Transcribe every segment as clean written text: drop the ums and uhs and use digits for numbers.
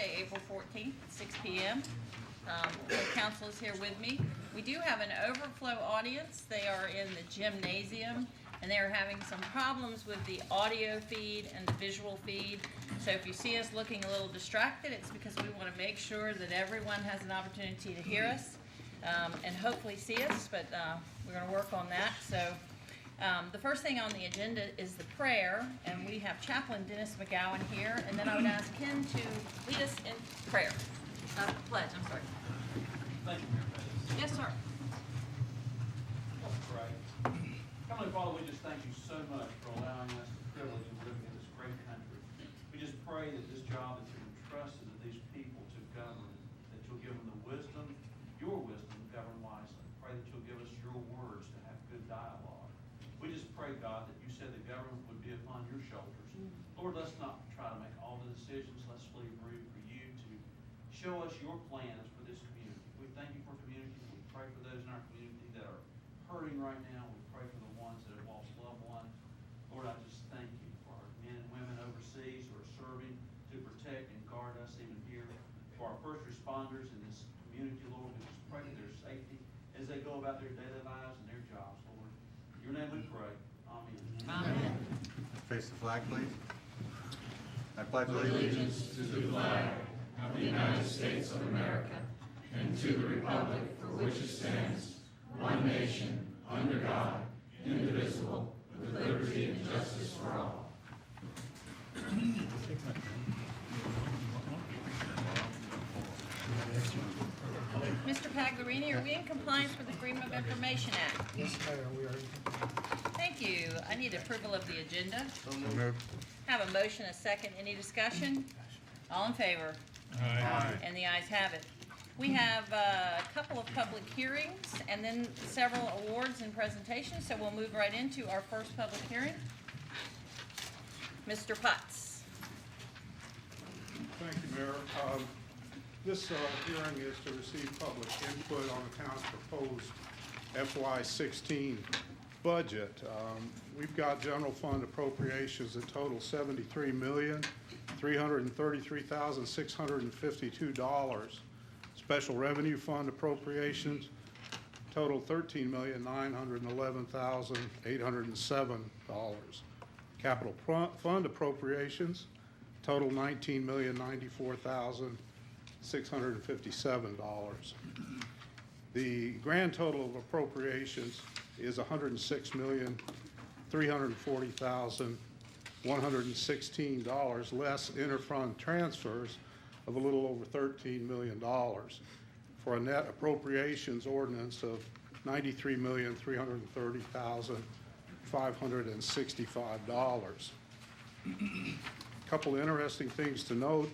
Tuesday, April 14th at 6 p.m. The council is here with me. We do have an overflow audience. They are in the gymnasium, and they are having some problems with the audio feed and the visual feed. So if you see us looking a little distracted, it's because we want to make sure that everyone has an opportunity to hear us and hopefully see us, but we're going to work on that. So the first thing on the agenda is the prayer, and we have Chaplain Dennis McGowan here, and then I would ask him to lead us in prayer. Pledge, I'm sorry. Thank you, Mayor Pettis. Yes, sir. Let's pray. Heavenly Father, we just thank you so much for allowing us the privilege of living in this great country. We just pray that this job that you've entrusted to these people to govern, that you'll give them the wisdom, your wisdom, to govern wisely. Pray that you'll give us your words to have good dialogue. We just pray, God, that you said the government would be upon your shoulders. Lord, let's not try to make all the decisions. Let's leave room for you to show us your plans for this community. We thank you for community. We pray for those in our community that are hurting right now. We pray for the ones that have lost loved ones. Lord, I just thank you for our men and women overseas who are serving to protect and guard us even here. For our first responders in this community, Lord, we just pray for their safety as they go about their daily lives and their jobs, Lord. In your name we pray. Amen. Amen. Face the flag, please. I pledge allegiance to the flag of the United States of America and to the republic for which it stands, one nation, under God, indivisible, with liberty and justice for all. Mr. Pagliarini, are we in compliance with the Freedom of Information Act? Yes, Mayor, we are. Thank you. I need approval of the agenda. So moved. Have a motion, a second. Any discussion? All in favor? Aye. And the ayes have it. We have a couple of public hearings and then several awards and presentations, so we'll move right into our first public hearing. Mr. Potts. Thank you, Mayor. This hearing is to receive public input on the town's proposed FY16 budget. We've got general fund appropriations that total $73,333,652. Special revenue fund appropriations total $13,911,807. Capital fund appropriations total $19,094,657. The grand total of appropriations is $106,340,116, less interfund transfers of a little over $13 million, for a net appropriations ordinance of $93,330,565. A couple interesting things to note.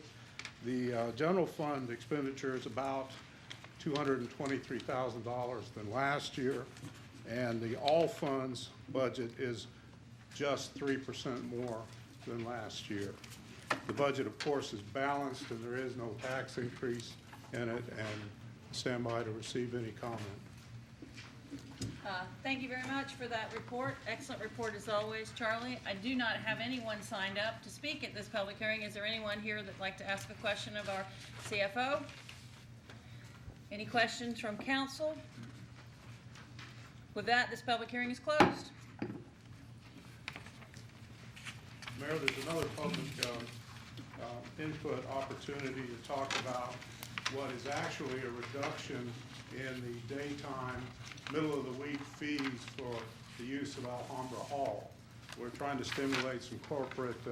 The general fund expenditure is about $223,000 than last year, and the all funds budget is just 3% more than last year. The budget, of course, is balanced, and there is no tax increase in it, and stand by to receive any comment. Thank you very much for that report. Excellent report as always, Charlie. I do not have anyone signed up to speak at this public hearing. Is there anyone here that'd like to ask a question of our CFO? Any questions from council? With that, this public hearing is closed. Mayor, there's another public input opportunity to talk about what is actually a reduction in the daytime, middle of the week fees for the use of Alhambra Hall. We're trying to stimulate some corporate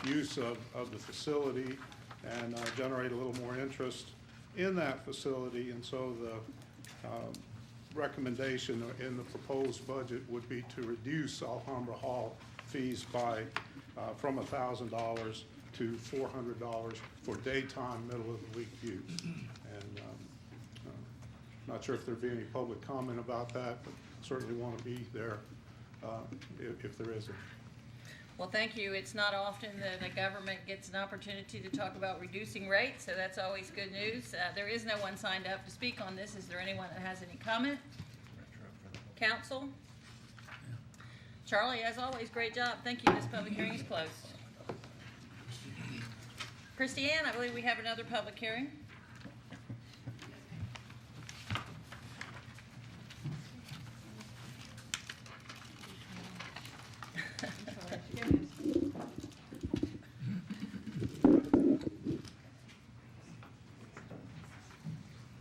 use of the facility and generate a little more interest in that facility, and so the recommendation in the proposed budget would be to reduce Alhambra Hall fees by from $1,000 to $400 for daytime, middle of the week use. And not sure if there'd be any public comment about that, but certainly want to be there if there isn't. Well, thank you. It's not often that the government gets an opportunity to talk about reducing rates, so that's always good news. There is no one signed up to speak on this. Is there anyone that has any comment? Council? Charlie, as always, great job. Thank you. This public hearing is closed. Christie Ann, I believe we have another public hearing.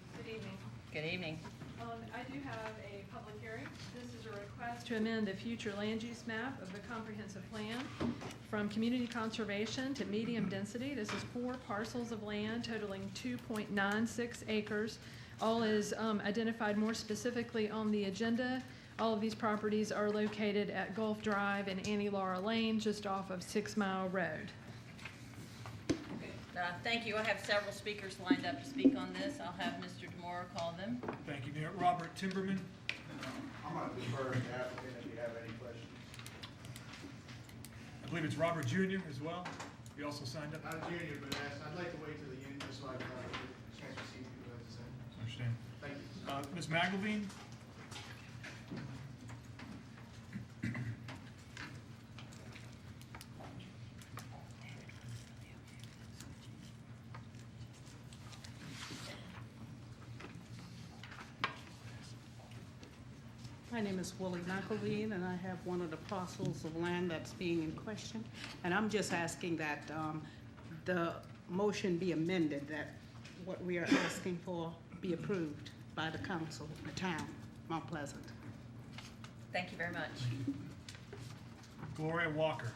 Good evening. Good evening. I do have a public hearing. This is a request to amend the future land use map of the comprehensive plan from community conservation to medium density. This is 4 parcels of land totaling 2.96 acres. All is identified more specifically on the agenda. All of these properties are located at Gulf Drive and Annie Laura Lane, just off of 6 Mile Road. Thank you. I have several speakers lined up to speak on this. I'll have Mr. Demore call them. Thank you, Mayor. Robert Timberman. I'm going to defer to the applicant if you have any questions. I believe it's Robert Jr. as well. He also signed up. Not Junior, but I'd like to wait till the end just so I can have a chance to see what you have to say. Understand. Thank you. Ms. McElveen. My name is Willie McElveen, and I have one of the parcels of land that's being in question. And I'm just asking that the motion be amended, that what we are asking for be approved by the council, the town, Mount Pleasant. Thank you very much. Gloria Walker.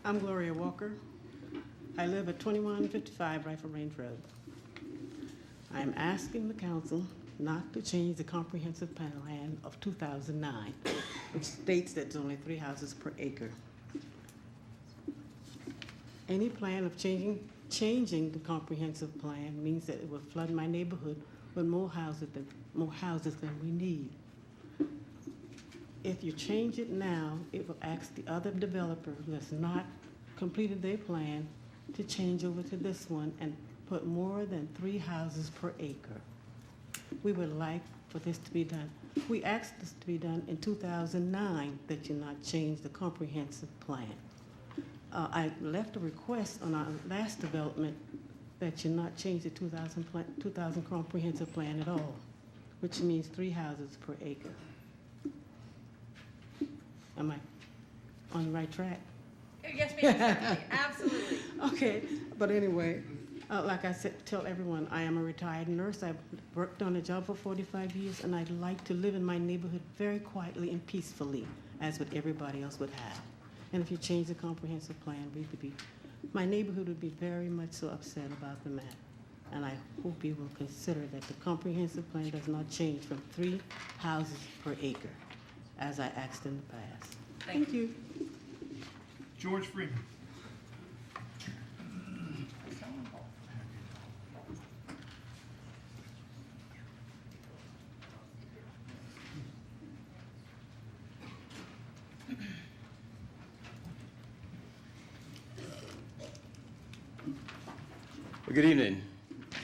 I'm Gloria Walker. I live at 2155 Rifle Range Road. I'm asking the council not to change the comprehensive plan of 2009, which states that there's only 3 houses per acre. Any plan of changing the comprehensive plan means that it will flood my neighborhood with more houses than we need. If you change it now, it will ask the other developer who has not completed their plan to change over to this one and put more than 3 houses per acre. We would like for this to be done. We asked this to be done in 2009, that you not change the comprehensive plan. I left a request on our last development that you not change the 2000 comprehensive plan at all, which means 3 houses per acre. Am I on the right track? Yes, ma'am, absolutely. Okay, but anyway, like I said, tell everyone, I am a retired nurse. I've worked on a job for 45 years, and I'd like to live in my neighborhood very quietly and peacefully, as what everybody else would have. And if you change the comprehensive plan, my neighborhood would be very much so upset about the map. And I hope you will consider that the comprehensive plan does not change from 3 houses per acre, as I asked in the past. Thank you. George Freeman. Well, good evening.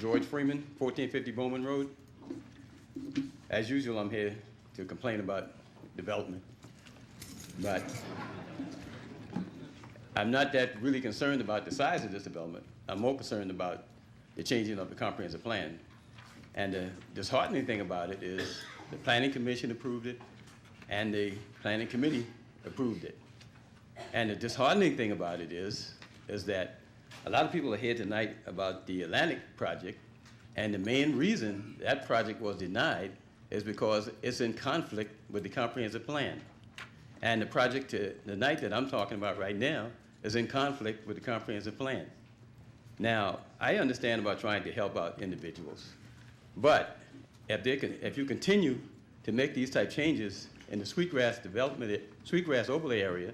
George Freeman, 1450 Bowman Road. As usual, I'm here to complain about development. But I'm not that really concerned about the size of this development. I'm more concerned about the changing of the comprehensive plan. And the disheartening thing about it is the Planning Commission approved it and the Planning Committee approved it. And the disheartening thing about it is that a lot of people are here tonight about the Atlantic project, and the main reason that project was denied is because it's in conflict with the comprehensive plan. And the project tonight that I'm talking about right now is in conflict with the comprehensive plan. Now, I understand about trying to help out individuals, but if you continue to make these type changes in the Sweetgrass Sweetgrass overlay area,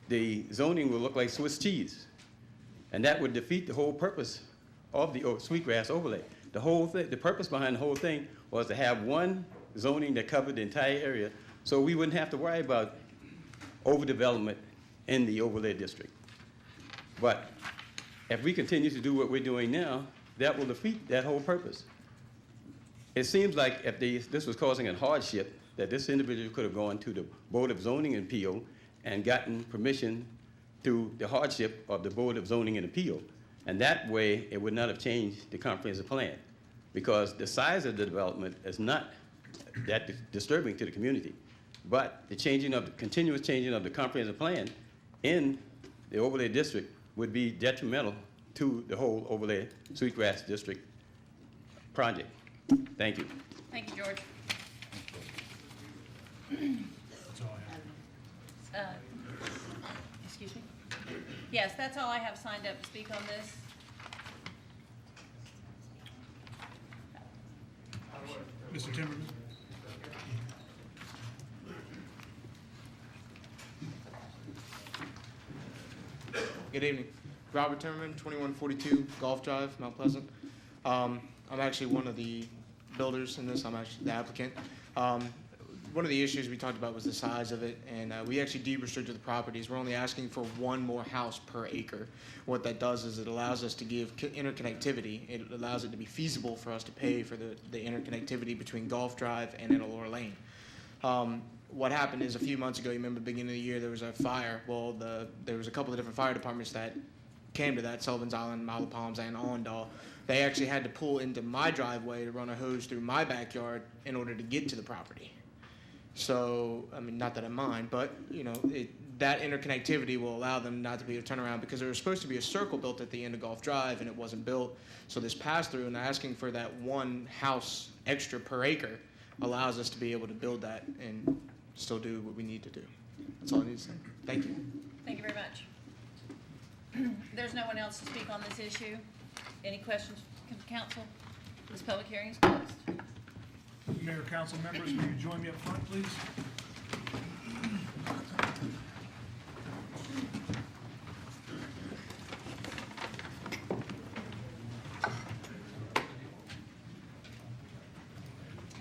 the zoning will look like Swiss cheese. And that would defeat the whole purpose of the Sweetgrass overlay. The purpose behind the whole thing was to have one zoning that covered the entire area, so we wouldn't have to worry about overdevelopment in the overlay district. But if we continue to do what we're doing now, that will defeat that whole purpose. It seems like if this was causing a hardship, that this individual could have gone to the Board of Zoning and Appeal and gotten permission through the hardship of the Board of Zoning and Appeal. And that way, it would not have changed the comprehensive plan, because the size of the development is not that disturbing to the community. But the continuous changing of the comprehensive plan in the overlay district would be detrimental to the whole overlay Sweetgrass District project. Thank you. Thank you, George. That's all I have. Excuse me? Yes, that's all I have signed up to speak on this. Mr. Timberman? Good evening. Robert Timmerman, 2142 Golf Drive, Mount Pleasant. I'm actually one of the builders in this. I'm actually the applicant. One of the issues we talked about was the size of it, and we actually deed-restricted the properties. We're only asking for one more house per acre. What that does is it allows us to give interconnectivity. It allows it to be feasible for us to pay for the interconnectivity between Golf Drive and Innalora Lane. What happened is a few months ago, you remember the beginning of the year, there was a fire. Well, there was a couple of different fire departments that came to that, Sullivan's Island, Mile of Palms, and Allendale. They actually had to pull into my driveway to run a hose through my backyard in order to get to the property. So, I mean, not that I mind, but, you know, that interconnectivity will allow them not to be able to turn around, because there was supposed to be a circle built at the end of Golf Drive, and it wasn't built. So this pass-through and asking for that one house extra per acre allows us to be able to build that and still do what we need to do. That's all I need to say. Thank you. Thank you very much. There's no one else to speak on this issue. Any questions from council? This public hearing is closed. Mayor, council members, will you join me up front, please?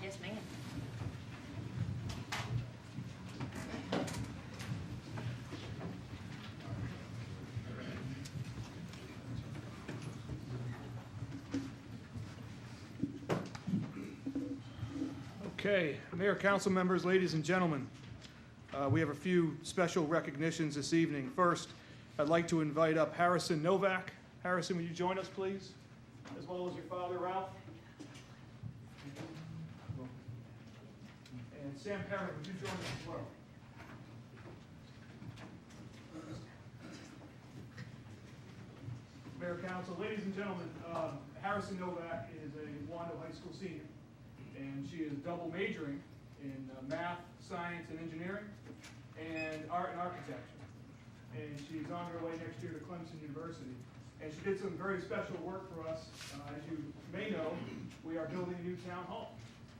Yes, ma'am. Okay, Mayor, council members, ladies and gentlemen, we have a few special recognitions this evening. First, I'd like to invite up Harrison Novak. Harrison, will you join us, please? As well as your father, Ralph. And Sam Perrin, would you join us as well? Mayor, council, ladies and gentlemen, Harrison Novak is a Wando High School senior, and she is double majoring in math, science, and engineering, and art and architecture. And she's on her way next year to Clemson University. And she did some very special work for us. As you may know, we are building a new town hall.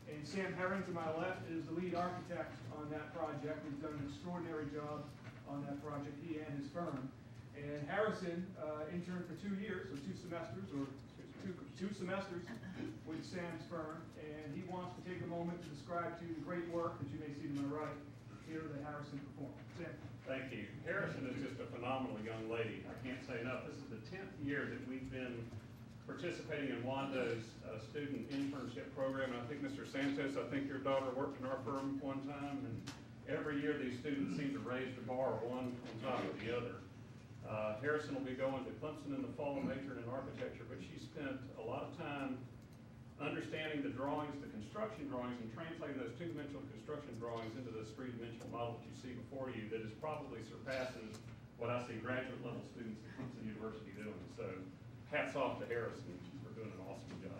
And Sam Herring, to my left, is the lead architect on that project. He's done an extraordinary job on that project, he and his firm. And Harrison interned for 2 years, or 2 semesters, or two semesters with Sam's firm, and he wants to take a moment to describe to you the great work that you may see to my right here that Harrison performed. Sam. Thank you. Harrison is just a phenomenal young lady. I can't say enough. This is the 10th year that we've been participating in Wando's student internship program. And I think, Mr. Santos, I think your daughter worked in our firm one time, and every year these students seem to raise the bar one on top of the other. Harrison will be going to Clemson in the fall, majoring in architecture, but she spent a lot of time understanding the drawings, the construction drawings, and translating those two-dimensional construction drawings into this three-dimensional model that you see before you that is probably surpasses what I see graduate level students at Clemson University doing. So hats off to Harrison for doing an awesome job.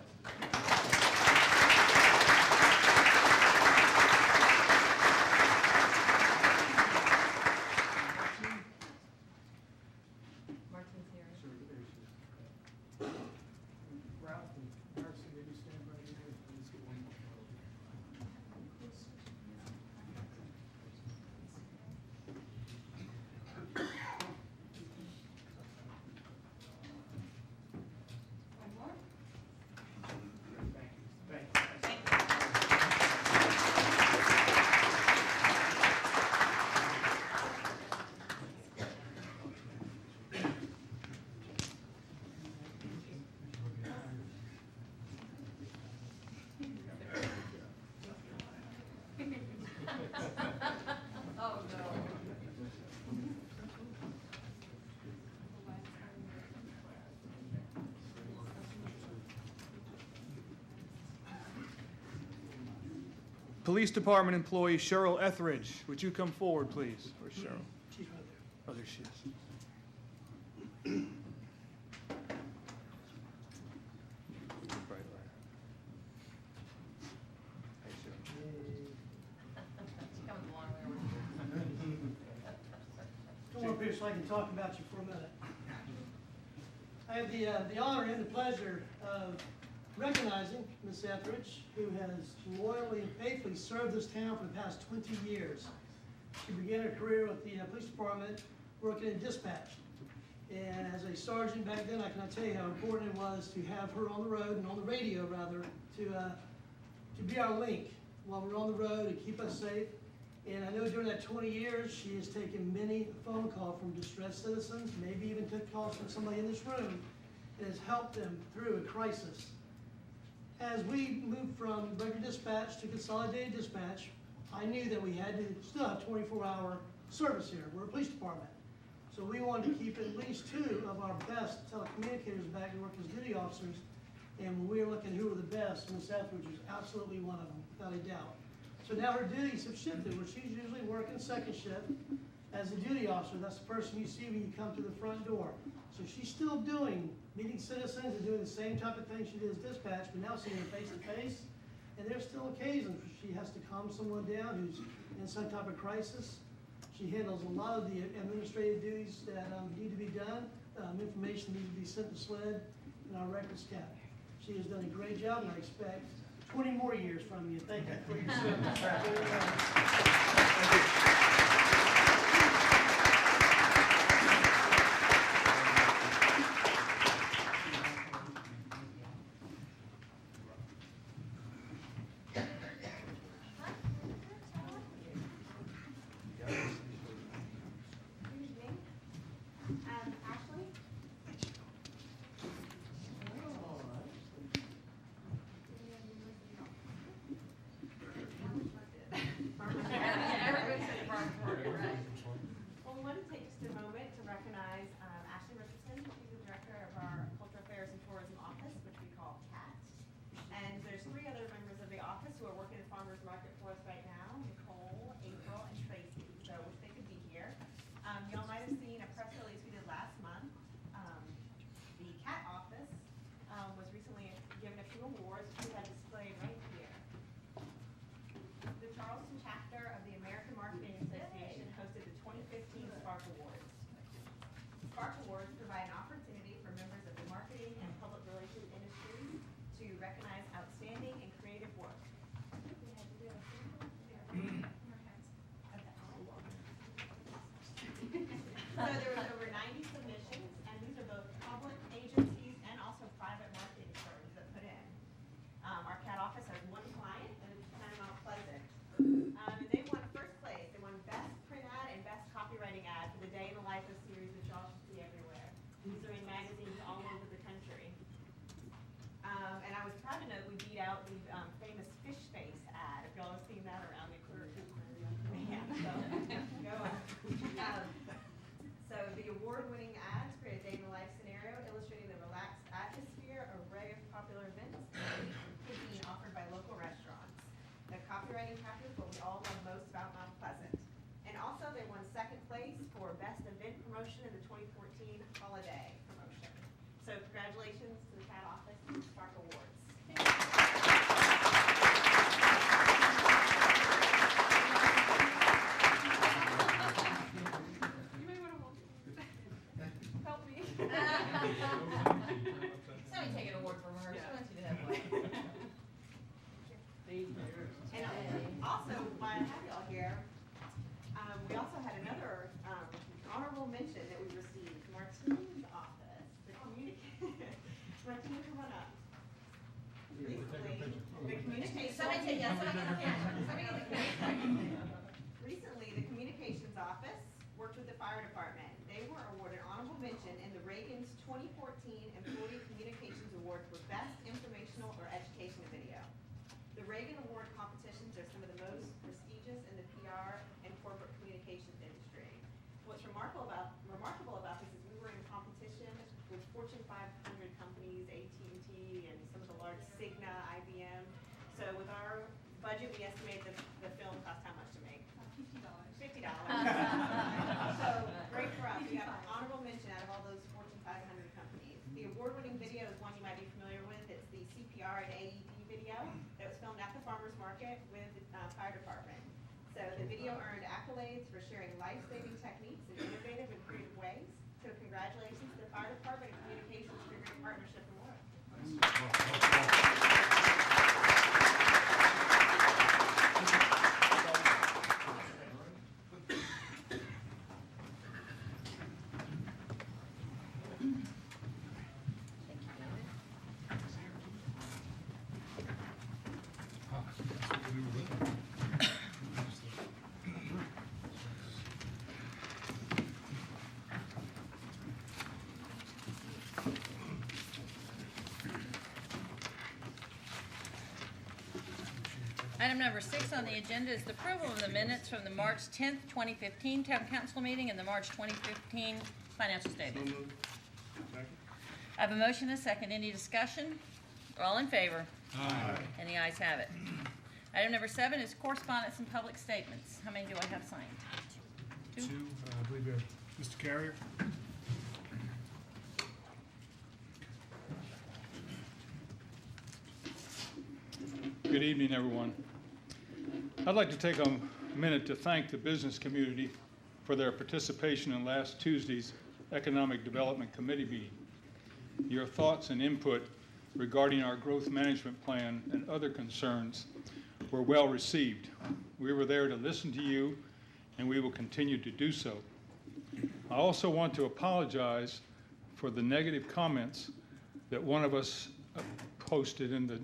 Ralph and Harrison, maybe stand right here. Let's get one more photo. Police Department employee Cheryl Etheridge. Would you come forward, please? Where's Cheryl? She's right there. Oh, there she is. She comes along there. Come up here so I can talk about you for a minute. I have the honor and the pleasure of recognizing Ms. Etheridge, who has loyally and faithfully served this town for the past 20 years. She began her career with the police department working in dispatch. And as a sergeant back then, I cannot tell you how important it was to have her on the road, and on the radio rather, to be our link while we're on the road and keep us safe. And I know during that 20 years, she has taken many phone calls from distressed citizens, maybe even took calls from somebody in this room, and has helped them through a crisis. As we moved from regular dispatch to consolidated dispatch, I knew that we had to still have 24-hour service here. We're a police department. So we wanted to keep at least 2 of our best telecommunicators back to work as duty officers. And when we were looking who were the best, Ms. Etheridge was absolutely one of them, without a doubt. So now her duties have shifted, where she's usually working second shift as a duty officer. That's the person you see when you come to the front door. So she's still meeting citizens and doing the same type of thing she did as dispatch, but now seeing them face to face. And there's still occasions where she has to calm someone down who's in some type of crisis. She handles a lot of the administrative duties that need to be done. Information needs to be sent to SLED and our records kept. She has done a great job, and I expect 20 more years from you. Thank you for your service. Well, we want to take just a moment to recognize Ashley Richardson. She's the director of our Cultural Affairs and Tourism Office, which we call CAT. And there's 3 other members of the office who are working at Farmers Market for us right now, Nicole, April, and Tracy. So wish they could be here. Y'all might have seen a press release we did last month. The CAT office was recently given a few awards, which we have displayed right here. The Charleston chapter of the American Marketing Association hosted the 2015 Spark Awards. Spark Awards provide an opportunity for members of the marketing and public relations industry to recognize outstanding and creative work. So there was over 90 submissions, and these are both public agencies and also private marketing firms that put in. Our CAT office has 1 client, and it's kind of Mount Pleasant. And they won first place. They won Best Print Ad and Best Copywriting Ad for the Day in the Life of series that y'all should see everywhere. These are in magazines all over the country. And I was proud to note we beat out the famous Fish Face ad. If y'all have seen that around the aquarium. Yeah, so go on. So the award-winning ads create a day in the life scenario illustrating the relaxed atmosphere, array of popular events, and cuisine offered by local restaurants. The copywriting captures what we all love most about Mount Pleasant. And also they won second place for best event promotion in the 2014 holiday promotion. So congratulations to the CAT office and Spark Awards. You may want to help me. Somebody take an award from her. She wants you to have one. And also, while I have y'all here, we also had another honorable mention that we received from Martine's office, the Martine, come on up. Recently, the communications. Somebody take, yeah, somebody get the camera. Somebody get the camera. Recently, the communications office worked with the fire department. They were awarded honorable mention in the Reagan's 2014 Employee Communications Award for Best Informational or Education Video. The Reagan Award competitions are some of the most prestigious in the PR and corporate communications industry. What's remarkable about this is we were in competition with Fortune 500 companies, AT&T, and some of the large Cigna, IBM. So with our budget, we estimated the film cost how much to make? $50. $50. So, great for us. We have an honorable mention out of all those Fortune 500 companies. The award-winning video is one you might be familiar with. It's the CPR and AED video that was filmed at the farmer's market with the fire department. So the video earned accolades for sharing life-saving techniques in innovative and creative ways. So congratulations to the fire department and communications for your great partnership and work. Item number 6 on the agenda is the approval of the minutes from the March 10th, 2015 Town Council meeting and the March 2015 financial statement. I have a motion and a second. Any discussion? All in favor? Aye. And the ayes have it. Item number 7 is correspondence and public statements. How many do I have signed? Two? I believe we have Mr. Carrier. Good evening, everyone. I'd like to take a minute to thank the business community for their participation in last Tuesday's Economic Development Committee meeting. Your thoughts and input regarding our growth management plan and other concerns were well received. We were there to listen to you, and we will continue to do so. I also want to apologize for the negative comments that one of us posted in the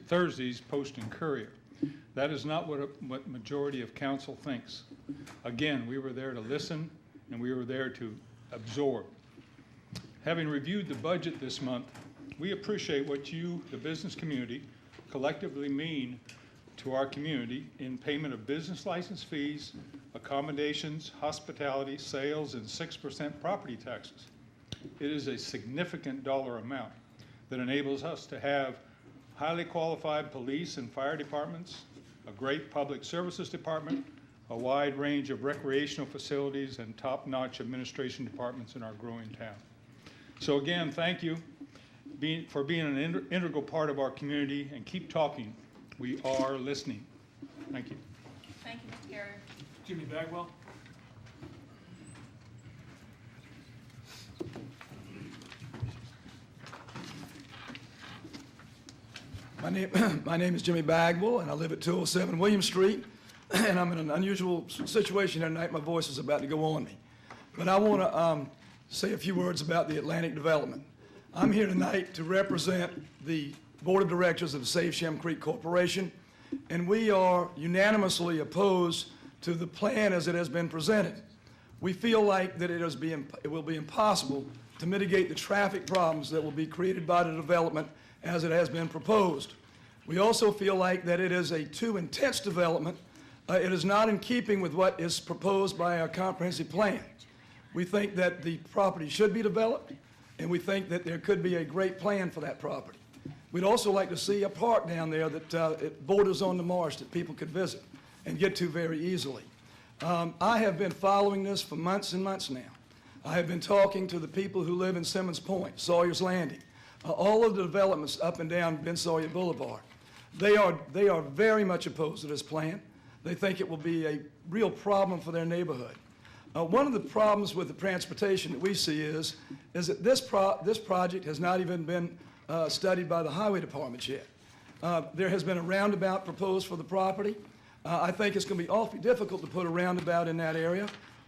Thursday's Post and Courier. That is not what majority of council thinks. Again, we were there to listen, and we were there to absorb. Having reviewed the budget this month, we appreciate what you, the business community, collectively mean to our community in payment of business license fees, accommodations, hospitality, sales, and 6% property taxes. It is a significant dollar amount that enables us to have highly qualified police and fire departments, a great public services department, a wide range of recreational facilities, and top-notch administration departments in our growing town. So again, thank you for being an integral part of our community, and keep talking. We are listening. Thank you. Thank you, Mr. Carrier. Jimmy Bagwell. My name is Jimmy Bagwell, and I live at 207 William Street, and I'm in an unusual situation here tonight. My voice is about to go on me. But I want to say a few words about the Atlantic Development. I'm here tonight to represent the Board of Directors of the Save Shem Creek Corporation, and we are unanimously opposed to the plan as it has been presented. We feel like that it will be impossible to mitigate the traffic problems that will be created by the development as it has been proposed. We also feel like that it is a too intense development. It is not in keeping with what is proposed by our comprehensive plan. We think that the property should be developed, and we think that there could be a great plan for that property. We'd also like to see a park down there that it borders on the marsh that people could visit and get to very easily. I have been following this for months and months now. I have been talking to the people who live in Simmons Point, Sawyer's Landing, all of the developments up and down Ben Sawyer Boulevard. They are very much opposed to this plan. They think it will be a real problem for their neighborhood. One of the problems with the transportation that we see is that this project has not even been studied by the highway department yet. There has been a roundabout proposed for the property. I think it's going to be awfully difficult to put a roundabout in that area.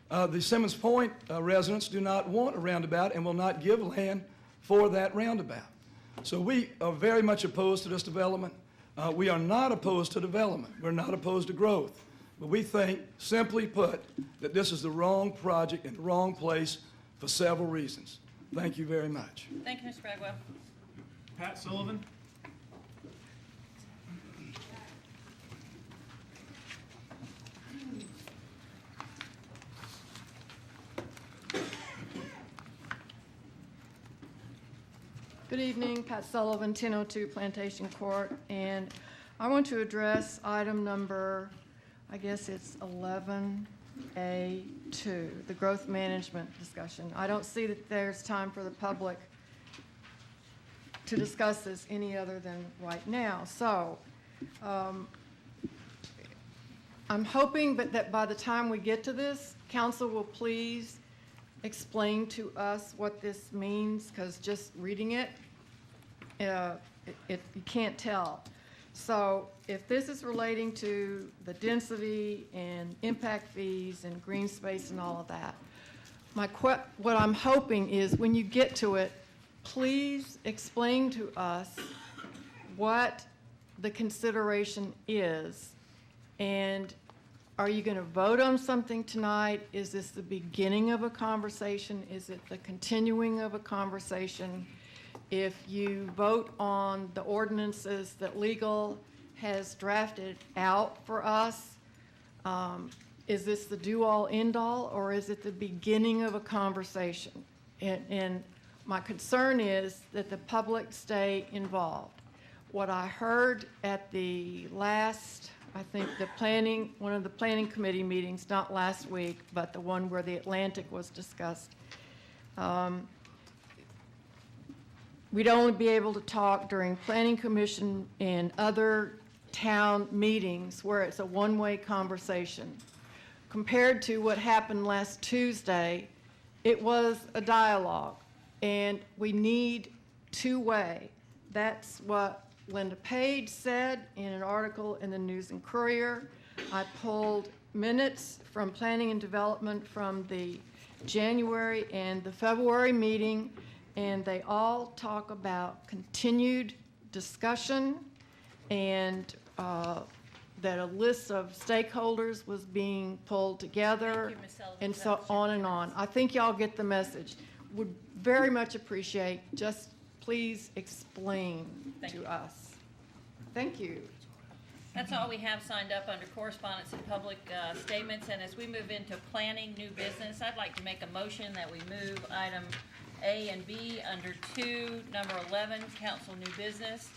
The Simmons Point residents do not want a roundabout and will not give land for that roundabout. So we are very much opposed to this development. We are not opposed to development. We're not opposed to growth. But we think, simply put, that this is the wrong project in the wrong place for several reasons. Thank you very much. Thank you, Mr. Bagwell. Pat Sullivan. Good evening, Pat Sullivan, 1002 Plantation Court, and I want to address item number, I guess it's 11A2, the growth management discussion. I don't see that there's time for the public to discuss this any other than right now. So I'm hoping that by the time we get to this, council will please explain to us what this means, because just reading it, you can't tell. So if this is relating to the density and impact fees and green space and all of that, what I'm hoping is when you get to it, please explain to us what the consideration is. And are you going to vote on something tonight? Is this the beginning of a conversation? Is it the continuing of a conversation? If you vote on the ordinances that legal has drafted out for us, is this the do-all, end-all, or is it the beginning of a conversation? And my concern is that the public stay involved. What I heard at the last, I think one of the planning committee meetings, not last week, but the one where the Atlantic was discussed, we'd only be able to talk during planning commission and other town meetings where it's a one-way conversation. Compared to what happened last Tuesday, it was a dialogue, and we need two-way. That's what Linda Page said in an article in the News and Courier. I pulled minutes from planning and development from the January and the February meeting, and they all talk about continued discussion and that a list of stakeholders was being pulled together. Thank you, Ms. Sullivan. And so on and on. I think y'all get the message. Would very much appreciate, just please explain to us. Thank you. That's all we have signed up under correspondence and public statements. And as we move into planning new business, I'd like to make a motion that we move item A and B under 2, number 11, council new business,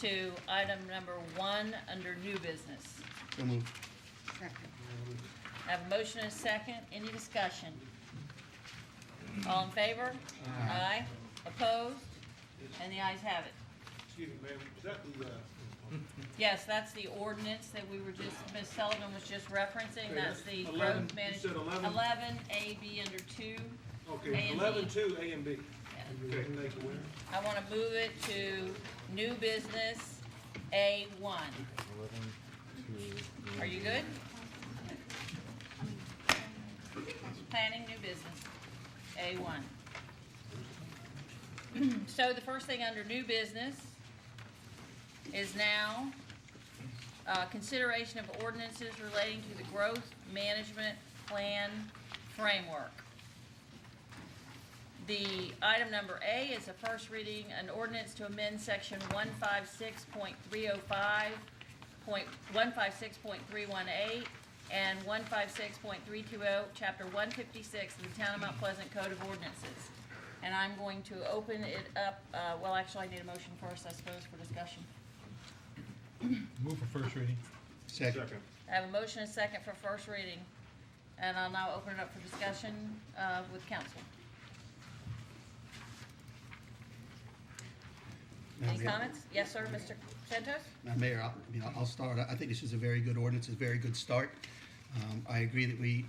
to item number 1 under new business. So moved. I have a motion and a second. Any discussion? All in favor? Aye. Opposed? And the ayes have it. Excuse me, ma'am, is that the, Yes, that's the ordinance that we were just, Ms. Sullivan was just referencing. That's the 11, growth you management. said 11? 11, A, B under 2. okay, A and 11, B. 2, A and B. Yeah. Okay, thank you. I want to move it to new business A1. Are you good? Planning new business A1. So the first thing under new business is now consideration of ordinances relating to the growth management plan framework. The item number A is a first reading, an ordinance to amend section 156.318 and 156.320, chapter 156 of the Town of Mount Pleasant Code of Ordinances. And I'm going to open it up, well, actually, I need a motion first, I suppose, for discussion. Move for first reading. Second. I have a motion and a second for first reading, and I'll now open it up for discussion with council. Any comments? Yes, sir, Mr. Santos? Madam Mayor, I'll start. I think this is a very good ordinance, it's a very good start. I agree that we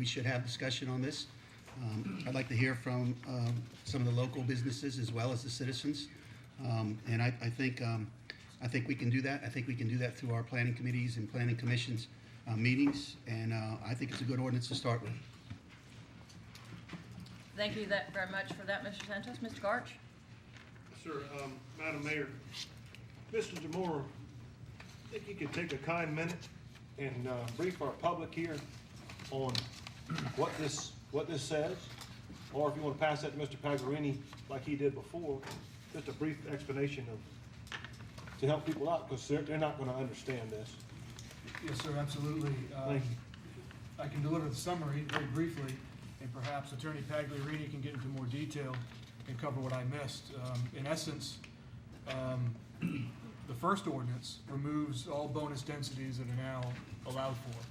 should have discussion on this. I'd like to hear from some of the local businesses as well as the citizens. And I think we can do that. I think we can do that through our planning committees and planning commissions meetings, and I think it's a good ordinance to start with. Thank you very much for that, Mr. Santos. Mr. Garch? Sir, Madam Mayor, Mr. Jamora, I think you could take a kind minute and brief our public here on what this says, or if you want to pass that to Mr. Pagarini like he did before, just a brief explanation to help people out, because they're not going to understand this. Yes, sir, absolutely. Thank you. I can deliver the summary very briefly, and perhaps Attorney Pagliarini can get into more detail and cover what I missed. In essence, the first ordinance removes all bonus densities that are now allowed for.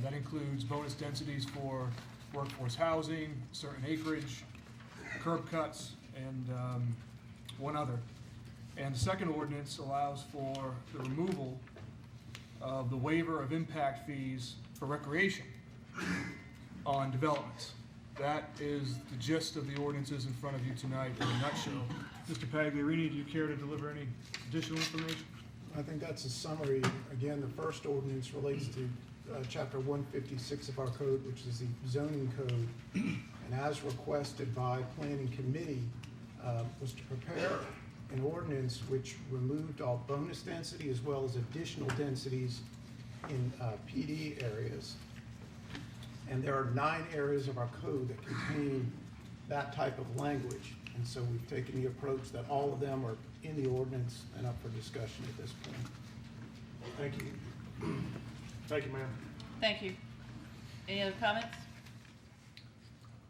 That includes bonus densities for workforce housing, certain acreage, curb cuts, and one other. And the second ordinance allows for the removal of the waiver of impact fees for recreation on developments. That is the gist of the ordinances in front of you tonight in a nutshell. Mr. Pagliarini, do you care to deliver any additional information? I think that's a summary. Again, the first ordinance relates to Chapter 156 of our code, which is the zoning code. And as requested by Planning Committee, was to prepare an ordinance which removed all bonus density as well as additional densities in PD areas. And there are 9 areas of our code that contain that type of language. And so we've taken the approach that all of them are in the ordinance and up for discussion at this point. Thank you. Thank you, ma'am. Thank you. Any other comments?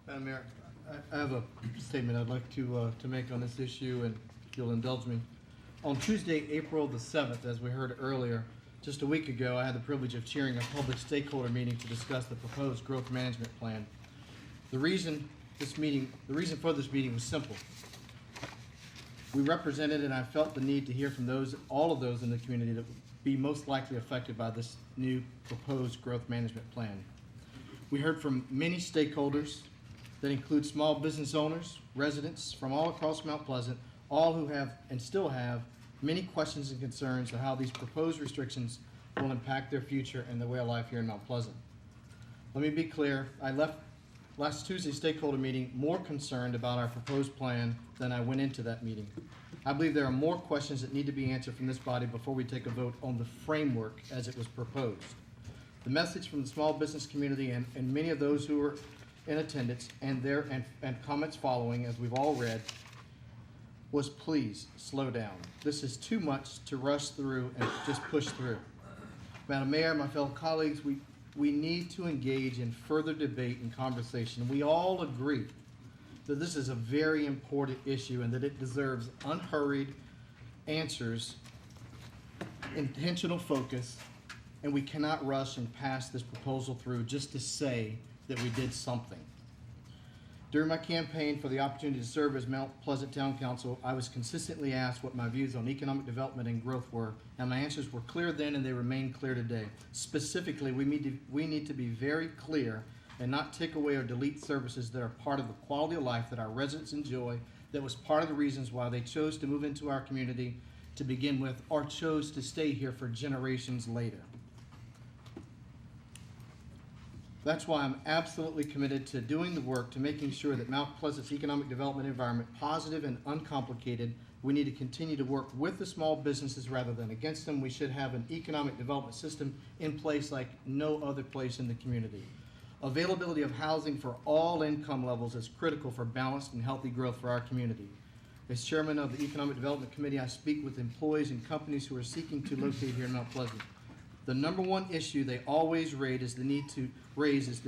Madam Mayor, I have a statement I'd like to make on this issue, and if you'll indulge me. On Tuesday, April the 7th, as we heard earlier, just a week ago, I had the privilege of chairing a public stakeholder meeting to discuss the proposed growth management plan. The reason for this meeting was simple. We represented, and I felt the need to hear from all of those in the community that would be most likely affected by this new proposed growth management plan. We heard from many stakeholders that include small business owners, residents from all across Mount Pleasant, all who have and still have many questions and concerns of how these proposed restrictions will impact their future and their way of life here in Mount Pleasant. Let me be clear, I left last Tuesday's stakeholder meeting more concerned about our proposed plan than I went into that meeting. I believe there are more questions that need to be answered from this body before we take a vote on the framework as it was proposed. The message from the small business community and many of those who were in attendance and comments following, as we've all read, was please slow down. This is too much to rush through and just push through. Madam Mayor, my fellow colleagues, we need to engage in further debate and conversation. We all agree that this is a very important issue and that it deserves unhurried answers, intentional focus, and we cannot rush and pass this proposal through just to say that we did something. During my campaign for the opportunity to serve as Mount Pleasant Town Council, I was consistently asked what my views on economic development and growth were, and my answers were clear then and they remain clear today. Specifically, we need to be very clear and not take away or delete services that are part of the quality of life that our residents enjoy, that was part of the reasons why they chose to move into our community to begin with, or chose to stay here for generations later. That's why I'm absolutely committed to doing the work, to making sure that Mount Pleasant's economic development environment, positive and uncomplicated. We need to continue to work with the small businesses rather than against them. We should have an economic development system in place like no other place in the community. Availability of housing for all income levels is critical for balanced and healthy growth for our community. As chairman of the Economic Development Committee, I speak with employees and companies who are seeking to locate here in Mount Pleasant. The number one issue they always raise is the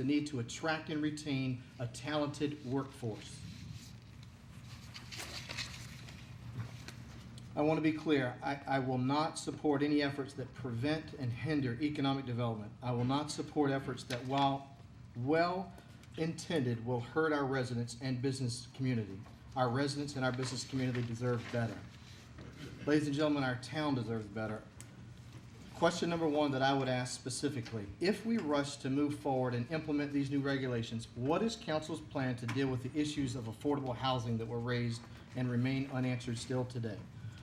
need to attract and retain a talented workforce. I want to be clear, I will not support any efforts that prevent and hinder economic development. I will not support efforts that, while well-intended, will hurt our residents and business community. Our residents and our business community deserve better. Ladies and gentlemen, our town deserves better. Question number one that I would ask specifically, if we rush to move forward and implement these new regulations, what is council's plan to deal with the issues of affordable housing that were raised and remain unanswered still today?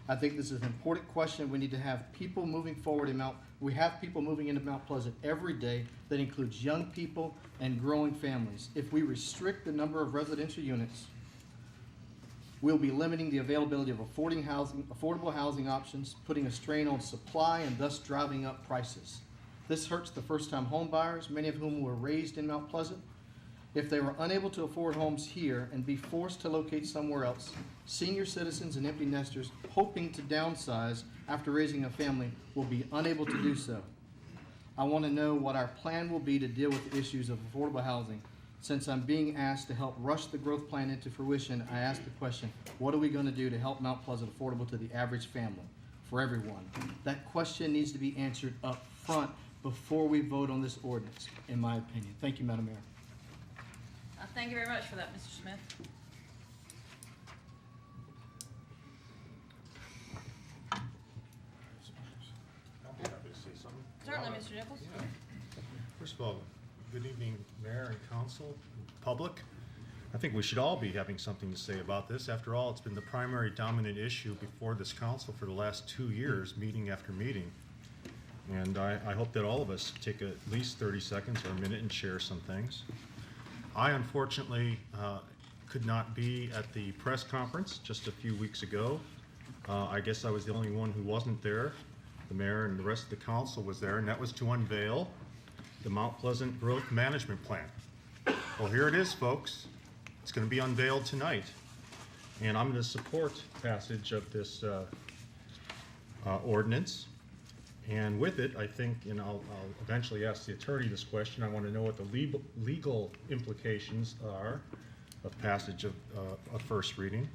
I think this is an important question. We need to have people moving forward we have people moving into Mount Pleasant every day that includes young people and growing families. If we restrict the number of residential units, we'll be limiting the availability of affordable housing options, putting a strain on supply and thus driving up prices. This hurts the first-time home buyers, many of whom were raised in Mount Pleasant. If they were unable to afford homes here and be forced to locate somewhere else, senior citizens and empty nesters hoping to downsize after raising a family will be unable to do so. I want to know what our plan will be to deal with the issues of affordable housing. Since I'm being asked to help rush the growth plan into fruition, I ask the question, what are we going to do to help Mount Pleasant affordable to the average family? for everyone? That question needs to be answered up front before we vote on this ordinance, in my opinion. Thank you, Madam Mayor. Thank you very much for that, Mr. Smith. I'll be happy to say something. Certainly, Mr. Nichols. First of all, good evening, Mayor and Council, public. I think we should all be having something to say about this. After all, it's been the primary dominant issue before this council for the last 2 years, meeting after meeting. And I hope that all of us take at least 30 seconds or a minute and share some things. I unfortunately could not be at the press conference just a few weeks ago. I guess I was the only one who wasn't there. The mayor and the rest of the council was there, and that was to unveil the Mount Pleasant Growth Management Plan. Well, here it is, folks. It's going to be unveiled tonight, and I'm going to support passage of this ordinance. And with it, I think, and I'll eventually ask the attorney this question, I want to know what the legal implications are of passage of first reading.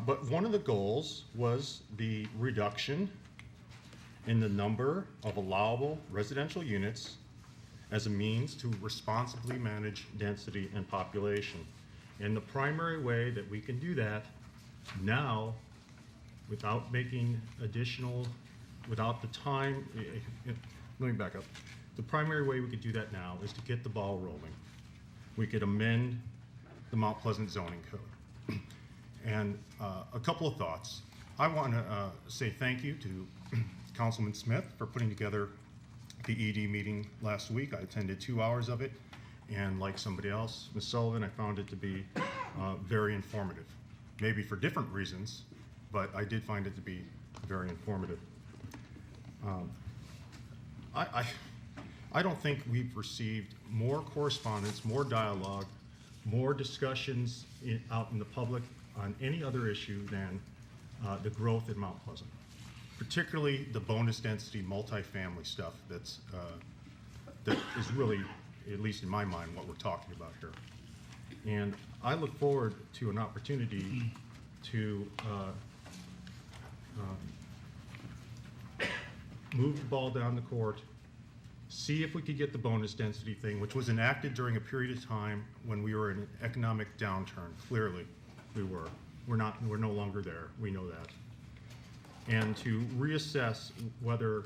But one of the goals was the reduction in the number of allowable residential units as a means to responsibly manage density and population. And the primary way that we can do that now, without making without the time, let me back up. The primary way we could do that now is to get the ball rolling. We could amend the Mount Pleasant zoning code. And a couple of thoughts. I want to say thank you to Councilman Smith for putting together the ED meeting last week. I attended 2 hours of it, and like somebody else, Ms. Sullivan, I found it to be very informative. Maybe for different reasons, but I did find it to be very informative. I don't think we've received more correspondence, more dialogue, more discussions out in the public on any other issue than the growth at Mount Pleasant, particularly the bonus density multifamily stuff that is really, at least in my mind, what we're talking about here. And I look forward to an opportunity to move the ball down the court, see if we could get the bonus density thing, which was enacted during a period of time when we were in an economic downturn. Clearly, we were. We're no longer there. We know that. And to reassess whether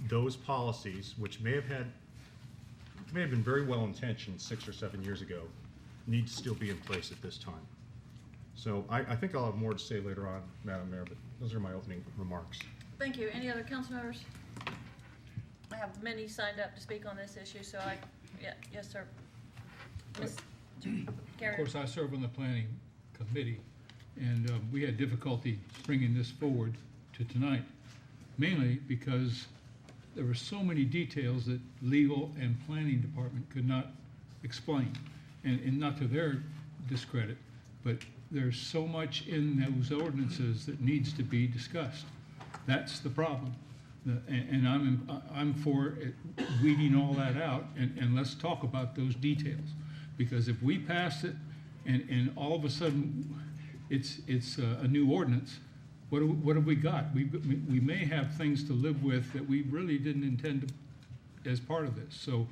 those policies, which may have been very well intentioned 6 or 7 years ago, need to still be in place at this time. So I think I'll have more to say later on, Madam Mayor, but those are my opening remarks. Thank you. Any other council members? I have many signed up to speak on this issue, so yes, sir. Ms. Of course, I serve on the planning committee, and we had difficulty bringing this forward to tonight, mainly because there were so many details that legal and planning department could not explain, and not to their discredit, but there's so much in those ordinances that needs to be discussed. That's the problem. And I'm for weeding all that out, and let's talk about those details. Because if we pass it and all of a sudden it's a new ordinance, what have we got? We may have things to live with that we really didn't intend to, as part of this. So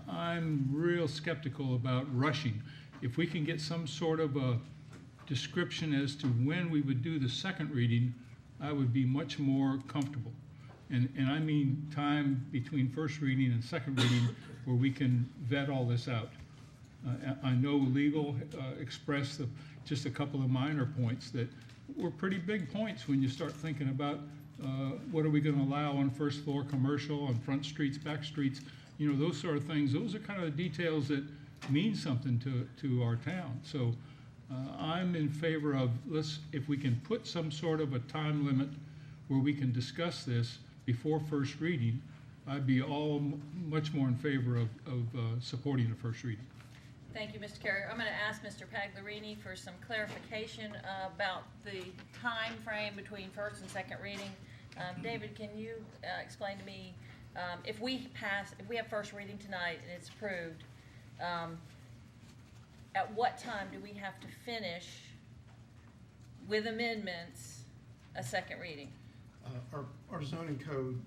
I'm real skeptical about rushing. If we can get some sort of a description as to when we would do the second reading, I would be much more comfortable. And I mean time between first reading and second reading where we can vet all this out. I know legal expressed just a couple of minor points that were pretty big points when you start thinking about what are we going to allow on first floor commercial, on front streets, back streets, you know, those sort of things. Those are kind of the details that mean something to our town. So I'm in favor of, if we can put some sort of a time limit where we can discuss this before first reading, I'd be much more in favor of supporting the first reading. Thank you, Mr. Carrier. I'm going to ask Mr. Pagliarini for some clarification about the time frame between first and second reading. David, can you explain to me, if we have first reading tonight and it's approved, at what time do we have to finish with amendments a second reading? Our zoning code,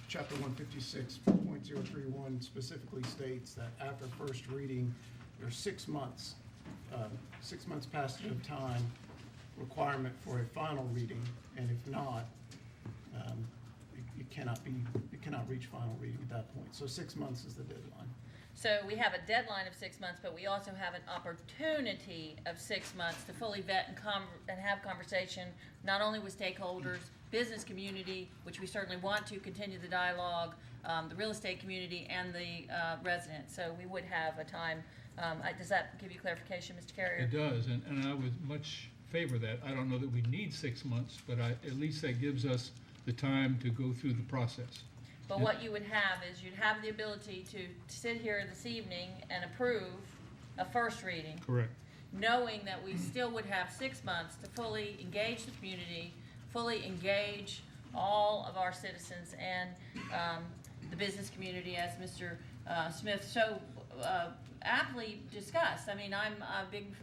chapter 156.031 specifically states that after first reading, there's 6 months, 6 months passage of time requirement for a final reading, and if not, it cannot reach final reading at that point. So 6 months is the deadline. So we have a deadline of 6 months, but we also have an opportunity of 6 months to fully vet and have conversation, not only with stakeholders, business community, which we certainly want to continue the dialogue, the real estate community, and the residents. So we would have a time. Does that give you clarification, Mr. Carrier? It does, and I would much favor that. I don't know that we need 6 months, but at least that gives us the time to go through the process. But what you would have is you'd have the ability to sit here this evening and approve a first reading. Correct. Knowing that we still would have 6 months to fully engage the community, fully engage all of our citizens and the business community, as Mr. Smith so aptly discussed. I mean, I'm a big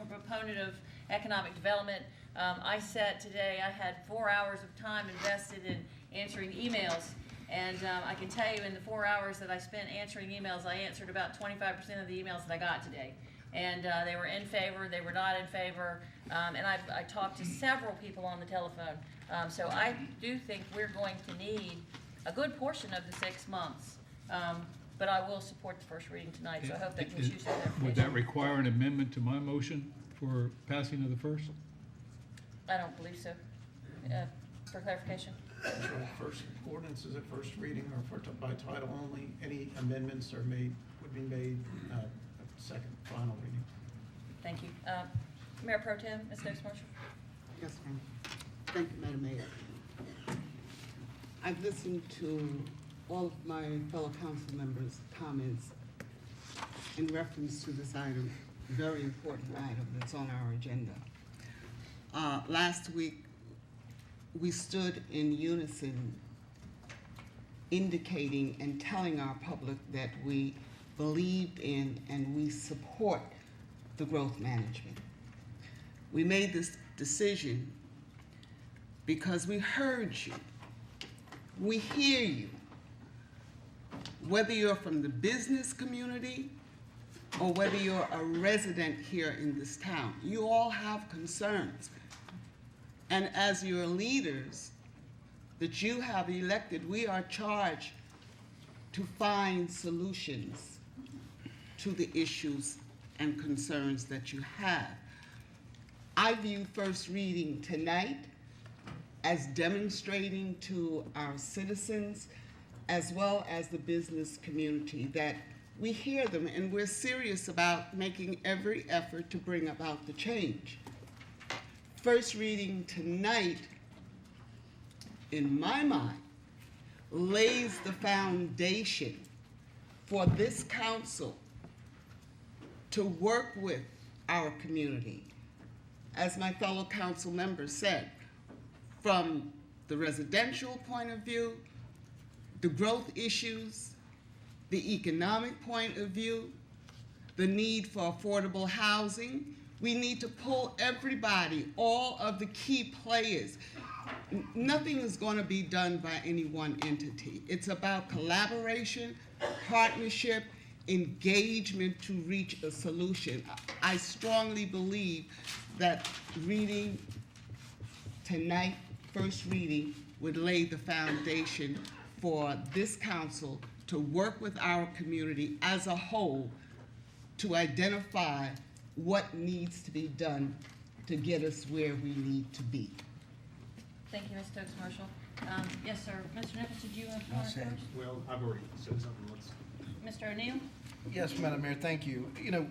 proponent of economic development. I said today I had 4 hours of time invested in answering emails. And I can tell you in the 4 hours that I spent answering emails, I answered about 25% of the emails that I got today. And they were in favor, they were not in favor, and I talked to several people on the telephone. So I do think we're going to need a good portion of the 6 months. But I will support the first reading tonight, so I hope they can choose that. Would that require an amendment to my motion for passing of the first? I don't believe so. For clarification? First ordinance is at first reading or by title only. Any amendments would be made at second final reading. Thank you. Mayor Pro Tem, Ms. Stokes Marshall. Yes, ma'am. Thank you, Madam Mayor. I've listened to all of my fellow council members' comments in reference to this item, very important item that's on our agenda. Last week, we stood in unison indicating and telling our public that we believed in and we support the growth management. We made this decision because we heard you. We hear you. Whether you're from the business community or whether you're a resident here in this town, you all have concerns. And as your leaders that you have elected, we are charged to find solutions to the issues and concerns that you have. I view first reading tonight as demonstrating to our citizens as well as the business community that we hear them and we're serious about making every effort to bring about the change. First reading tonight, in my mind, lays the foundation for this council to work with our community. As my fellow council members said, from the residential point of view, the growth issues, the economic point of view, the need for affordable housing. We need to pull everybody, all of the key players. Nothing is going to be done by any one entity. It's about collaboration, partnership, engagement to reach a solution. I strongly believe that reading tonight, first reading, would lay the foundation for this council to work with our community as a whole to identify what needs to be done to get us where we need to be. Thank you, Ms. Stokes Marshall. Yes, sir. Mr. Nichols, did you want to first? Well, I've already said something. Mr. O'Neill? Yes, Madam Mayor, thank you. You know,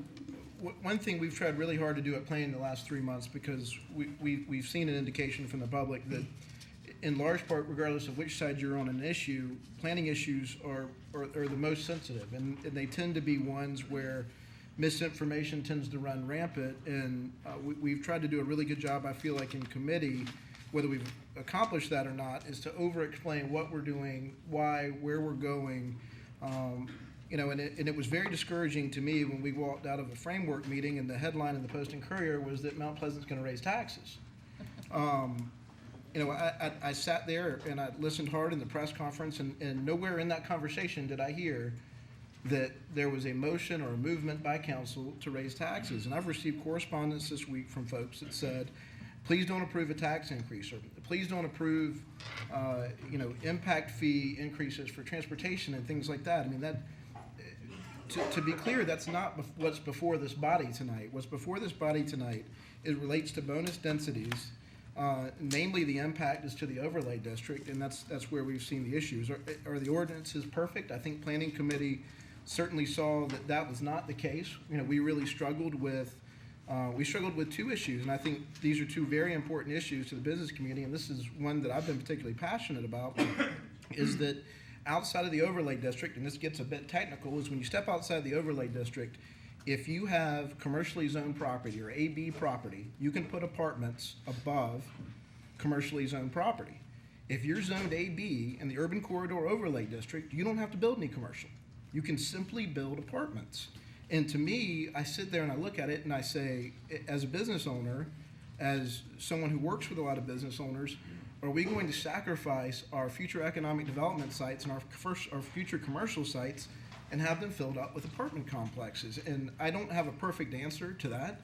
one thing we've tried really hard to do at planning the last 3 months, because we've seen an indication from the public that in large part, regardless of which side you're on an issue, planning issues are the most sensitive, and they tend to be ones where misinformation tends to run rampant, and we've tried to do a really good job, I feel like, in committee, whether we've accomplished that or not, is to over-explain what we're doing, why, where we're going. You know, and it was very discouraging to me when we walked out of a framework meeting and the headline in the Post and Courier was that Mount Pleasant's going to raise taxes. you know, I sat there and I listened hard in the press conference, and nowhere in that conversation did I hear that there was a motion or a movement by council to raise taxes. And I've received correspondence this week from folks that said, please don't approve a tax increase, or please don't approve, you know, impact fee increases for transportation and things like that. I mean, that, to be clear, that's not what's before this body tonight. What's before this body tonight, it relates to bonus densities, namely the impact is to the overlay district, and that's where we've seen the issues. Are the ordinances perfect? I think Planning Committee certainly saw that that was not the case. You know, we really struggled with two issues, and I think these are two very important issues to the business community, and this is one that I've been particularly passionate about, is that outside of the overlay district, and this gets a bit technical, is when you step outside the overlay district, if you have commercially zoned property or AB property, you can put apartments above commercially zoned property. If you're zoned AB in the urban corridor overlay district, you don't have to build any commercial. You can simply build apartments. And to me, I sit there and I look at it and I say, as a business owner, as someone who works with a lot of business owners, are we going to sacrifice our future economic development sites and our future commercial sites and have them filled up with apartment complexes? And I don't have a perfect answer to that,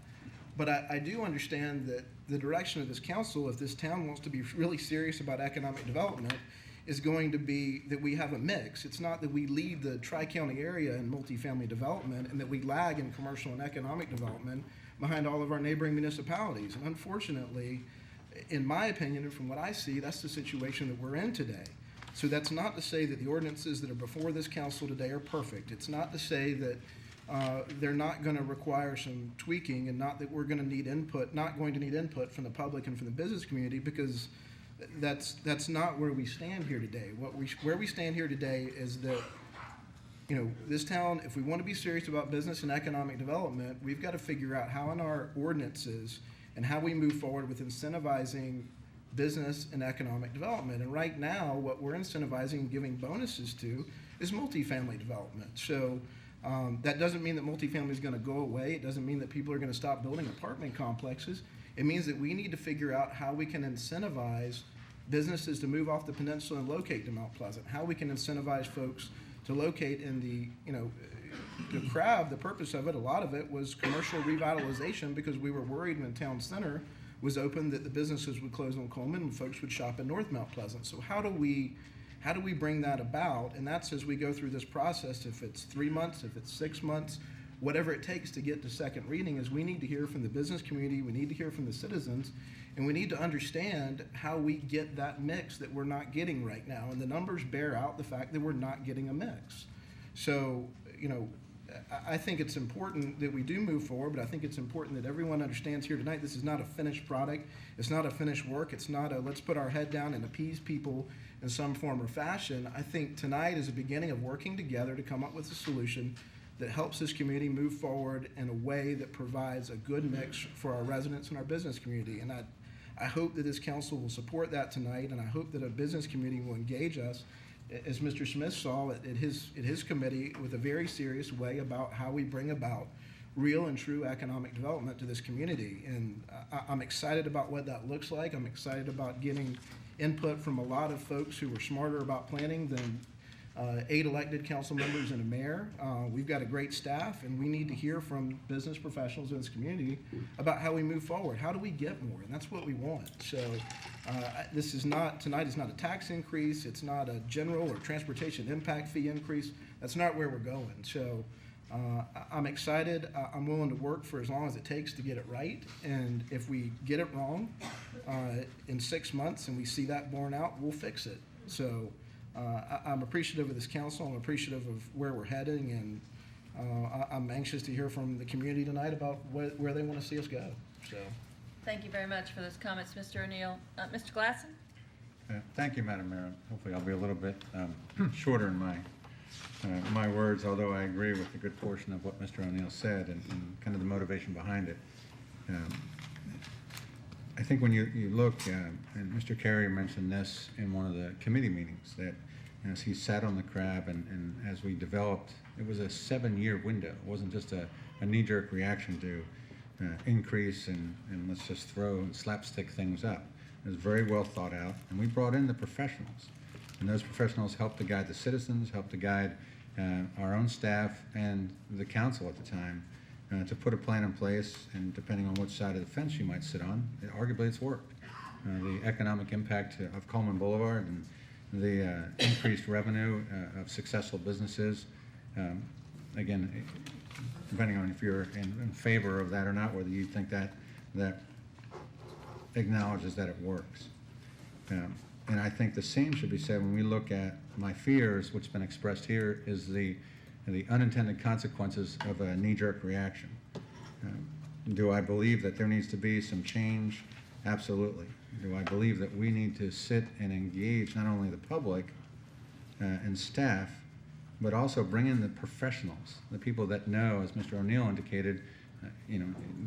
but I do understand that the direction of this council, if this town wants to be really serious about economic development, is going to be that we have a mix. It's not that we lead the Tri-County area in multifamily development and that we lag in commercial and economic development behind all of our neighboring municipalities. And unfortunately, in my opinion, and from what I see, that's the situation that we're in today. So that's not to say that the ordinances that are before this council today are perfect. It's not to say that they're not going to require some tweaking, and not that we're going to need input, not going to need input from the public and from the business community, because that's not where we stand here today. Where we stand here today is that, you know, this town, if we want to be serious about business and economic development, we've got to figure out how in our ordinances and how we move forward with incentivizing business and economic development. And right now, what we're incentivizing and giving bonuses to is multifamily development. So that doesn't mean that multifamily is going to go away. It doesn't mean that people are going to stop building apartment complexes. It means that we need to figure out how we can incentivize businesses to move off the peninsula and locate to Mount Pleasant, how we can incentivize folks to locate in the, you know, the Crab, the purpose of it, a lot of it was commercial revitalization, because we were worried when Town Center was open that the businesses would close on Coleman and folks would shop in North Mount Pleasant. So how do we bring that about? And that's as we go through this process, if it's 3 months, if it's 6 months, whatever it takes to get to second reading, is we need to hear from the business community, we need to hear from the citizens, and we need to understand how we get that mix that we're not getting right now. And the numbers bear out the fact that we're not getting a mix. So, you know, I think it's important that we do move forward, but I think it's important that everyone understands here tonight, this is not a finished product. It's not a finished work. It's not a let's put our head down and appease people in some form or fashion. I think tonight is a beginning of working together to come up with a solution that helps this community move forward in a way that provides a good mix for our residents and our business community. And I hope that this council will support that tonight, and I hope that a business community will engage us, as Mr. Smith saw at his committee, with a very serious way about how we bring about real and true economic development to this community. And I'm excited about what that looks like. I'm excited about getting input from a lot of folks who are smarter about planning than 8 elected council members and a mayor. We've got a great staff, and we need to hear from business professionals in this community about how we move forward. How do we get more? And that's what we want. So tonight is not a tax increase. It's not a general or transportation impact fee increase. That's not where we're going. So I'm excited. I'm willing to work for as long as it takes to get it right. And if we get it wrong in 6 months and we see that borne out, we'll fix it. So I'm appreciative of this council. I'm appreciative of where we're heading, and I'm anxious to hear from the community tonight about where they want to see us go. So, Thank you very much for those comments, Mr. O'Neill. Mr. Glasson? Thank you, Madam Mayor. Hopefully I'll be a little bit shorter in my words, although I agree with a good portion of what Mr. O'Neill said and kind of the motivation behind it. I think when you look, and Mr. Carey mentioned this in one of the committee meetings, that as he sat on the Crab and as we developed, it was a 7-year window. It wasn't just a knee-jerk reaction to increase and let's just throw and slapstick things up. It was very well thought out, and we brought in the professionals. And those professionals helped to guide the citizens, helped to guide our own staff and the council at the time to put a plan in place, and depending on which side of the fence you might sit on, arguably it's worked. The economic impact of Coleman Boulevard and the increased revenue of successful businesses, again, depending on if you're in favor of that or not, whether you think that acknowledges that it works. And I think the same should be said when we look at my fears, which has been expressed here, is the unintended consequences of a knee-jerk reaction. Do I believe that there needs to be some change? Absolutely. Do I believe that we need to sit and engage not only the public and staff, but also bring in the professionals, the people that know, as Mr. O'Neill indicated,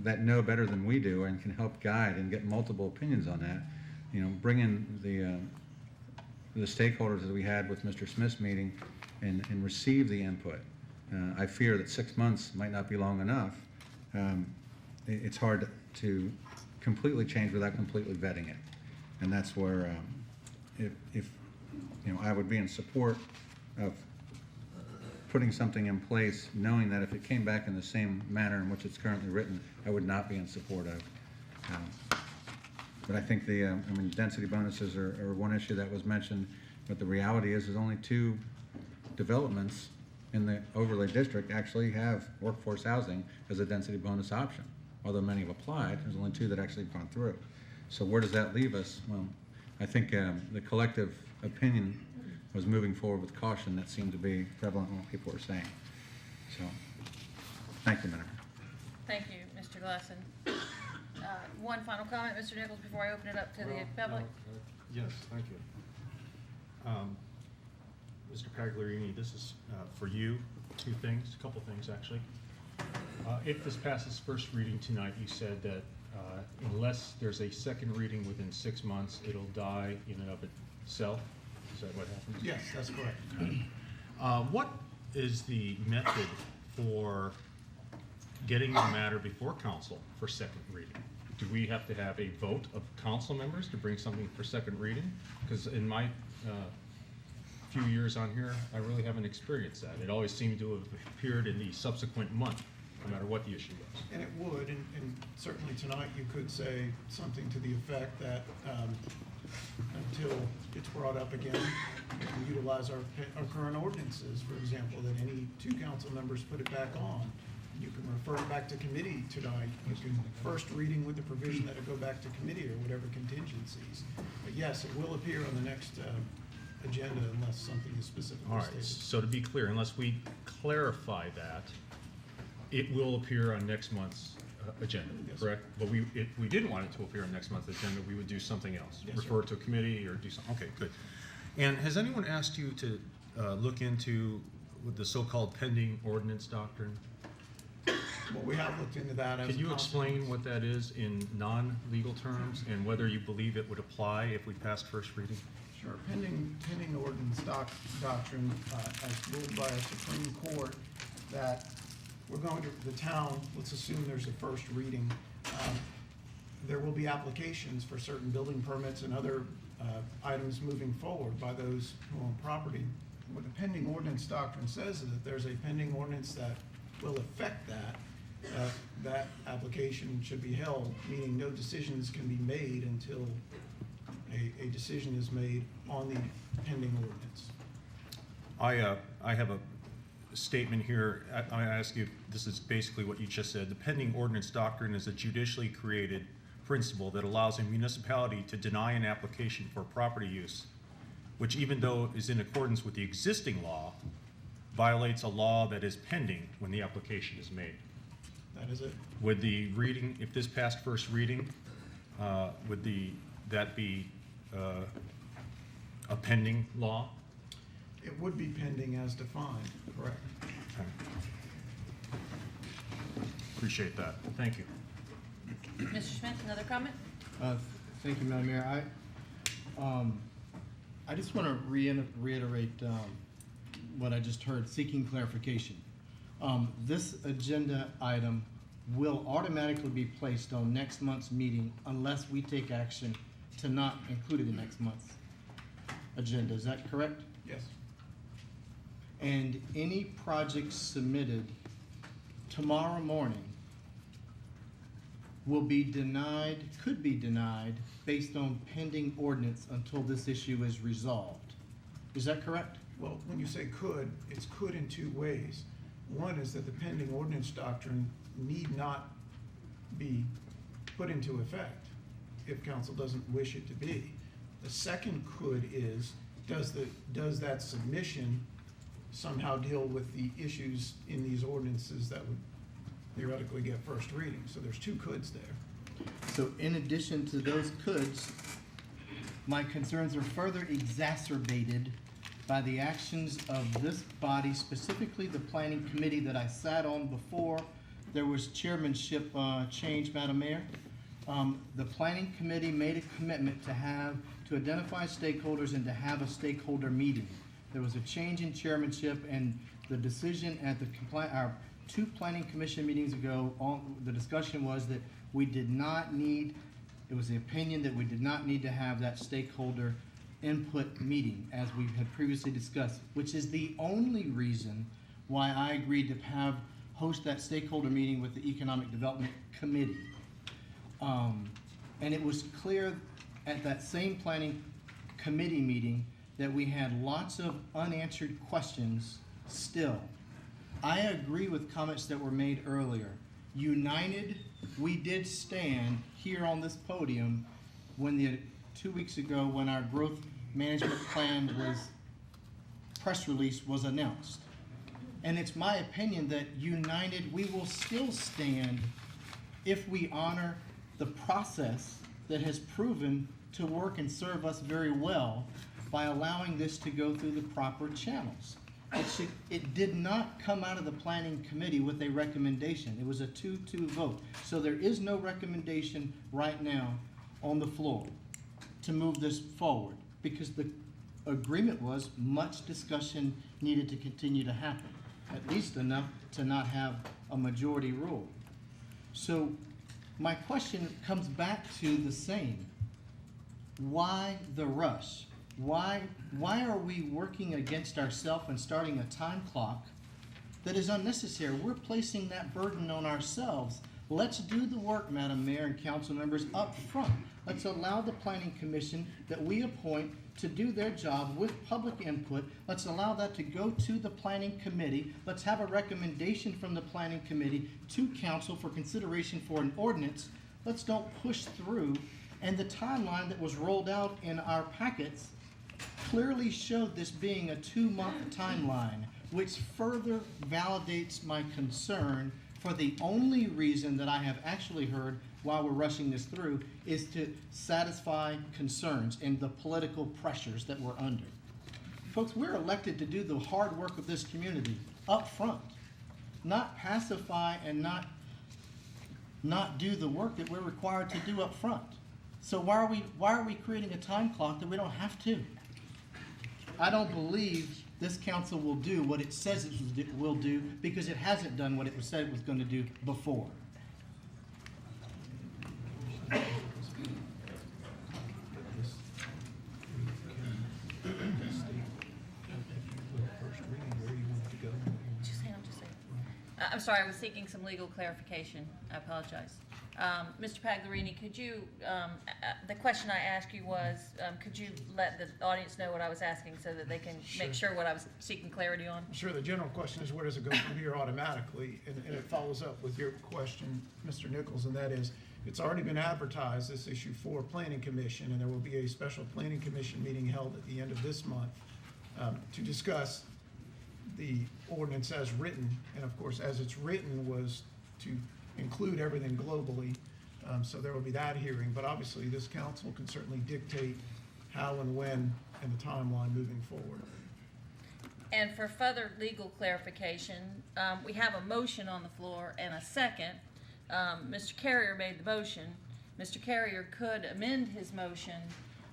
that know better than we do and can help guide and get multiple opinions on that. Bring in the stakeholders that we had with Mr. Smith's meeting and receive the input. I fear that 6 months might not be long enough. It's hard to completely change without completely vetting it. And that's where, if I would be in support of putting something in place, knowing that if it came back in the same manner in which it's currently written, I would not be in support of. But I think density bonuses are one issue that was mentioned, but the reality is there's only 2 developments in the overlay district actually have workforce housing as a density bonus option. Although many have applied, there's only 2 that actually have gone through. So where does that leave us? Well, I think the collective opinion was moving forward with caution. That seemed to be prevalent in what people were saying. So, thank you, Madam. Thank you, Mr. Glasson. One final comment, Mr. Nichols, before I open it up to the public. Yes, thank you. Mr. Pagliarini, this is for you. 2 things, a couple things actually. If this passes first reading tonight, you said that unless there's a second reading within 6 months, it'll die in and of itself. Is that what happens? Yes, that's correct. What is the method for getting the matter before council for second reading? Do we have to have a vote of council members to bring something for second reading? Because in my few years on here, I really haven't experienced that. It always seemed to have appeared in the subsequent month, no matter what the issue was. And it would, and certainly tonight you could say something to the effect that until it's brought up again, we can utilize our current ordinances, for example, that any 2 council members put it back on. You can refer it back to committee tonight. You can first reading with the provision that it go back to committee or whatever contingencies. But yes, it will appear on the next agenda unless something is specifically All right, stated. so to be clear, unless we clarify that, it will appear on next month's agenda, Yes. correct? But if we didn't want it to appear on next month's agenda, we would do something else. Yes, Refer it to a committee or do something, okay, good. And has anyone asked you to look into the so-called pending ordinance doctrine? Well, we have looked into that as Can a you explain consequence. what that is in non-legal terms and whether you believe it would apply if we passed first reading? Sure. Pending ordinance doctrine, as ruled by a Supreme Court, that we're going to, the town, let's assume there's a first reading, there will be applications for certain building permits and other items moving forward by those who own property. What the pending ordinance doctrine says is that there's a pending ordinance that will affect that, that application should be held, meaning no decisions can be made until a decision is made on the pending ordinance. I have a statement here. I ask you, this is basically what you just said. The pending ordinance doctrine is a judicially created principle that allows a municipality to deny an application for property use, which even though is in accordance with the existing law, violates a law that is pending when the application is made. That is it. Would the reading, if this passed first reading, would that be a pending law? It would be pending as defined, correct? Okay. Appreciate that. Thank you. Mr. Smith, another comment? Thank you, Madam Mayor. I just want to reiterate what I just heard, seeking clarification. This agenda item will automatically be placed on next month's meeting unless we take action to not include it in next month's agenda. Is that correct? Yes. And any projects submitted tomorrow morning will be denied, could be denied, based on pending ordinance until this issue is resolved. Is that correct? Well, when you say could, it's could in two ways. One is that the pending ordinance doctrine need not be put into effect if council doesn't wish it to be. The second could is, does that submission somehow deal with the issues in these ordinances that would theoretically get first reading? So there's two coulds there. So in addition to those coulds, my concerns are further exacerbated by the actions of this body, specifically the planning committee that I sat on before there was chairmanship change, Madam Mayor. The planning committee made a commitment to identify stakeholders and to have a stakeholder meeting. There was a change in chairmanship, and the decision at our two planning commission meetings ago, the discussion was that we did not need, it was the opinion that we did not need to have that stakeholder input meeting as we had previously discussed, which is the only reason why I agreed to host that stakeholder meeting with the Economic Development Committee. And it was clear at that same planning committee meeting that we had lots of unanswered questions still. I agree with comments that were made earlier. United, we did stand here on this podium when 2 weeks ago when our growth management plan press release was announced. And it's my opinion that united, we will still stand if we honor the process that has proven to work and serve us very well by allowing this to go through the proper channels. It did not come out of the planning committee with a recommendation. It was a 2-2 vote. So there is no recommendation right now on the floor to move this forward because the agreement was much discussion needed to continue to happen, at least enough to not have a majority rule. So my question comes back to the same. Why the rush? Why are we working against ourselves and starting a time clock that is unnecessary? We're placing that burden on ourselves. Let's do the work, Madam Mayor and council members, up front. Let's allow the planning commission that we appoint to do their job with public input. Let's allow that to go to the planning committee. Let's have a recommendation from the planning committee to council for consideration for an ordinance. Let's don't push through. And the timeline that was rolled out in our packets clearly showed this being a 2-month timeline, which further validates my concern for the only reason that I have actually heard while we're rushing this through is to satisfy concerns and the political pressures that we're under. Folks, we're elected to do the hard work of this community up front, not pacify and not do the work that we're required to do up front. So why are we creating a time clock that we don't have to? I don't believe this council will do what it says it will do because it hasn't done what it said it was going to do before. I'm sorry, I was seeking some legal clarification. I apologize. Mr. Pagliarini, could you, the question I asked you was, could you let the audience know what I was asking so that they can make sure what I was seeking clarity on? Sure, the general question is where does it go from here automatically? And it follows up with your question, Mr. Nichols, and that is, it's already been advertised, this issue, for Planning Commission, and there will be a special Planning Commission meeting held at the end of this month to discuss the ordinance as written, and of course, as it's written was to include everything globally, so there will be that hearing, but obviously this council can certainly dictate how and when and the timeline moving forward. And for further legal clarification, we have a motion on the floor and a second. Mr. Carrier made the motion. Mr. Carrier could amend his motion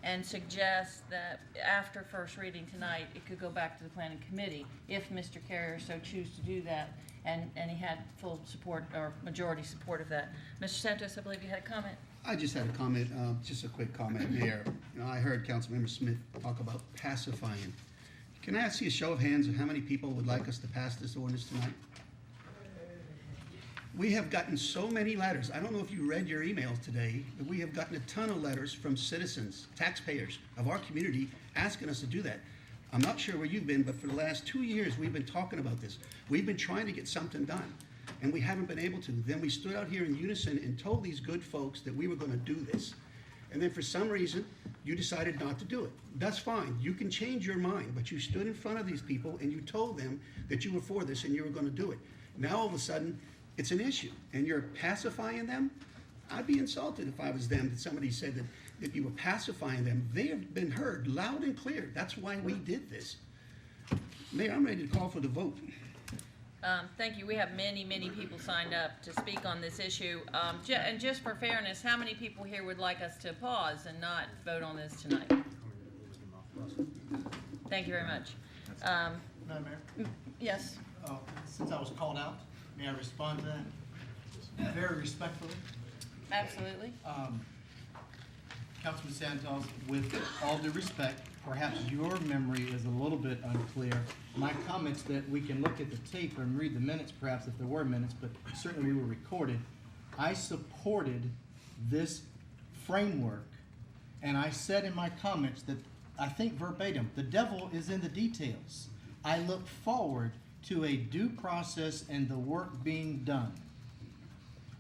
and suggest that after first reading tonight, it could go back to the planning committee if Mr. Carrier so choose to do that, and he had full support or majority support of that. Mr. Santos, I believe you had a comment? I just had a comment, just a quick comment, Mayor. You know, I heard Councilmember Smith talk about pacifying. Can I ask you a show of hands of how many people would like us to pass this ordinance tonight? We have gotten so many letters. I don't know if you read your emails today, but we have gotten a ton of letters from citizens, taxpayers of our community asking us to do that. I'm not sure where you've been, but for the last 2 years, we've been talking about this. We've been trying to get something done, and we haven't been able to. Then we stood out here in unison and told these good folks that we were gonna do this. And then for some reason, you decided not to do it. That's fine. You can change your mind, but you stood in front of these people and you told them that you were for this and you were gonna do it. Now, all of a sudden, it's an issue, and you're pacifying them? I'd be insulted if I was them, that somebody said that you were pacifying them. They have been heard loud and clear. That's why we did this. Mayor, I'm ready to call for the vote. Thank you. We have many, many people signed up to speak on this issue. And just for fairness, how many people here would like us to pause and not vote on this tonight? Thank you very much. Madam Mayor? Yes. Since I was called out, may I respond to that? Very respectfully. Absolutely. Councilman Santos, with all due respect, perhaps your memory is a little bit unclear. My comments that we can look at the tape and read the minutes, perhaps if there were minutes, but certainly we were recorded. I supported this framework, and I said in my comments that, I think verbatim, the devil is in the details. I look forward to a due process and the work being done.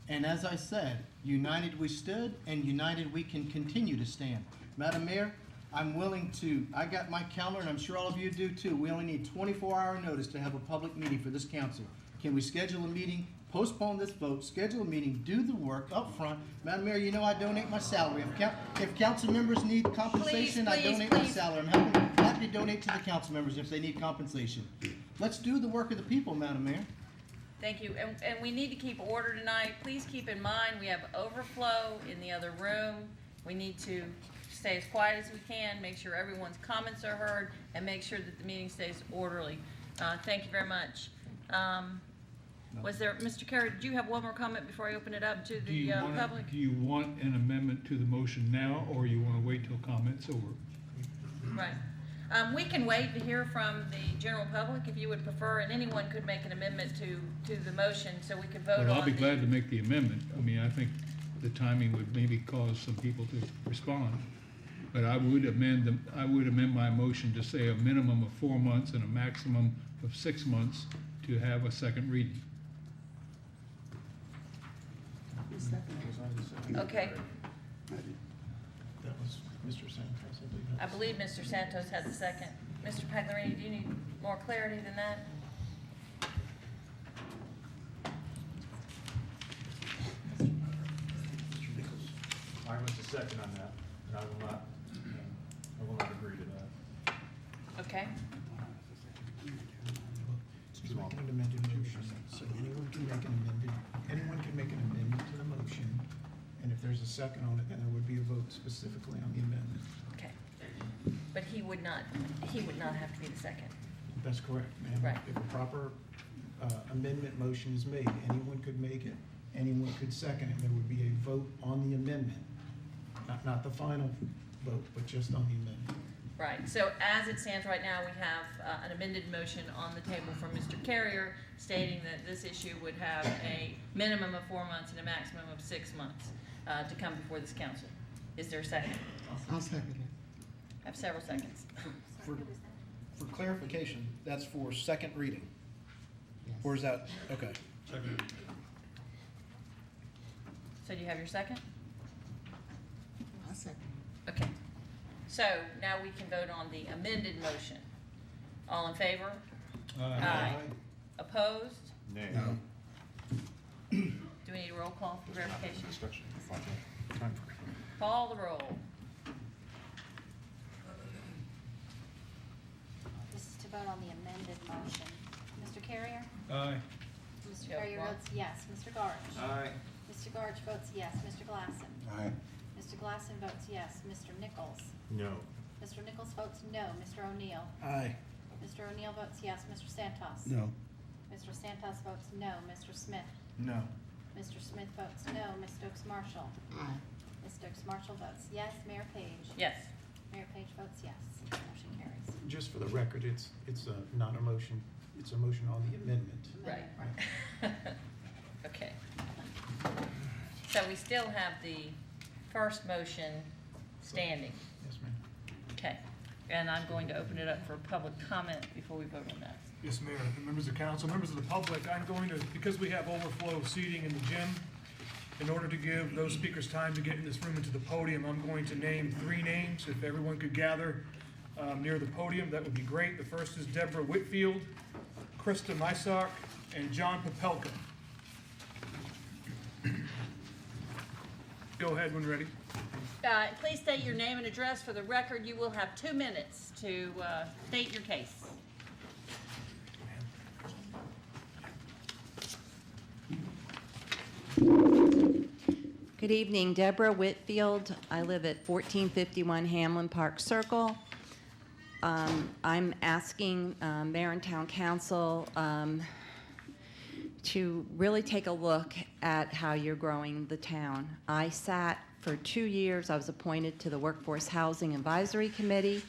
And as I said, united we stood, and united we can continue to stand. Madam Mayor, I'm willing to, I got my calendar, and I'm sure all of you do too. We only need 24-hour notice to have a public meeting for this council. Can we schedule a meeting, postpone this vote, schedule a meeting, do the work up front? Madam Mayor, you know I donate my salary. If council members need compensation, I donate my salary. I'm happy to donate to the council members if they need compensation. Let's do the work of the people, Madam Mayor. Thank you. And we need to keep order tonight. Please keep in mind, we have overflow in the other room. We need to stay as quiet as we can, make sure everyone's comments are heard, and make sure that the meeting stays orderly. Thank you very much. Was there, Mr. Carey, did you have one more comment before I open it up to the public? Do you want an amendment to the motion now, or you want to wait till comments over? Right. We can wait to hear from the general public if you would prefer, and anyone could make an amendment to the motion so we could vote on it. Well, I'll be glad to make the amendment. I mean, I think the timing would maybe cause some people to respond. But I would amend my motion to say a minimum of 4 months and a maximum of 6 months to have a second reading. Okay. That was Mr. Santos, I believe. I believe Mr. Santos had the second. Mr. Pagliarini, do you need more clarity than that? I was the second on that, and I will not agree to that. Okay. He's making an amended motion, so anyone can make an amendment to the motion, and if there's a second on it, then there would be a vote specifically on the amendment. Okay. But he would not have to be the second. That's correct, ma'am. Right. If a proper amendment motion is made, anyone could make it, anyone could second it, there would be a vote on the amendment. Not the final vote, but just on the amendment. Right, so as it stands right now, we have an amended motion on the table from Mr. Carrier stating that this issue would have a minimum of 4 months and a maximum of 6 months to come before this council. Is there a second? I'll second it. I have several seconds. For clarification, that's for second reading? Or is that, okay. So do you have your second? I'll second. Okay. So now we can vote on the amended motion. All in favor? Aye. Opposed? Nay. No. Do we need a roll call for verification? Call the roll. This is to vote on the amended motion. Mr. Carrier? Aye. Mr. Yeah, Carrier well- votes yes. Mr. Garch? Aye. Mr. Garch votes yes. Mr. Glassen? Aye. Mr. Glassen votes yes. Mr. Nichols? No. Mr. Nichols votes no. Mr. O'Neill? Aye. Mr. O'Neill votes yes. Mr. Santos? No. Mr. Santos votes no. Mr. Smith? No. Mr. Smith votes no. Ms. Stokes Marshall? Aye. Ms. Stokes Marshall votes yes. Mayor Page? Yes. Mayor Page votes yes. Motion carries. Just for the record, it's not a motion, it's a motion on the amendment. Right. Okay. So we still have the first motion standing. Yes, ma'am. Okay. And I'm going to open it up for public comment before we vote on that. Yes, Mayor, members of council, members of the public, I'm going to, because we have overflow seating in the gym, in order to give those speakers time to get in this room into the podium, I'm going to name 3 names. If everyone could gather near the podium, that would be great. The first is Deborah Whitfield, Krista Mysock, and John Popelka. Go ahead when ready. Please state your name and address for the record. You will have 2 minutes to state your case. Good evening, Deborah Whitfield. I live at 1451 Hamlin Park Circle. I'm asking Mayor and Town Council to really take a look at how you're growing the town. I sat for 2 years, I was appointed to the Workforce Housing Advisory Committee,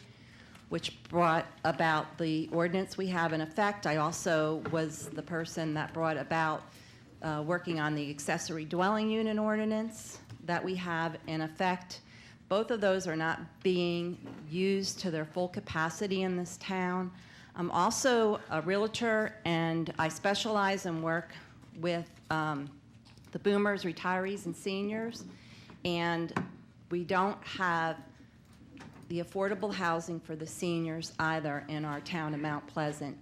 which brought about the ordinance we have in effect. I also was the person that brought about working on the accessory dwelling unit ordinance that we have in effect. Both of those are not being used to their full capacity in this town. I'm also a realtor, and I specialize and work with the boomers, retirees, and seniors. And we don't have the affordable housing for the seniors either in our town of Mount Pleasant.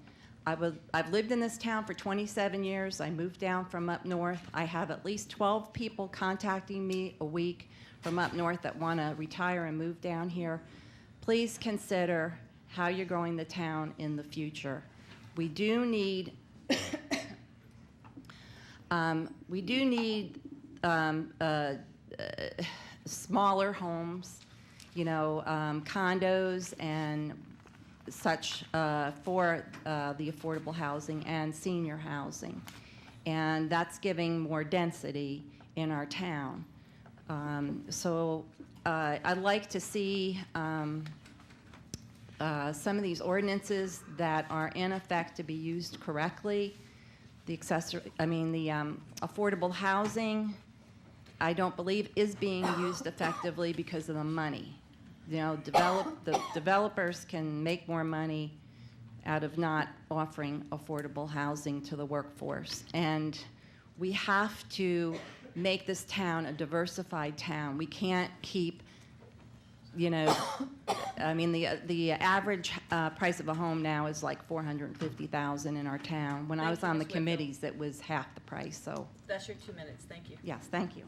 I've lived in this town for 27 years. I moved down from up north. I have at least 12 people contacting me a week from up north that want to retire and move down here. Please consider how you're growing the town in the future. We do need smaller homes, condos and such for the affordable housing and senior housing. And that's giving more density in our town. So I'd like to see some of these ordinances that are in effect to be used correctly. The affordable housing, I don't believe is being used effectively because of the money. The developers can make more money out of not offering affordable housing to the workforce. And we have to make this town a diversified town. We can't keep, the average price of a home now is like $450,000 in our town. When I was on the committees, it was half the price, so. That's your 2 minutes. Thank you. Yes, thank you.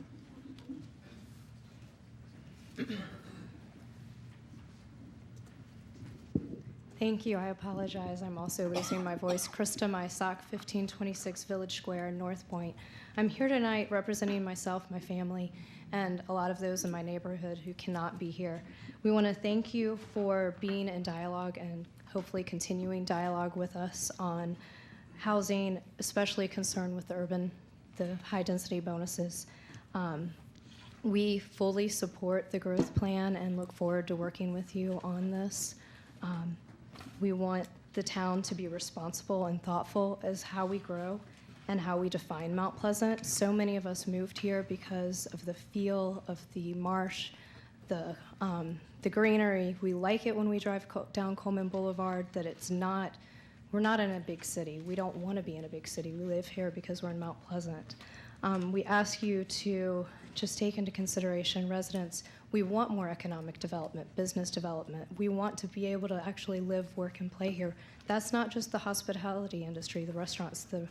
Thank you. I apologize. I'm also losing my voice. Krista Mysock, 1526 Village Square, North Point. I'm here tonight representing myself, my family, and a lot of those in my neighborhood who cannot be here. We want to thank you for being in dialogue and hopefully continuing dialogue with us on housing, especially concerned with the high-density bonuses. We fully support the growth plan and look forward to working with you on this. We want the town to be responsible and thoughtful as how we grow and how we define Mount Pleasant. So many of us moved here because of the feel of the marsh, the greenery. We like it when we drive down Coleman Boulevard, that we're not in a big city. We don't want to be in a big city. We live here because we're in Mount Pleasant. We ask you to just take into consideration residents. We want more economic development, business development. We want to be able to actually live, work, and play here. That's not just the hospitality industry, the restaurants, the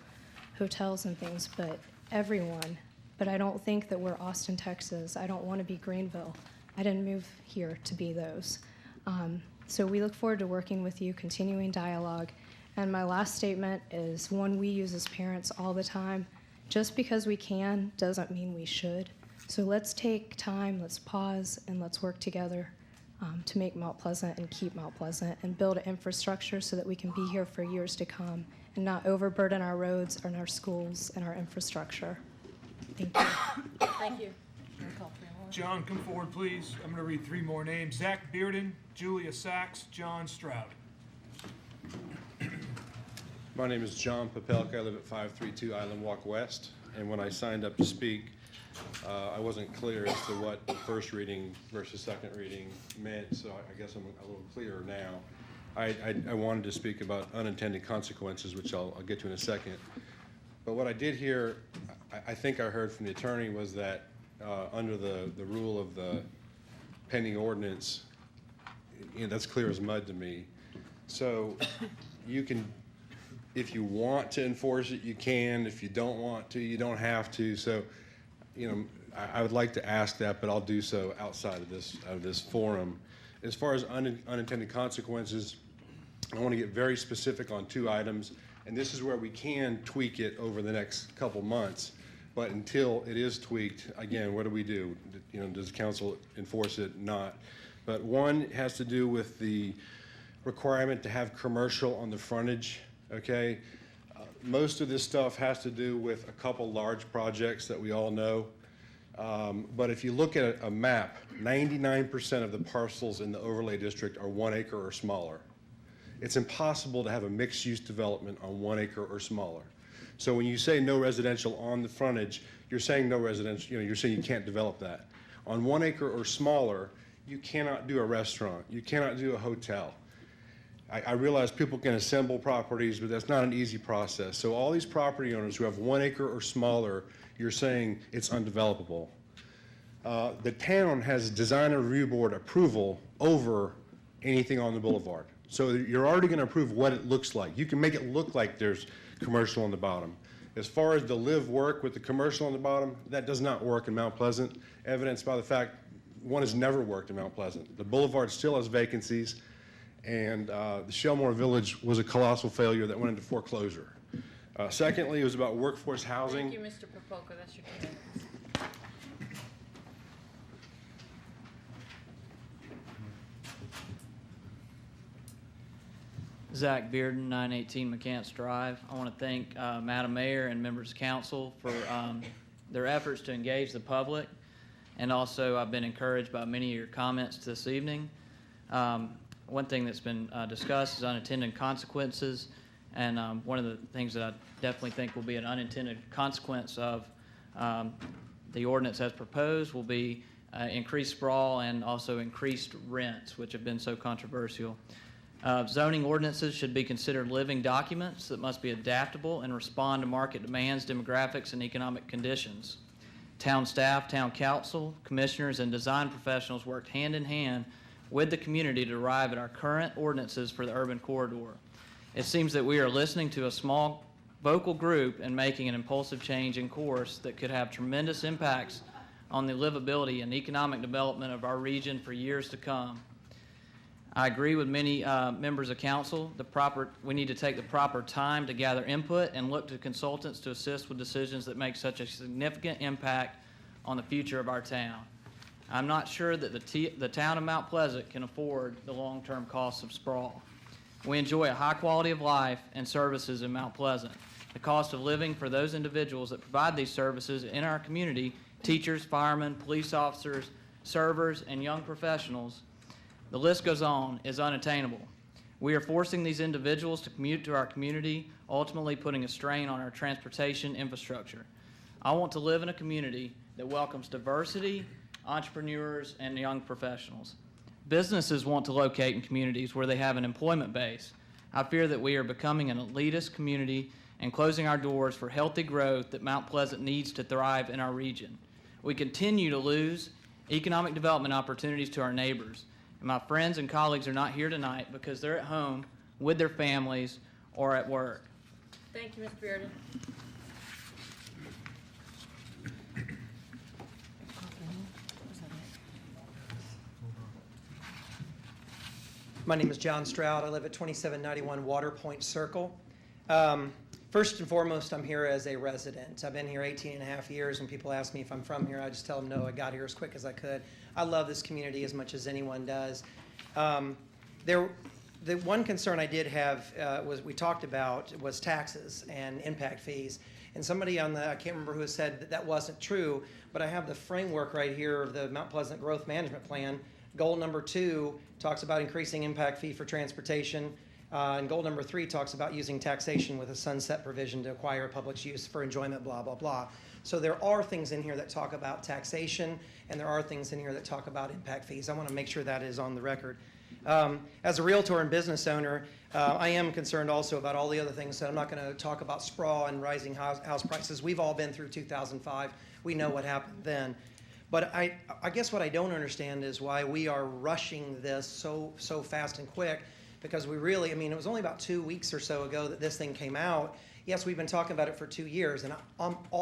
hotels and things, but everyone. But I don't think that we're Austin, Texas. I don't want to be Greenville. I didn't move here to be those. So we look forward to working with you, continuing dialogue. And my last statement is one we use as parents all the time. Just because we can doesn't mean we should. So let's take time, let's pause, and let's work together to make Mount Pleasant and keep Mount Pleasant and build an infrastructure so that we can be here for years to come and not overburden our roads and our schools and our infrastructure. Thank you. Thank you. Roll call, John, come forward, please. I'm going to read 3 more names. Zach Bearden, Julia Sachs, John Stroud. My name is John Popelka. I live at 532 Island Walk West. And when I signed up to speak, I wasn't clear as to what the first reading versus second reading meant, so I guess I'm a little clearer now. I wanted to speak about unintended consequences, which I'll get to in a second. But what I did hear, I think I heard from the attorney, was that under the rule of the pending ordinance, that's clear as mud to me. So you can, if you want to enforce it, you can. If you don't want to, you don't have to. So, I would like to ask that, but I'll do so outside of this forum. As far as unintended consequences, I want to get very specific on 2 items, and this is where we can tweak it over the next couple months. But until it is tweaked, again, what do we do? Does the council enforce it? Not. But one has to do with the requirement to have commercial on the frontage, okay? Most of this stuff has to do with a couple large projects that we all know. But if you look at a map, 99% of the parcels in the overlay district are 1 acre or smaller. It's impossible to have a mixed-use development on 1 acre or smaller. So when you say no residential on the frontage, you're saying no residential, you're saying you can't develop that. On 1 acre or smaller, you cannot do a restaurant. You cannot do a hotel. I realize people can assemble properties, but that's not an easy process. So all these property owners who have 1 acre or smaller, you're saying it's undevelopable. The town has design and review board approval over anything on the boulevard. So you're already going to approve what it looks like. You can make it look like there's commercial on the bottom. As far as the live work with the commercial on the bottom, that does not work in Mount Pleasant, evidenced by the fact one has never worked in Mount Pleasant. The boulevard still has vacancies, and the Shellmore Village was a colossal failure that went into foreclosure. Secondly, it was about workforce housing. Thank you, Mr. Popolka. That's your 2 minutes. Zach Bearden, 918 McCants Drive. I want to thank Madam Mayor and members of council for their efforts to engage the public. And also, I've been encouraged by many of your comments this evening. One thing that's been discussed is unintended consequences. And one of the things that I definitely think will be an unintended consequence of the ordinance as proposed will be increased sprawl and also increased rents, which have been so controversial. Zoning ordinances should be considered living documents that must be adaptable and respond to market demands, demographics, and economic conditions. Town staff, town council, commissioners, and design professionals worked hand in hand with the community to arrive at our current ordinances for the urban corridor. It seems that we are listening to a small vocal group and making an impulsive change in course that could have tremendous impacts on the livability and economic development of our region for years to come. I agree with many members of council. We need to take the proper time to gather input and look to consultants to assist with decisions that make such a significant impact on the future of our town. I'm not sure that the town of Mount Pleasant can afford the long-term costs of sprawl. We enjoy a high quality of life and services in Mount Pleasant. The cost of living for those individuals that provide these services in our community, teachers, firemen, police officers, servers, and young professionals, the list goes on, is unattainable. We are forcing these individuals to commute to our community, ultimately putting a strain on our transportation infrastructure. I want to live in a community that welcomes diversity, entrepreneurs, and young professionals. Businesses want to locate in communities where they have an employment base. I fear that we are becoming an elitist community and closing our doors for healthy growth that Mount Pleasant needs to thrive in our region. We continue to lose economic development opportunities to our neighbors. And my friends and colleagues are not here tonight because they're at home with their families or at work. Thank you, Mr. Bearden. My name is John Stroud. I live at 2791 Water Point Circle. First and foremost, I'm here as a resident. I've been here 18 and a half years. When people ask me if I'm from here, I just tell them no, I got here as quick as I could. I love this community as much as anyone does. The one concern I did have we talked about was taxes and impact fees. And somebody on the, I can't remember who said that that wasn't true, but I have the framework right here of the Mount Pleasant Growth Management Plan. Goal number 2 talks about increasing impact fee for transportation. And goal number 3 talks about using taxation with a sunset provision to acquire public use for enjoyment, blah, blah, blah. So there are things in here that talk about taxation, and there are things in here that talk about impact fees. I want to make sure that is on the record. As a realtor and business owner, I am concerned also about all the other things. I'm not going to talk about sprawl and rising house prices. We've all been through 2005. We know what happened then. But I guess what I don't understand is why we are rushing this so fast and quick, because we really, I mean, it was only about 2 weeks or so ago that this thing came out. Yes, we've been talking about it for 2 years, and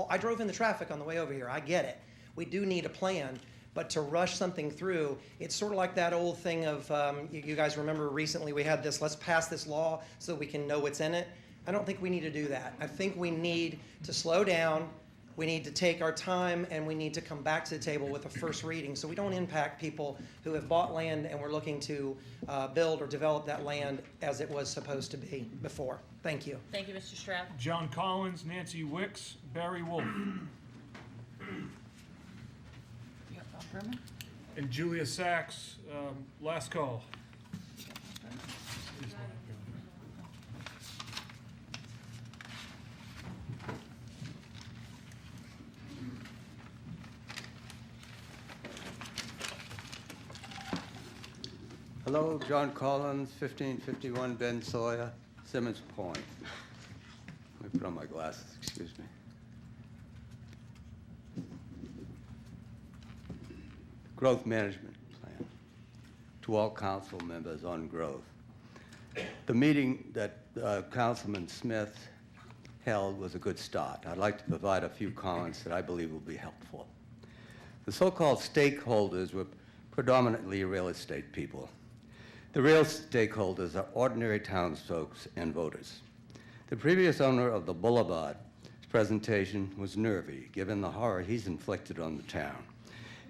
I drove in the traffic on the way over here. I get it. We do need a plan, but to rush something through, it's sort of like that old thing of, you guys remember recently we had this, let's pass this law so that we can know what's in it. I don't think we need to do that. I think we need to slow down. We need to take our time, and we need to come back to the table with a first reading so we don't impact people who have bought land and we're looking to build or develop that land as it was supposed to be before. Thank you. Thank you, Mr. Stroud. John Collins, Nancy Wicks, Barry Wolf, Berman? and Julia Sachs, last call. Hello, John Collins, 1551 Ben Sawyer, Simmons Point. Let me put on my glasses, excuse me. Growth Management Plan. To all council members on growth. The meeting that Councilman Smith held was a good start. I'd like to provide a few comments that I believe will be helpful. The so-called stakeholders were predominantly real estate people. The real stakeholders are ordinary townsfolk and voters. The previous owner of the Boulevard's presentation was nervy, given the horror he's inflicted on the town.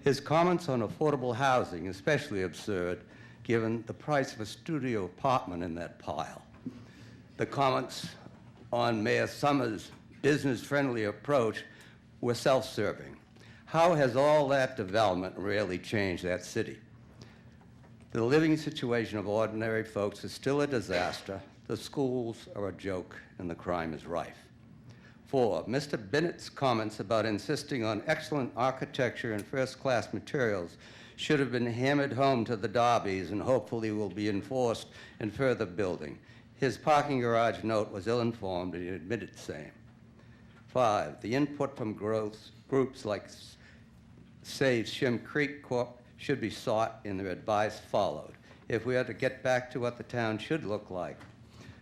His comments on affordable housing, especially absurd, given the price of a studio apartment in that pile. The comments on Mayor Summers' business-friendly approach were self-serving. How has all that development really changed that city? The living situation of ordinary folks is still a disaster, the schools are a joke, and the crime is rife. 4, Mr. Bennett's comments about insisting on excellent architecture and first-class materials should have been hammered home to the Darbies and hopefully will be enforced in further building. His parking garage note was ill-informed and he admitted same. 5, the input from groups like Save Shim Creek Corp should be sought and their advice followed if we are to get back to what the town should look like.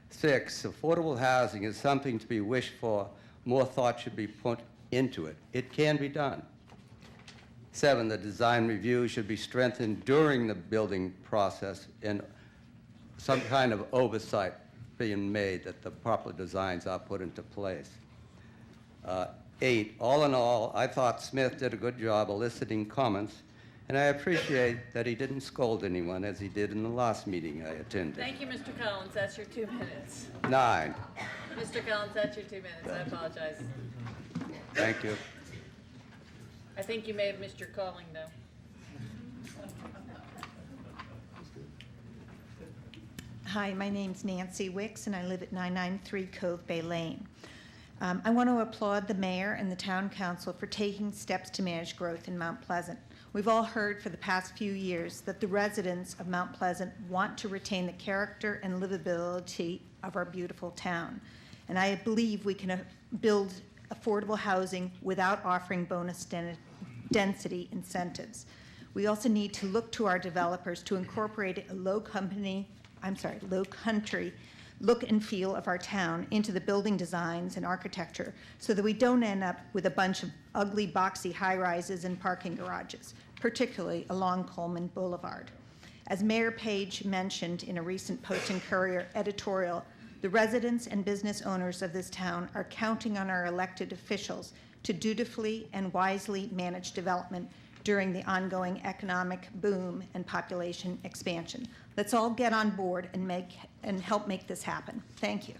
6, affordable housing is something to be wished for. More thought should be put into it. It can be done. 7, the design review should be strengthened during the building process and some kind of oversight being made that the proper designs are put into place. 8, all in all, I thought Smith did a good job eliciting comments, and I appreciate that he didn't scold anyone as he did in the last meeting I attended. Thank you, Mr. Collins. That's your 2 minutes. 9, Mr. Collins, that's your 2 minutes. I apologize. thank you. I think you may have missed your calling, though. Hi, my name's Nancy Wicks, and I live at 993 Cove Bay Lane. I want to applaud the mayor and the town council for taking steps to manage growth in Mount Pleasant. We've all heard for the past few years that the residents of Mount Pleasant want to retain the character and livability of our beautiful town. And I believe we can build affordable housing without offering bonus density incentives. We also need to look to our developers to incorporate a low country look and feel of our town into the building designs and architecture so that we don't end up with a bunch of ugly, boxy high-rises and parking garages, particularly along Coleman Boulevard. As Mayor Page mentioned in a recent Post and Courier editorial, the residents and business owners of this town are counting on our elected officials to dutifully and wisely manage development during the ongoing economic boom and population expansion. Let's all get on board and help make this happen. Thank you.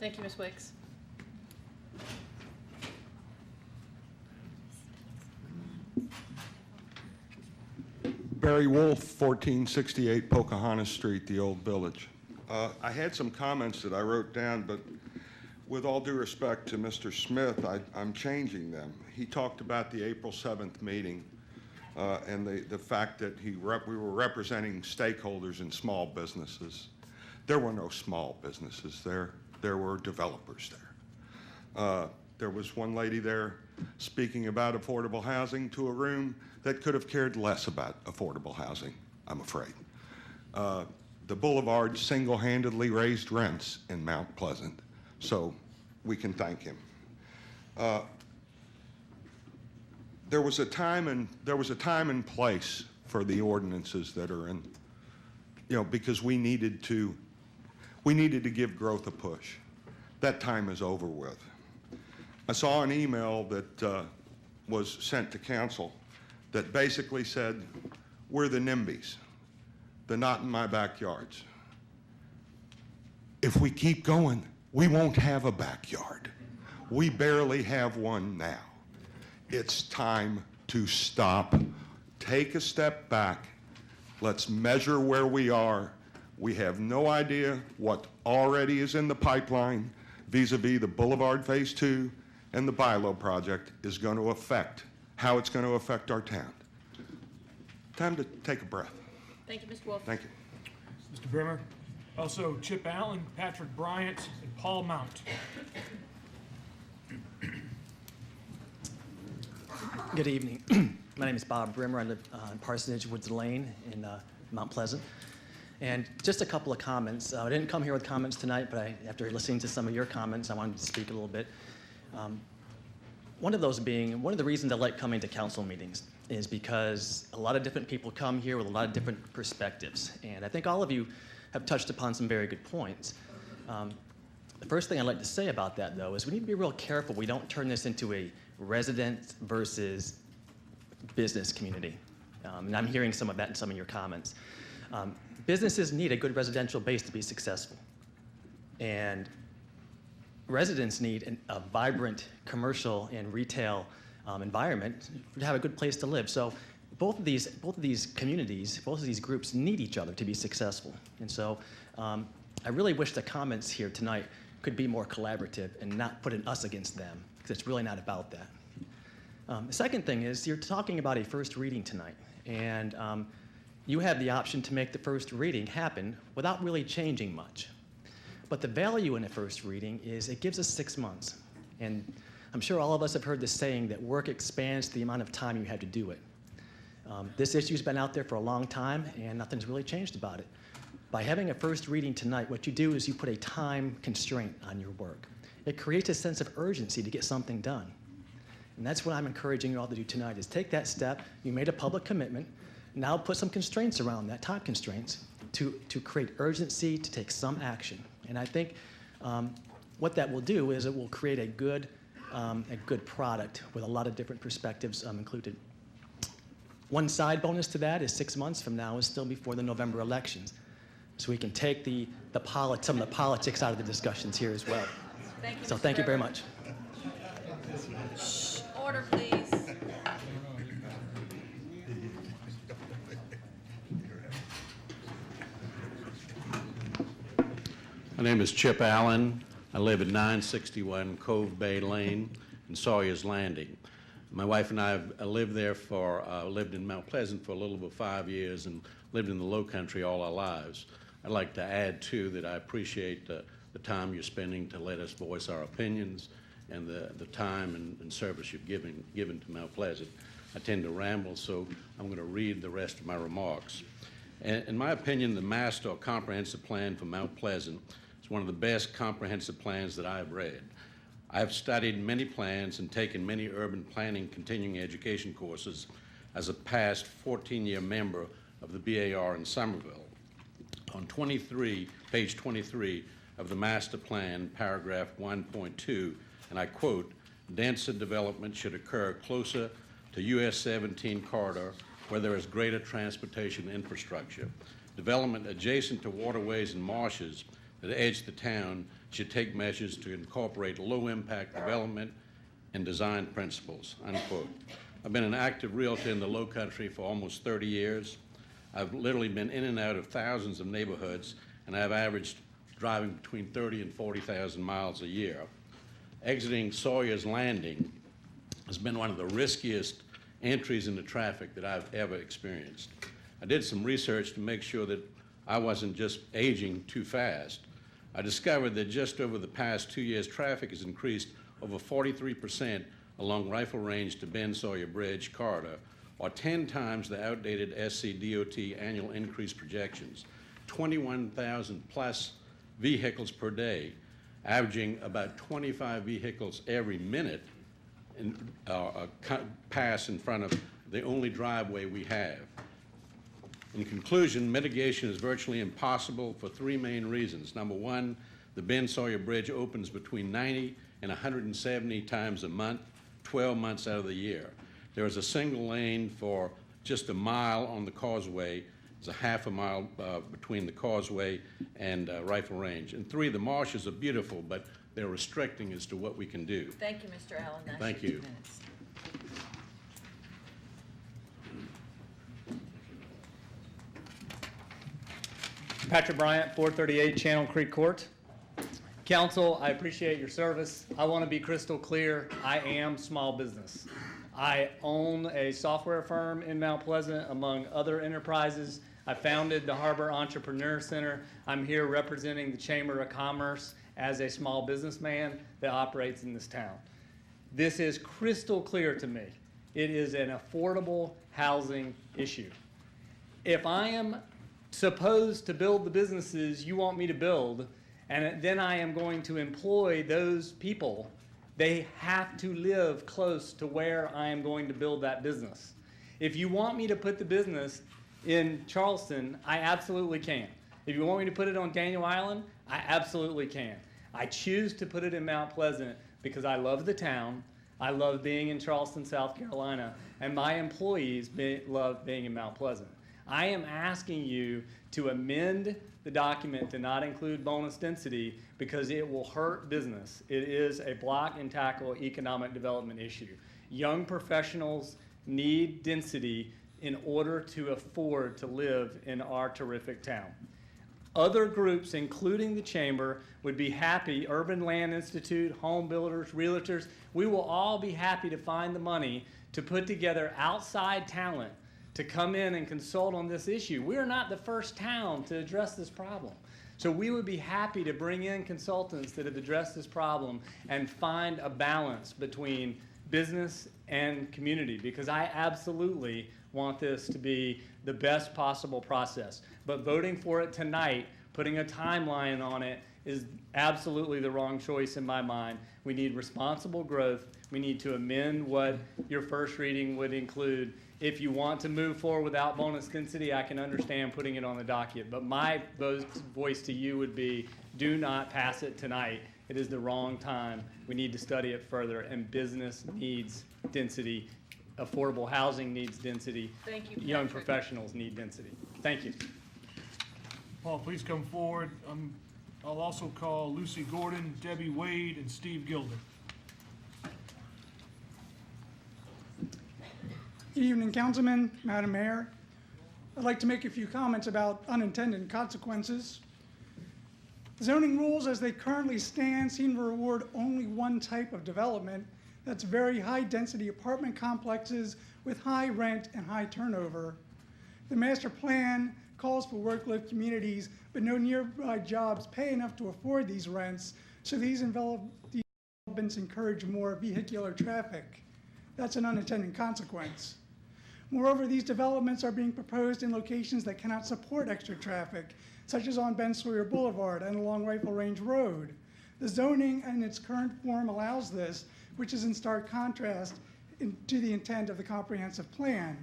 Thank you, Ms. Wicks. Barry Wolf, 1468 Pocahontas Street, the Old Village. I had some comments that I wrote down, but with all due respect to Mr. Smith, I'm changing them. He talked about the April 7th meeting and the fact that we were representing stakeholders in small businesses. There were no small businesses there. There were developers there. There was one lady there speaking about affordable housing to a room that could have cared less about affordable housing, I'm afraid. The Boulevard single-handedly raised rents in Mount Pleasant, so we can thank him. There was a time and place for the ordinances that are in, because we needed to give growth a push. That time is over with. I saw an email that was sent to council that basically said, we're the NIMBYs, the not in my backyards. If we keep going, we won't have a backyard. We barely have one now. It's time to stop, take a step back. Let's measure where we are. We have no idea what already is in the pipeline vis-a-vis the Boulevard Phase 2 and the Bilo project is going to affect, how it's going to affect our town. Time to take a breath. Thank you, Mr. Wolf. Thank you. Mr. Brimmer. Also, Chip Allen, Patrick Bryant, and Paul Mount. Good evening. My name is Bob Brimmer. I live in Parsonage Woods Lane in Mount Pleasant. And just a couple of comments. I didn't come here with comments tonight, but after listening to some of your comments, I wanted to speak a little bit. One of those being, one of the reasons I like coming to council meetings is because a lot of different people come here with a lot of different perspectives. And I think all of you have touched upon some very good points. The first thing I'd like to say about that, though, is we need to be real careful we don't turn this into a resident versus business community. And I'm hearing some of that in some of your comments. Businesses need a good residential base to be successful. And residents need a vibrant commercial and retail environment to have a good place to live. So both of these communities, both of these groups need each other to be successful. And so I really wish the comments here tonight could be more collaborative and not putting us against them, because it's really not about that. The second thing is you're talking about a first reading tonight, and you have the option to make the first reading happen without really changing much. But the value in a first reading is it gives us 6 months. And I'm sure all of us have heard the saying that work expands the amount of time you have to do it. This issue's been out there for a long time, and nothing's really changed about it. By having a first reading tonight, what you do is you put a time constraint on your work. It creates a sense of urgency to get something done. And that's what I'm encouraging you all to do tonight, is take that step. You made a public commitment. Now put some constraints around that, time constraints, to create urgency, to take some action. And I think what that will do is it will create a good product with a lot of different perspectives included. One side bonus to that is 6 months from now is still before the November elections. So we can take some of the politics out of the discussions here as well. Thank you, So Mr. thank you very Brimmer. much. Order, please. My name is Chip Allen. I live at 961 Cove Bay Lane in Sawyer's Landing. My wife and I have lived in Mount Pleasant for a little over 5 years and lived in the Low Country all our lives. I'd like to add, too, that I appreciate the time you're spending to let us voice our opinions and the time and service you've given to Mount Pleasant. I tend to ramble, so I'm going to read the rest of my remarks. In my opinion, the Master or Comprehensive Plan for Mount Pleasant is one of the best comprehensive plans that I've read. I've studied many plans and taken many urban planning continuing education courses as a past 14-year member of the BAR in Somerville. On page 23 of the master plan, paragraph 1.2, and I quote, denser development should occur closer to US 17 corridor where there is greater transportation infrastructure. Development adjacent to waterways and marshes that edge the town should take measures to incorporate low-impact development and design principles, unquote. I've been an active realtor in the Low Country for almost 30 years. I've literally been in and out of thousands of neighborhoods, and I've averaged driving between 30 and 40,000 miles a year. Exiting Sawyer's Landing has been one of the riskiest entries into traffic that I've ever experienced. I did some research to make sure that I wasn't just aging too fast. I discovered that just over the past 2 years, traffic has increased over 43% along Rifle Range to Ben Sawyer Bridge corridor, or 10 times the outdated SCDOT annual increase projections, 21,000 plus vehicles per day, averaging about 25 vehicles every minute pass in front of the only driveway we have. In conclusion, mitigation is virtually impossible for three main reasons. Number one, the Ben Sawyer Bridge opens between 90 and 170 times a month, 12 months out of the year. There is a single lane for just a mile on the causeway. There's a half a mile between the causeway and Rifle Range. And three, the marshes are beautiful, but they're restricting as to what we can do. Thank you, Mr. Allen. That's Thank your you. 2 minutes. Patrick Bryant, 438 Channel Creek Court. Council, I appreciate your service. I want to be crystal clear. I am small business. I own a software firm in Mount Pleasant, among other enterprises. I founded the Harbor Entrepreneur Center. I'm here representing the Chamber of Commerce as a small businessman that operates in this town. This is crystal clear to me. It is an affordable housing issue. If I am supposed to build the businesses you want me to build, and then I am going to employ those people, they have to live close to where I am going to build that business. If you want me to put the business in Charleston, I absolutely can. If you want me to put it on Daniel Island, I absolutely can. I choose to put it in Mount Pleasant because I love the town, I love being in Charleston, South Carolina, and my employees love being in Mount Pleasant. I am asking you to amend the document to not include bonus density because it will hurt business. It is a block and tackle economic development issue. Young professionals need density in order to afford to live in our terrific town. Other groups, including the Chamber, would be happy, Urban Land Institute, home builders, realtors, we will all be happy to find the money to put together outside talent to come in and consult on this issue. We are not the first town to address this problem. So we would be happy to bring in consultants that have addressed this problem and find a balance between business and community, because I absolutely want this to be the best possible process. But voting for it tonight, putting a timeline on it, is absolutely the wrong choice in my mind. We need responsible growth. We need to amend what your first reading would include. If you want to move forward without bonus density, I can understand putting it on the docket. But my voice to you would be, do not pass it tonight. It is the wrong time. We need to study it further, and business needs density. Affordable housing needs density. Thank you, Young Patrick. professionals need density. Thank you. Paul, please come forward. I'll also call Lucy Gordon, Debbie Wade, and Steve Gilder. Good evening, Councilman, Madam Mayor. I'd like to make a few comments about unintended consequences. Zoning rules as they currently stand seem to reward only one type of development. That's very high-density apartment complexes with high rent and high turnover. The master plan calls for work-live communities, but no nearby jobs pay enough to afford these rents, so these developments encourage more vehicular traffic. That's an unintended consequence. Moreover, these developments are being proposed in locations that cannot support extra traffic, such as on Ben Sawyer Boulevard and along Rifle Range Road. The zoning in its current form allows this, which is in stark contrast to the intent of the comprehensive plan.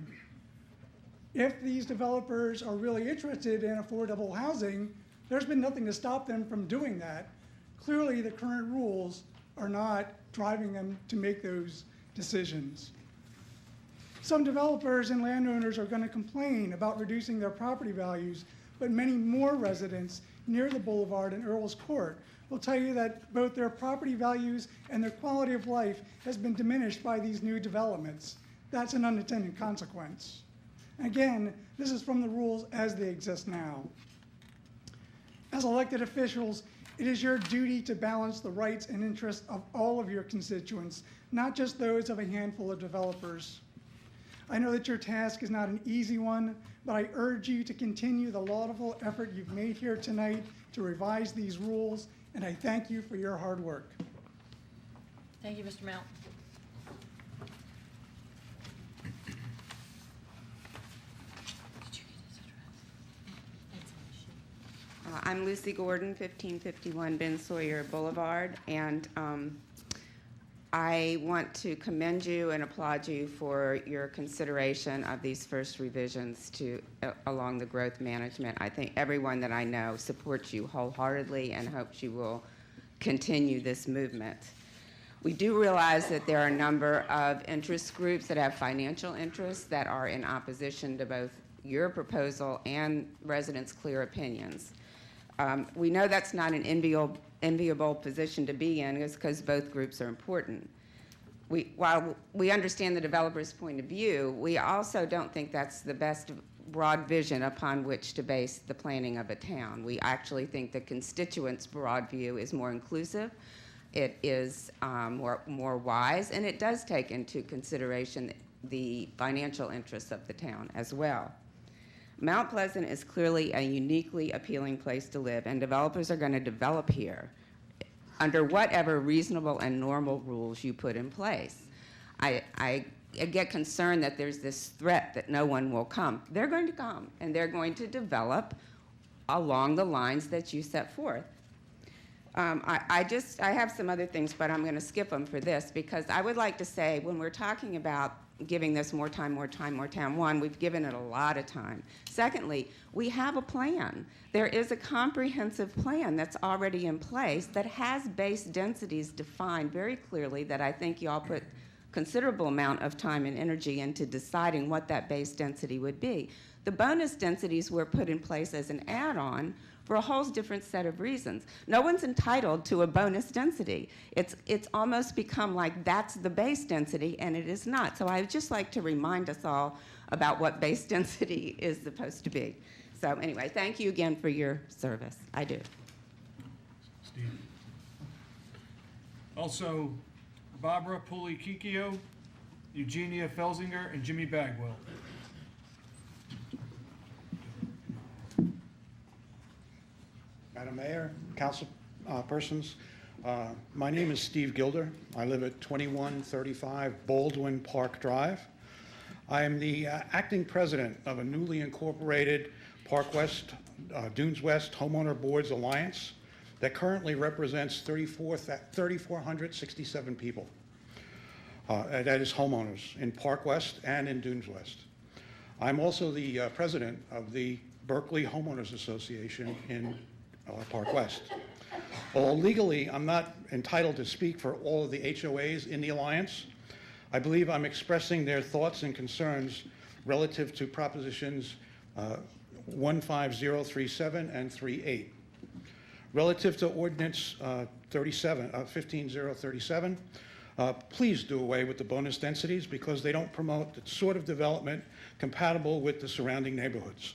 If these developers are really interested in affordable housing, there's been nothing to stop them from doing that. Clearly, the current rules are not driving them to make those decisions. Some developers and landowners are going to complain about reducing their property values, but many more residents near the boulevard and Earl's Court will tell you that both their property values and their quality of life has been diminished by these new developments. That's an unintended consequence. Again, this is from the rules as they exist now. As elected officials, it is your duty to balance the rights and interests of all of your constituents, not just those of a handful of developers. I know that your task is not an easy one, but I urge you to continue the laudable effort you've made here tonight to revise these rules, and I thank you for your hard work. Thank you, Mr. Mount. I'm Lucy Gordon, 1551 Ben Sawyer Boulevard, and I want to commend you and applaud you for your consideration of these first revisions along the growth management. I think everyone that I know supports you wholeheartedly and hopes you will continue this movement. We do realize that there are a number of interest groups that have financial interests that are in opposition to both your proposal and residents' clear opinions. We know that's not an enviable position to be in, because both groups are important. While we understand the developer's point of view, we also don't think that's the best broad vision upon which to base the planning of a town. We actually think the constituents' broad view is more inclusive, it is more wise, and it does take into consideration the financial interests of the town as well. Mount Pleasant is clearly a uniquely appealing place to live, and developers are going to develop here under whatever reasonable and normal rules you put in place. I get concerned that there's this threat that no one will come. They're going to come, and they're going to develop along the lines that you set forth. I have some other things, but I'm going to skip them for this, because I would like to say, when we're talking about giving this more time, one, we've given it a lot of time. Secondly, we have a plan. There is a comprehensive plan that's already in place that has base densities defined very clearly, that I think you all put considerable amount of time and energy into deciding what that base density would be. The bonus densities were put in place as an add-on for a whole different set of reasons. No one's entitled to a bonus density. It's almost become like that's the base density, and it is not. So I would just like to remind us all about what base density is supposed to be. So anyway, thank you again for your service. I do. Steve. Also, Barbara Pulikikio, Eugenia Felsinger, and Jimmy Bagwell. Madam Mayor, council persons, my name is Steve Gilder. I live at 2135 Baldwin Park Drive. I am the acting president of a newly incorporated Park West, Dunes West Homeowner Boards Alliance that currently represents 3,467 people. That is homeowners in Park West and in Dunes West. I'm also the president of the Berkeley Homeowners Association in Park West. Although legally I'm not entitled to speak for all of the HOAs in the Alliance, I believe I'm expressing their thoughts and concerns relative to propositions 15037 and 38. Relative to ordinance 15037, please do away with the bonus densities, because they don't promote the sort of development compatible with the surrounding neighborhoods.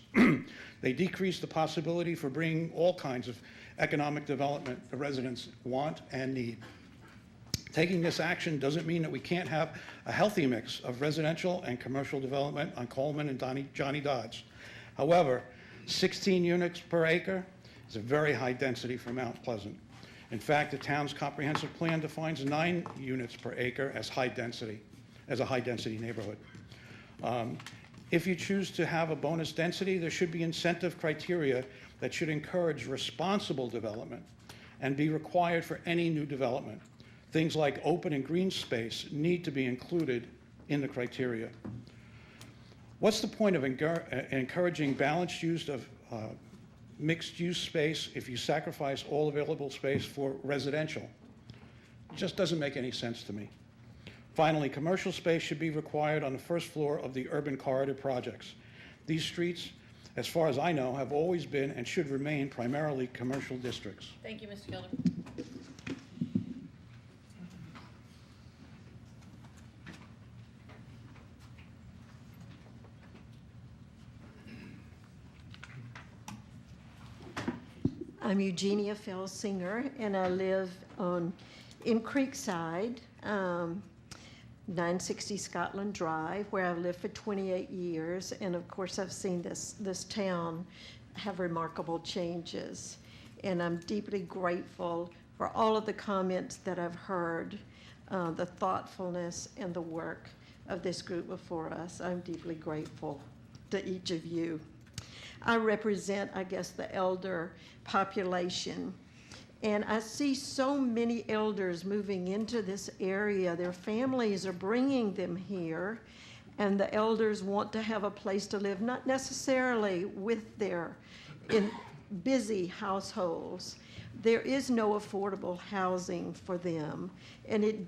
They decrease the possibility for bringing all kinds of economic development the residents want and need. Taking this action doesn't mean that we can't have a healthy mix of residential and commercial development on Coleman and Johnny Dodds. However, 16 units per acre is a very high density for Mount Pleasant. In fact, the town's comprehensive plan defines 9 units per acre as high density, as a high density neighborhood. If you choose to have a bonus density, there should be incentive criteria that should encourage responsible development and be required for any new development. Things like open and green space need to be included in the criteria. What's the point of encouraging balanced use of mixed-use space if you sacrifice all available space for residential? It just doesn't make any sense to me. Finally, commercial space should be required on the first floor of the urban corridor projects. These streets, as far as I know, have always been and should remain primarily commercial districts. Thank you, Mr. Gilder. I'm Eugenia Felsinger, and I live in Creekside, 960 Scotland Drive, where I've lived for 28 years. And of course, I've seen this town have remarkable changes. And I'm deeply grateful for all of the comments that I've heard, the thoughtfulness and the work of this group before us. I'm deeply grateful to each of you. I represent, I guess, the elder population. And I see so many elders moving into this area. Their families are bringing them here, and the elders want to have a place to live, not necessarily with their busy households. There is no affordable housing for them, and it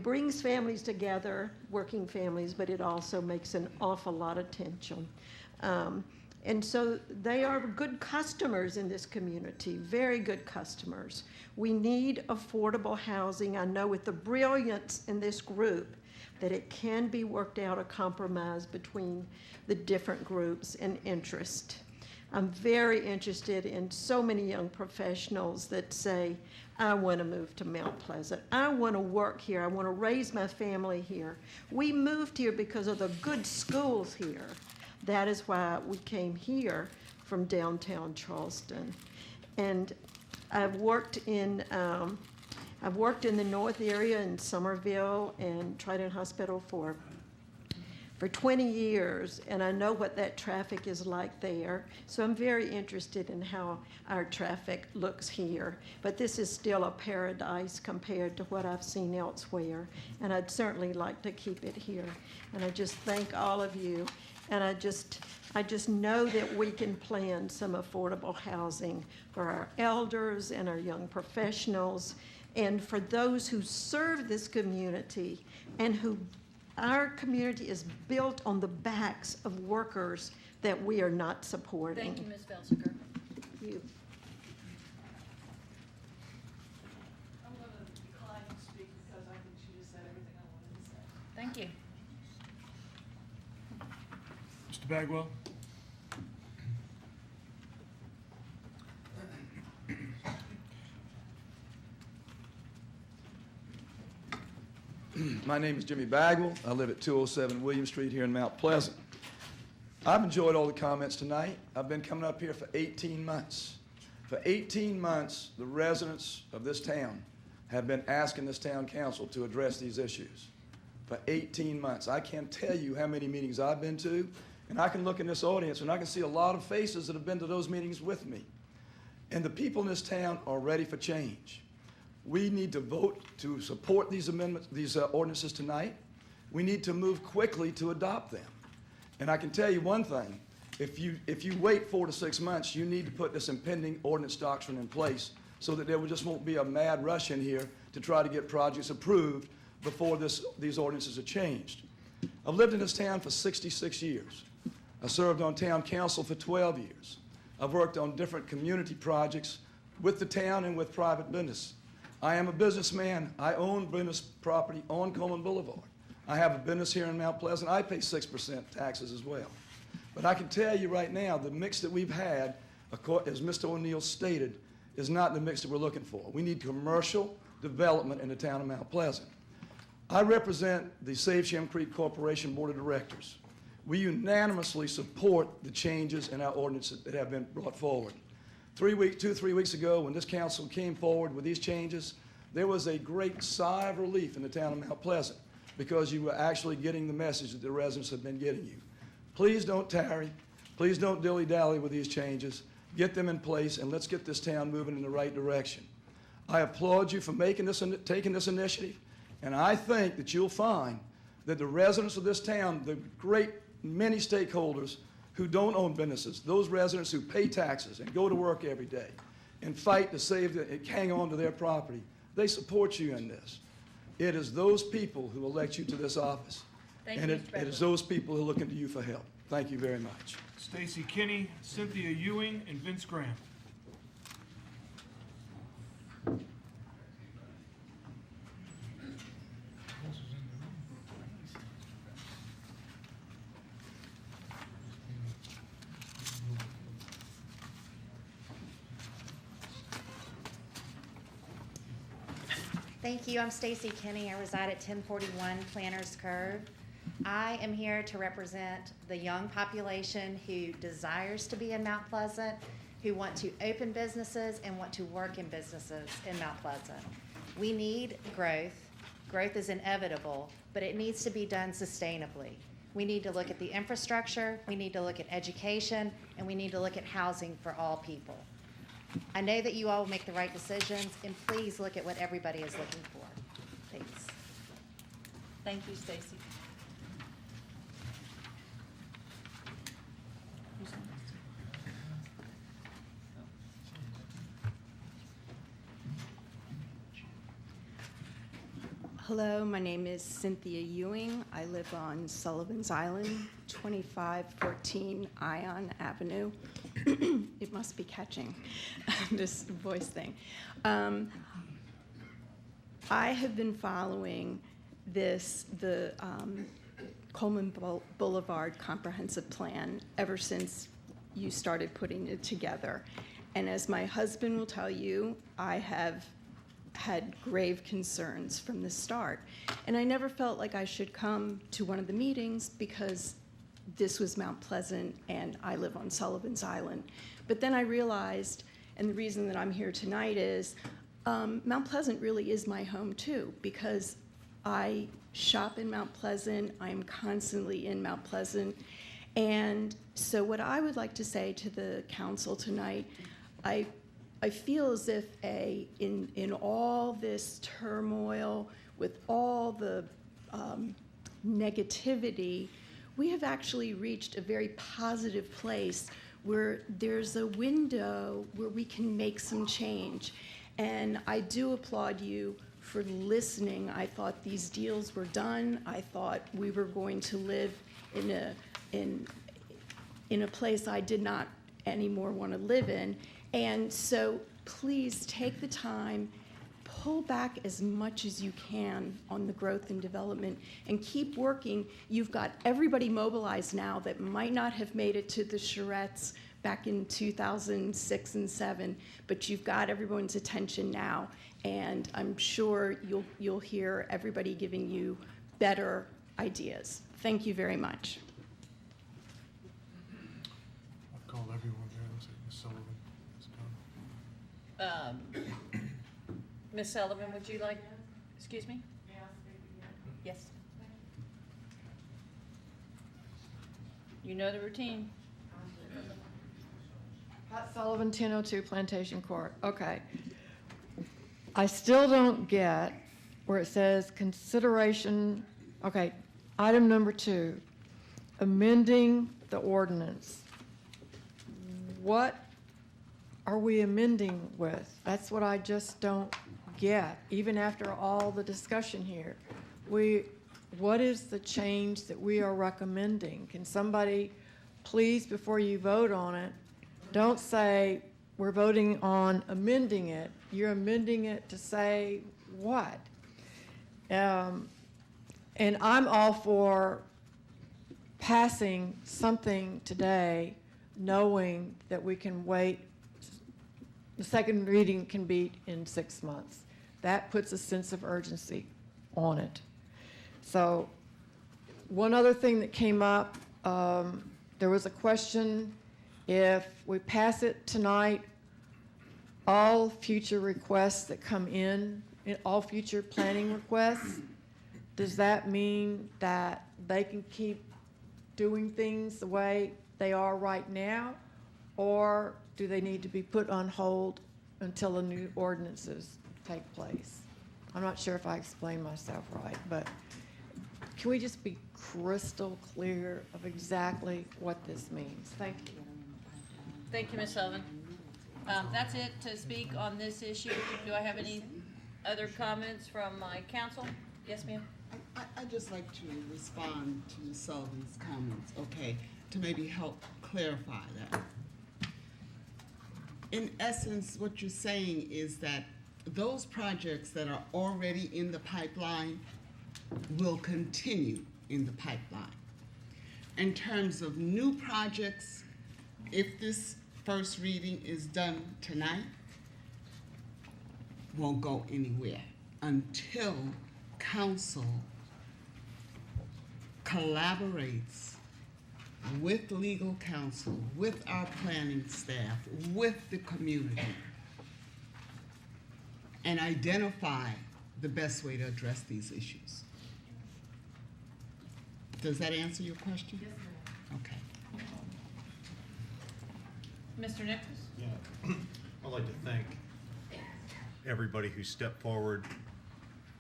brings families together, working families, but it also makes an awful lot of tension. And so they are good customers in this community, very good customers. We need affordable housing. I know with the brilliance in this group that it can be worked out, a compromise between the different groups and interest. I'm very interested in so many young professionals that say, I want to move to Mount Pleasant. I want to work here. I want to raise my family here. We moved here because of the good schools here. That is why we came here from downtown Charleston. And I've worked in the north area in Somerville and Trident Hospital for 20 years, and I know what that traffic is like there. So I'm very interested in how our traffic looks here. But this is still a paradise compared to what I've seen elsewhere, and I'd certainly like to keep it here. And I just thank all of you. And I just know that we can plan some affordable housing for our elders and our young professionals, and for those who serve this community, and who our community is built on the backs of workers that we are not supporting. Thank you, Ms. Felsinger. Thank you. I'm going to decline to speak because I think she just said everything I wanted to say. Thank you. Mr. Bagwell? My name is Jimmy Bagwell. I live at 207 William Street here in Mount Pleasant. I've enjoyed all the comments tonight. I've been coming up here for 18 months. For 18 months, the residents of this town have been asking this town council to address these issues. For 18 months. I can't tell you how many meetings I've been to, and I can look in this audience and I can see a lot of faces that have been to those meetings with me. And the people in this town are ready for change. We need to vote to support these amendments, these ordinances tonight. We need to move quickly to adopt them. And I can tell you one thing, if you wait 4 to 6 months, you need to put this impending ordinance doctrine in place so that there just won't be a mad rush in here to try to get projects approved before these ordinances are changed. I've lived in this town for 66 years. I served on town council for 12 years. I've worked on different community projects with the town and with private business. I am a businessman. I own business property on Coleman Boulevard. I have a business here in Mount Pleasant. I pay 6% taxes as well. But I can tell you right now, the mix that we've had, as Mr. O'Neill stated, is not the mix that we're looking for. We need commercial development in the town of Mount Pleasant. I represent the Save Shem Creek Corporation Board of Directors. We unanimously support the changes in our ordinances that have been brought forward. 3 weeks ago, when this council came forward with these changes, there was a great sigh of relief in the town of Mount Pleasant because you were actually getting the message that the residents have been getting you. Please don't tarry. Please don't dilly-dally with these changes. Get them in place, and let's get this town moving in the right direction. I applaud you for taking this initiative, and I think that you'll find that the residents of this town, the great many stakeholders who don't own businesses, those residents who pay taxes and go to work every day and fight to hang on to their property, they support you in this. It is those people who elect you to this office. Thank and you, it is those people who are looking to you for help. Thank you very much. Stacy Kinney, Cynthia Ewing, and Vince Graham. Thank you. I'm Stacy Kinney. I reside at 1041 Planters Curve. I am here to represent the young population who desires to be in Mount Pleasant, who want to open businesses and want to work in businesses in Mount Pleasant. We need growth. Growth is inevitable, but it needs to be done sustainably. We need to look at the infrastructure, we need to look at education, and we need to look at housing for all people. I know that you all will make the right decisions, and please look at what everybody is looking for. Thanks. Thank you, Stacy. Hello, my name is Cynthia Ewing. I live on Sullivan's Island, 2514 Ion Avenue. It must be catching, this voice thing. I have been following the Coleman Boulevard Comprehensive Plan ever since you started putting it together. And as my husband will tell you, I have had grave concerns from the start. And I never felt like I should come to one of the meetings because this was Mount Pleasant and I live on Sullivan's Island. But then I realized, and the reason that I'm here tonight is, Mount Pleasant really is my home too, because I shop in Mount Pleasant, I'm constantly in Mount Pleasant. And so what I would like to say to the council tonight, I feel as if in all this turmoil, with all the negativity, we have actually reached a very positive place where there's a window where we can make some change. And I do applaud you for listening. I thought these deals were done. I thought we were going to live in a place I did not anymore want to live in. And so please take the time, pull back as much as you can on the growth and development, and keep working. You've got everybody mobilized now that might not have made it to the charrettes back in 2006 and 7, but you've got everyone's attention now, and I'm sure you'll hear everybody giving you better ideas. Thank you very much. I've called everyone there. Looks like Ms. Sullivan is gone. Ms. Sullivan, would you like, excuse me? Yes. You know the routine. Pat Sullivan, 1002 Plantation Court. Okay. I still don't get where it says consideration, okay, item number 2, amending the ordinance. What are we amending with? That's what I just don't get, even after all the discussion here. What is the change that we are recommending? Can somebody, please, before you vote on it, don't say we're voting on amending it. You're amending it to say what? And I'm all for passing something today, knowing that we can wait. The second reading can be in 6 months. That puts a sense of urgency on it. So one other thing that came up, there was a question, if we pass it tonight, all future requests that come in all future planning requests, does that mean that they can keep doing things the way they are right now? Or do they need to be put on hold until the new ordinances take place? I'm not sure if I explained myself right, but can we just be crystal clear of exactly what this means? Thank you. Thank you, Ms. Sullivan. That's it to speak on this issue. Do I have any other comments from my council? Yes, ma'am? I'd just like to respond to Ms. Sullivan's comments, okay, to maybe help clarify that. In essence, what you're saying is that those projects that are already in the pipeline will continue in the pipeline. In terms of new projects, if this first reading is done tonight, won't go anywhere. until council collaborates with legal counsel, with our planning staff, with the community, and identify the best way to address these issues. Does that answer your question? Yes, ma'am. Okay. Mr. Nichols? Yeah, I'd like to thank everybody who stepped forward,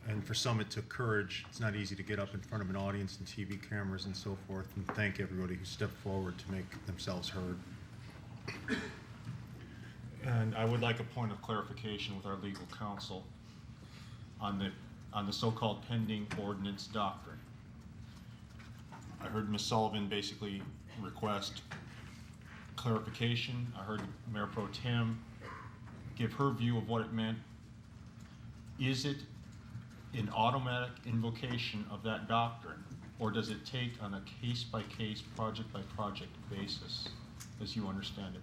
and for some it took courage. It's not easy to get up in front of an audience and TV cameras and so forth, and thank everybody who stepped forward to make themselves heard. And I would like a point of clarification with our legal counsel on the so-called pending ordinance doctrine. I heard Ms. Sullivan basically request clarification. I heard Mayor Pro Tem give her view of what it meant. Is it an automatic invocation of that doctrine, or does it take on a case-by-case, project-by-project basis, as you understand it?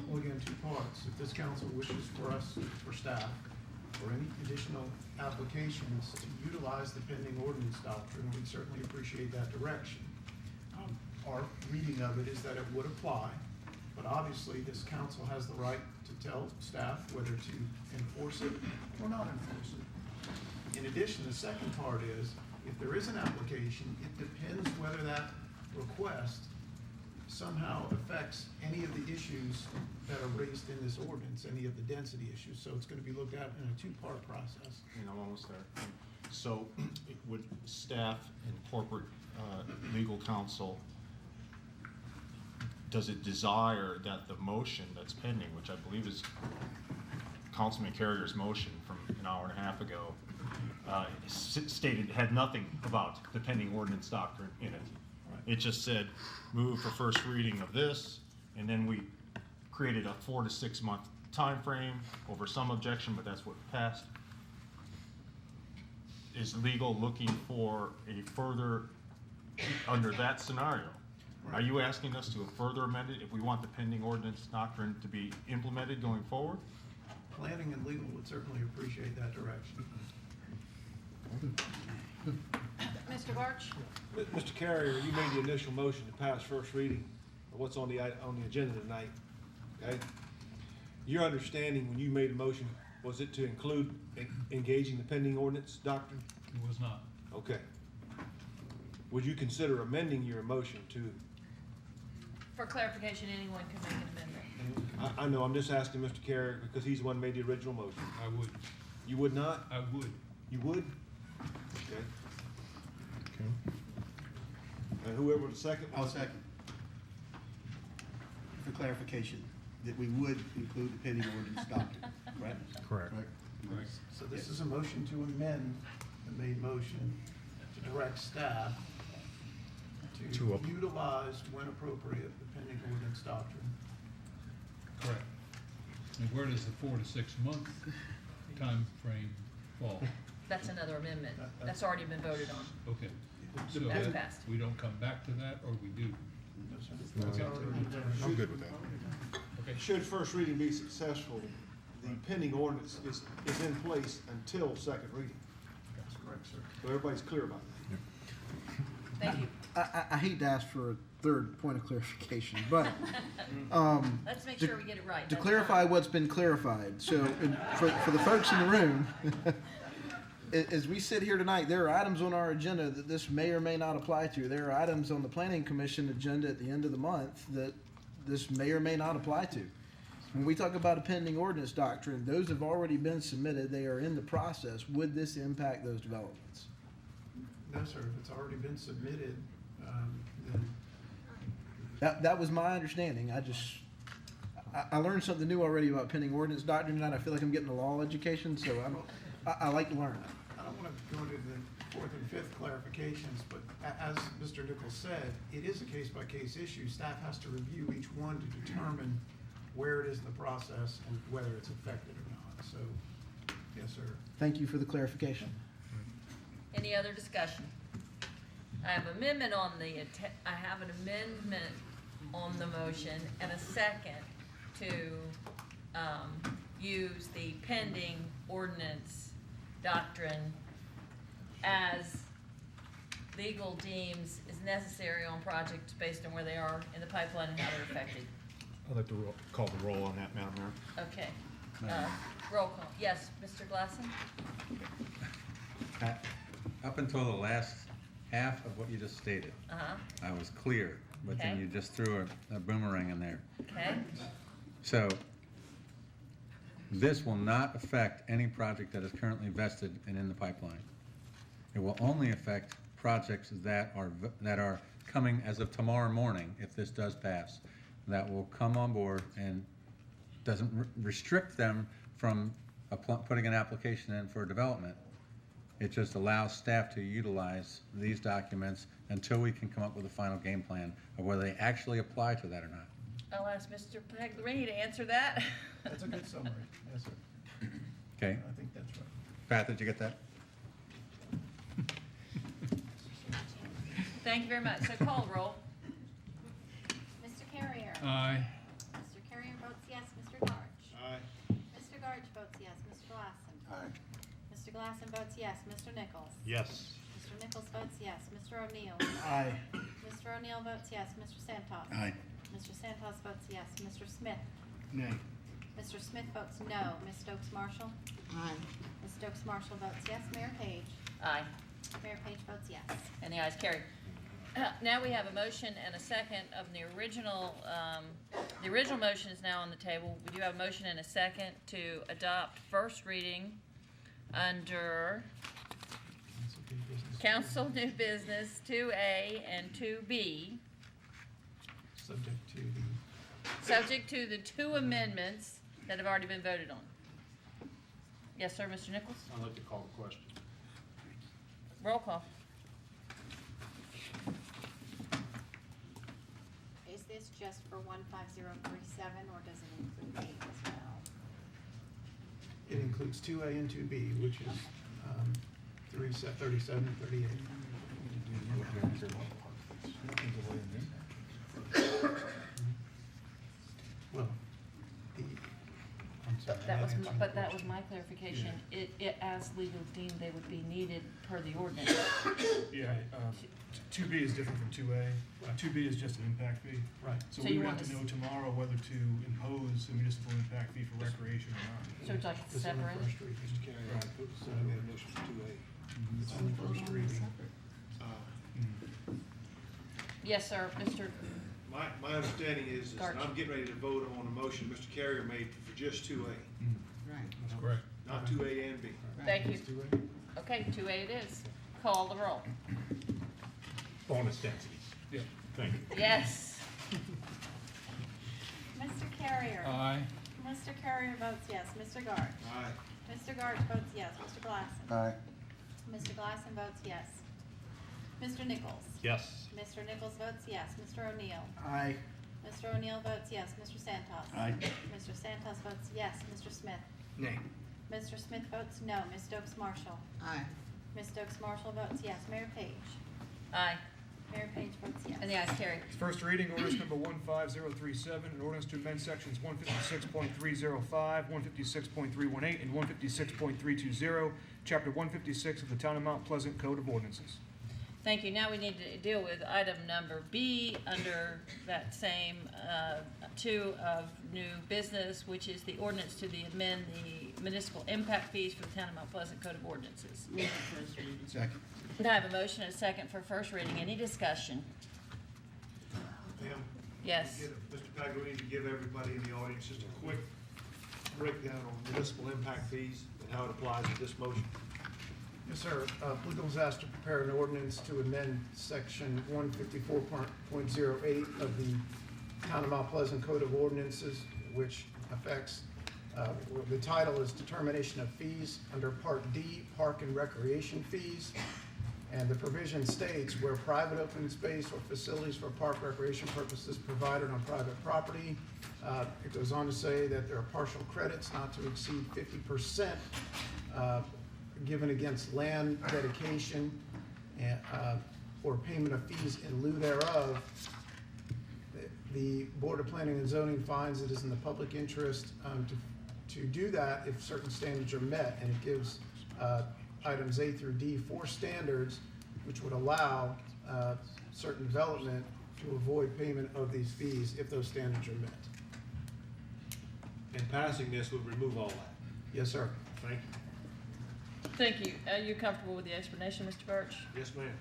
Well, again, two parts. If this council wishes for us, for staff, or any additional applications to utilize the pending ordinance doctrine, we'd certainly appreciate that direction. Our reading of it is that it would apply, but obviously this council has the right to tell staff whether to enforce it or not enforce it. In addition, the second part is, if there is an application, it depends whether that request somehow affects any of the issues that are raised in this ordinance, any of the density issues. So it's going to be looked at in a two-part process. And I'm almost there. So would staff and corporate legal counsel, does it desire that the motion that's pending, which I believe is Councilman Carrier's motion from an hour and a half ago, stated had nothing about the pending ordinance doctrine in it. It just said, move for first reading of this, and then we created a 4 to 6 month time frame over some objection, but that's what passed. Is legal looking for a further, under that scenario, are you asking us to further amend it if we want the pending ordinance doctrine to be implemented going forward? Planning and legal would certainly appreciate that direction. Mr. Barch? Mr. Carrier, you made the initial motion to pass first reading of what's on the agenda tonight, okay? Your understanding when you made the motion, was it to include engaging the pending ordinance doctrine? It was not. Okay. Would you consider amending your motion to? For clarification, anyone can make an amendment. I know, I'm just asking Mr. Carrier because he's the one who made the original motion. I would. You would not? I would. You would? Okay. And whoever the second? I'll second. For clarification, that we would include the pending ordinance doctrine, correct? Correct. So this is a motion to amend the main motion to direct staff to utilize, when appropriate, the pending ordinance doctrine. Correct. And where does the 4 to 6 month time frame fall? That's another amendment. That's already been voted on. Okay. So That's passed. we don't come back to that, or we do? Okay. I'm good with that. Okay. Should first reading be successful, the pending ordinance is in place until second reading. That's correct, sir. So everybody's clear about that. Thank you. I hate to ask for a third point of clarification, but Let's make sure we get it right. to That's clarify fine. what's been clarified, so for the folks in the room, as we sit here tonight, there are items on our agenda that this may or may not apply to. There are items on the Planning Commission agenda at the end of the month that this may or may not apply to. When we talk about a pending ordinance doctrine, those have already been submitted. They are in the process. Would this impact those developments? No, sir. If it's already been submitted, then That was my understanding. I learned something new already about pending ordinance doctrine tonight. I feel like I'm getting a law education, so I like to learn. I don't want to go into the fourth and fifth clarifications, but as Mr. Nichols said, it is a case-by-case issue. Staff has to review each one to determine where it is in the process and whether it's affected or not. So, yes, sir. Thank you for the clarification. Any other discussion? I have amendment on I have an amendment on the motion and a second to use the pending ordinance doctrine as legal deems is necessary on projects based on where they are in the pipeline and how they're affected. I'd like to call the roll on that, Madam Mayor. Okay. Roll call. Yes, Mr. Glassen? Up until the last half of what you just stated, Uh-huh. I was clear, but then Okay. you just threw a boomerang in there. Okay. So this will not affect any project that is currently vested and in the pipeline. It will only affect projects that are coming as of tomorrow morning, if this does pass, that will come on board and doesn't restrict them from putting an application in for development. It just allows staff to utilize these documents until we can come up with a final game plan of whether they actually apply to that or not. I'll ask Mr. Paglerini to answer that. That's a good summary. Yes, sir. Okay? I think that's right. Pat, did you get that? Thank you very much. So call the roll. Mr. Carrier. Aye. Mr. Carrier votes yes. Mr. Garch. Aye. Mr. Garch votes yes. Mr. Glassen. Aye. Mr. Glassen votes yes. Mr. Nichols. Yes. Mr. Nichols votes yes. Mr. O'Neill. Aye. Mr. O'Neill votes yes. Mr. Santos. Aye. Mr. Santos votes yes. Mr. Smith. Nay. Mr. Smith votes no. Ms. Stokes Marshall. Aye. Ms. Stokes Marshall votes yes. Mayor Page. Aye. Mayor Page votes yes. And the ayes carry. Now we have a motion and a second of the original motion is now on the table. We do have a motion and a second to adopt first reading under Council New Business 2A and 2B, Subject to the, subject to the two amendments that have already been voted on. Yes, sir, Mr. Nichols? I'd like to call the question. Roll call. Is this just for 15037 or does it include 8 as well? it includes 2A and 2B, which is 37 and 38. Well, I'm sorry. That was my clarification. It, as legal deemed, they would be needed per the ordinance. Yeah, 2B is different from 2A. 2B is just an impact fee. Right. So So we you would want have to to know tomorrow whether to impose a municipal impact fee for recreation or not. So it's like This is on the separate? first reading. Right. So, it's on the first reading. Yes, sir, Mr. My understanding is that Garch. I'm getting ready to vote on a motion Mr. Carrier made for just 2A, Right. That's correct. not 2A and B. Thank you. It's 2A. Okay, 2A it is. Call the roll. Bonus densities. Yeah. Thank you. Yes. Mr. Carrier. Aye. Mr. Carrier votes yes. Mr. Garch. Aye. Mr. Garch votes yes. Mr. Glassen. Aye. Mr. Glassen votes yes. Mr. Nichols. Yes. Mr. Nichols votes yes. Mr. O'Neill. Aye. Mr. O'Neill votes yes. Mr. Santos. Aye. Mr. Santos votes yes. Mr. Smith. Nay. Mr. Smith votes no. Ms. Stokes Marshall. Aye. Ms. Stokes Marshall votes yes. Mayor Page. Aye. Mayor Page votes yes. And the ayes carry. First reading, ordinance number 15037, an ordinance to amend sections 156.305, 156.318, and 156.320, chapter 156 of the Town of Mount Pleasant Code of Ordinances. Thank you. Now we need to deal with item number B under that same 2 of new business, which is the ordinance to amend the municipal impact fees for the Town of Mount Pleasant Code of Ordinances. Second. Now I have a motion and a second for first reading. Any discussion? Ma'am? Yes. Mr. Paglerini, to give everybody in the audience just a quick breakdown on municipal impact fees and how it applies to this motion. Yes, sir. Legal was asked to prepare an ordinance to amend section 154.08 of the Town of Mount Pleasant Code of Ordinances, which affects, the title is Determination of Fees under Part D, Park and Recreation Fees. And the provision states where private open space or facilities for park recreation purposes provided on private property. It goes on to say that there are partial credits not to exceed 50% given against land dedication and, or payment of fees in lieu thereof. The Board of Planning and Zoning finds it is in the public interest to do that if certain standards are met, and it gives items A through D for standards, which would allow certain development to avoid payment of these fees if those standards are met. And passing this would remove all that. Yes, sir. Thank you. Thank you. Are you comfortable with the explanation, Mr. Birch? Yes, ma'am.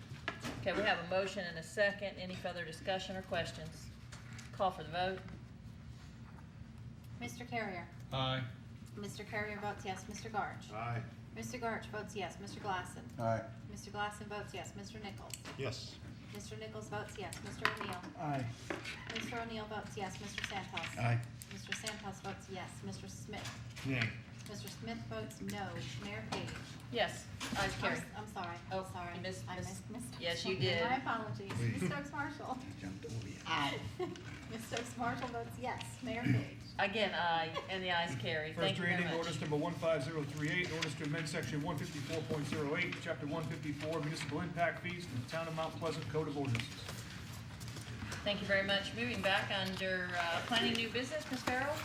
Okay, we have a motion and a second. Any further discussion or questions? Call for the vote. Mr. Carrier. Aye. Mr. Carrier votes yes. Mr. Garch. Aye. Mr. Garch votes yes. Mr. Glassen. Aye. Mr. Glassen votes yes. Mr. Nichols. Yes. Mr. Nichols votes yes. Mr. O'Neill. Aye. Mr. O'Neill votes yes. Mr. Santos. Aye. Mr. Santos votes yes. Mr. Smith. Nay. Mr. Smith votes no. Mayor Page. Yes, ayes I'm, carried. I'm sorry. Oh, I'm sorry. you missed- I missed- missed. yes, you did. My apologies. Ms. Stokes Marshall. Jumped over you. Aye. Ms. Stokes Marshall votes yes. Mayor Page. Again, aye, and the ayes carry. Thank First you very reading, much. ordinance number 15038, ordinance to amend section 154.08, chapter 154, municipal impact fees from the Town of Mount Pleasant Code of Ordinances. Thank you very much. Moving back under planning new business, Ms. Farrell?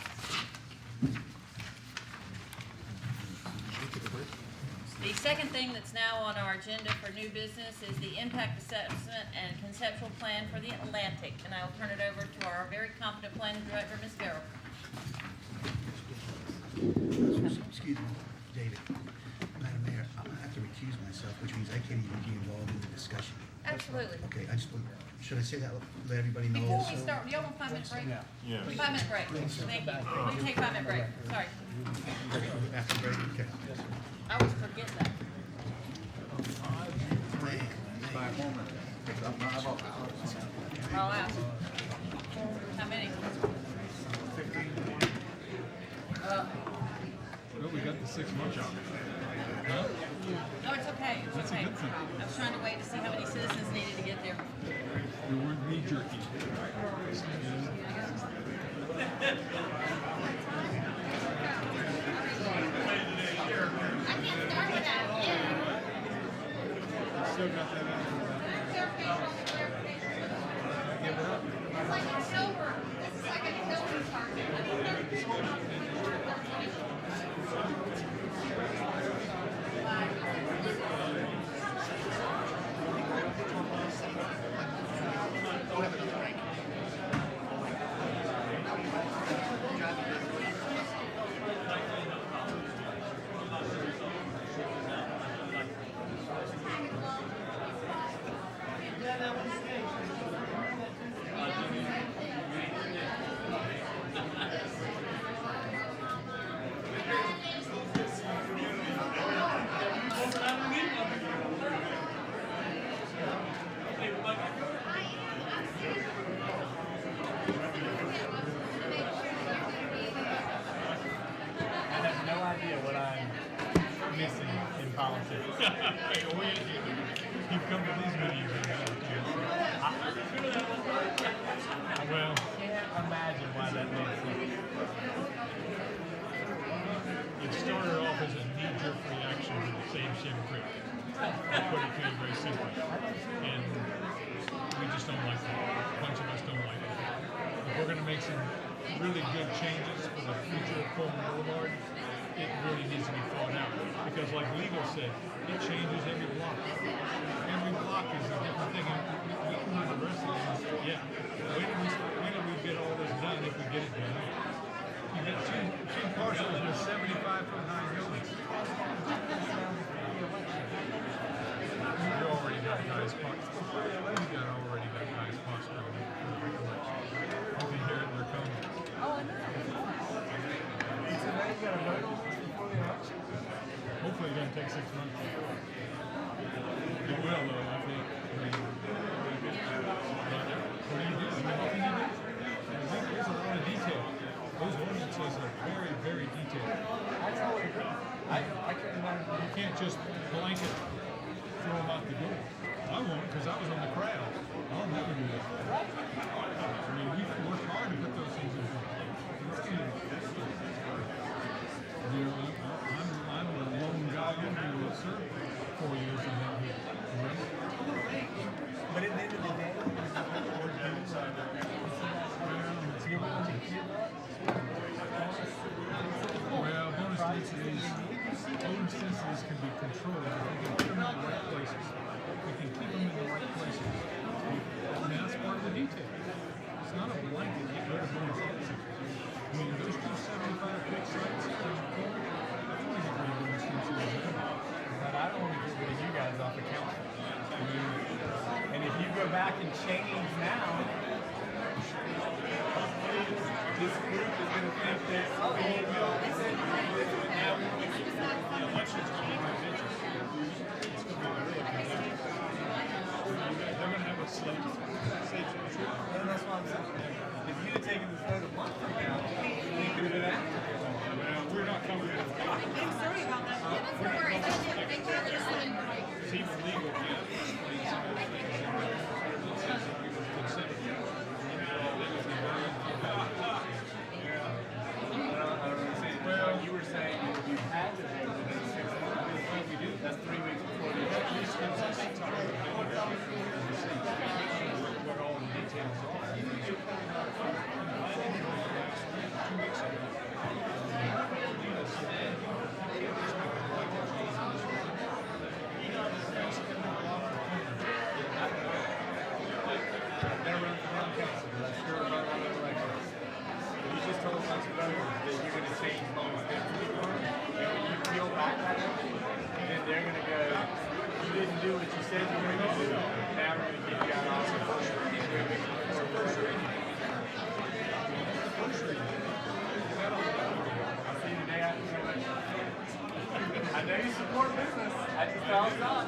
The second thing that's now on our agenda for new business is the impact assessment and conceptual plan for the Atlantic. And I will turn it over to our very competent planning director, Ms. Farrell. Excuse me, David. Madam Mayor, I'm gonna have to recuse myself, which means I can't even be involved in the discussion. Absolutely. Okay, should I say that, let everybody know Before also? we start, do y'all want 5 minute break? Yeah. 5 minute break. Thank you. We take 5 minute break. Sorry. After break, okay. I always forget that. I'll ask. How many? Well, we got the 6 months out. Huh? No, it's okay. It's That's a okay. good thing. I was trying to wait to see how many citizens needed to get there. We weren't knee jerky. Still got that out. Give it up. It's like October. This is like an October party. I have no idea what I'm missing in politics. You've come to these meetings. Well, can't imagine why that makes sense. It started off as a knee-jerk reaction to the same Shem Creek. I'll put it to you very simply. And we just don't like that. A bunch of us don't like it. If we're gonna make some really good changes for the future of Coleman Boulevard, it really needs to be thought out. Because like Legal said, it changes every block. Every block is a different thing. And we can do the rest of them. Yeah. When do we get all this done if we get it done? You get two parcels with 75-foot high buildings. You already got nice parts. You got already got nice parts down there. You can hear it in their comments. Hopefully it doesn't take 6 months. It will though, I think. But what do you do? I mean, what can you do? There's a lot of detail. Those ordinances are very, very detailed. You can't just blanket throw them out the door. I won't, because I was on the crowd. I'll never do that. I mean, we've worked hard to put those things in place. You know, I'm a lone guy who will serve 4 years in that here. But at the end of the day, Well, bonus densities, bonus densities can be controlled, if we can put them in the right places, we can keep them in the right places. I mean, that's part of the detail. It's not a blanket, get rid of bonus density. I mean, those 275 big sites, I want to get rid of bonus density. But I don't want to get rid of you guys off the council. I mean, and if you go back and change now, this group is going to think that, oh, well, we said we would do it, now we want to keep it. The election's going to be contentious. It's going to be really contentious. They're going to have a slate. And that's what I'm saying. If you'd have taken this vote a month from now, you could have been after. Well, we're not coming to it. I'm sorry about that. Don't worry, they can't just let it right. It's even legal, Well, you were saying that you had to vote within 6 months. What we do, that's 3 weeks before the election. what all the details are. 2 weeks ago. Never run for town council, but I'm sure about all the elections. You just told us voters that you're going to change bonus density for them. And when you peel back that, then they're going to go, you didn't do what you said you were going to do. Now we're going to give you out all the first reading. I'll see you the day after the election. I know you support business. I just thought not.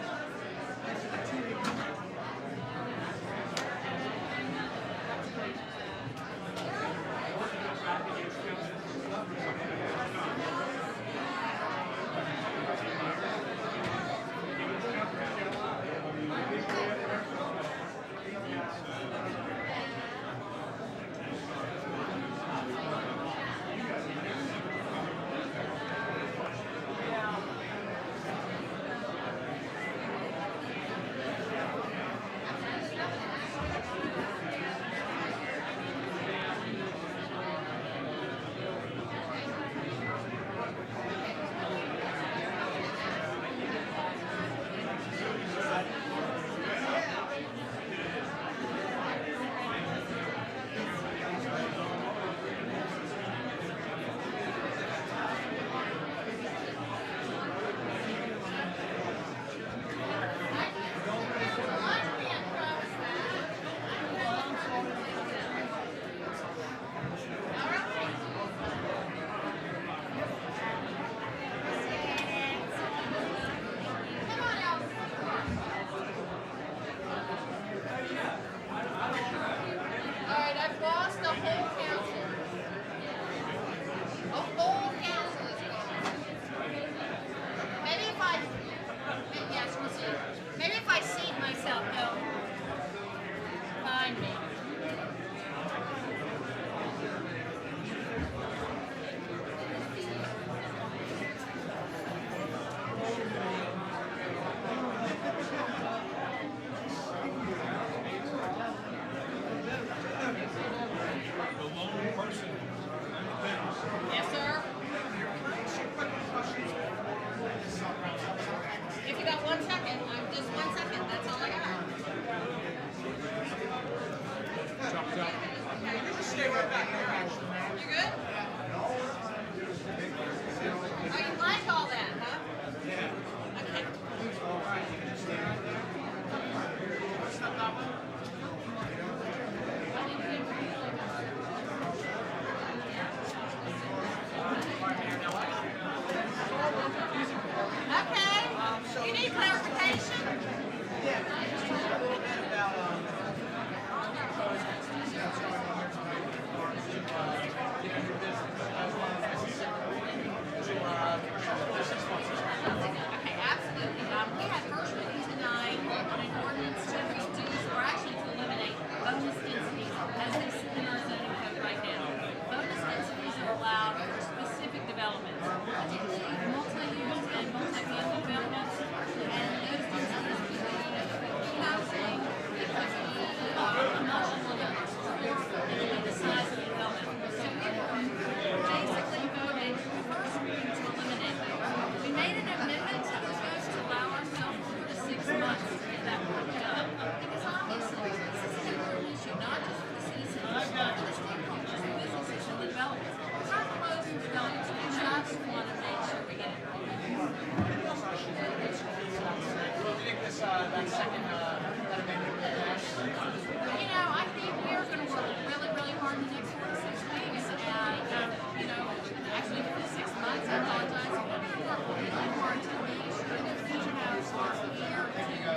second letter pass? You know, I think we're gonna work really, really hard in the next 4 to 6 weeks, and, you know, actually for the 6 months, I apologize, we're gonna work really hard to make sure that we have our year to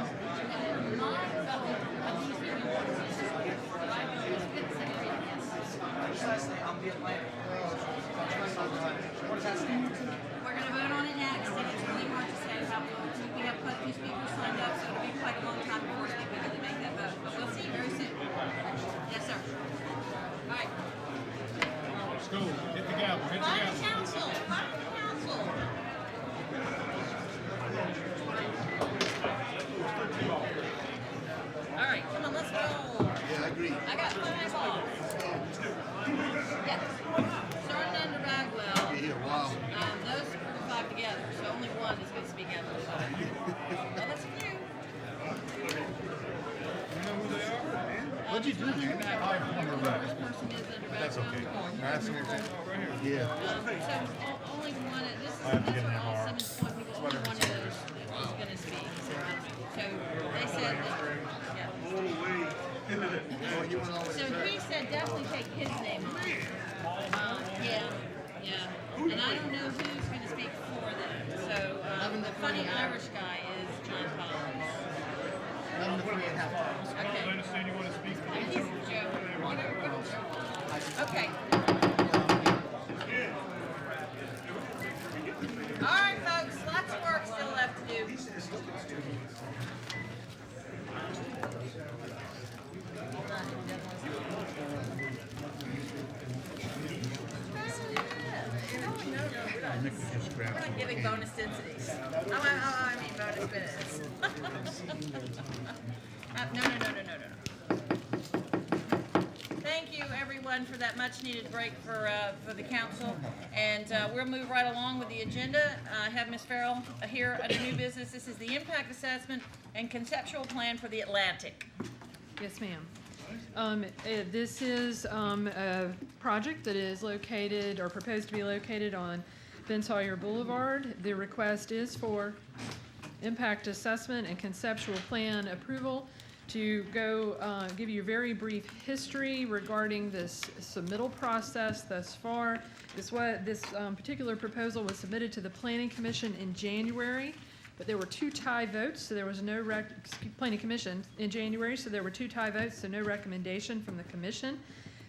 not develop a community ordinance, right? It's been secretary, yes. We're gonna vote on it next, and it's really hard to say how we have quite a few speakers signed up, so it'll be quite a long time before we really make that vote, but we'll see very soon. Yes, sir. All right. Let's go, hit the gavel, hit the Fund gavel. council, fund council. All right, come on, let's go. Yeah, I agree. I got 5 off. Yes. Starting under Bagwell. Yeah, wow. Those are the 5 together, so only one is going to speak out of the 5. Well, that's few. You know who they are? What'd you do, man? First person is under Bagwell. That's okay. That's okay. Right Yeah. So only one, this is, I have to get these an are all MR. Simmons Point people, only one of those is going to speak. So they said that, yeah. So he said definitely take his name. Yeah, yeah. And I don't know who's going to speak for them. So the funny Irish guy is John Collins. Okay. I understand you want to speak for He's Joe. Okay. All right, folks, lots of work still left to do. We're not giving bonus densities. I mean bonus minutes. No. Thank you, everyone, for that much-needed break for the council. And we'll move right along with the agenda. I have Ms. Farrell here under new business. This is the impact assessment and conceptual plan for the Atlantic. Yes, ma'am. This is a project that is located or proposed to be located on Ben Sawyer Boulevard. The request is for impact assessment and conceptual plan approval. To go give you a very brief history regarding this submittal process thus far. This particular proposal was submitted to the Planning Commission in January, but there were 2 tie votes, so there was no Planning Commission in January, so there were 2 tie votes, so no recommendation from the Commission.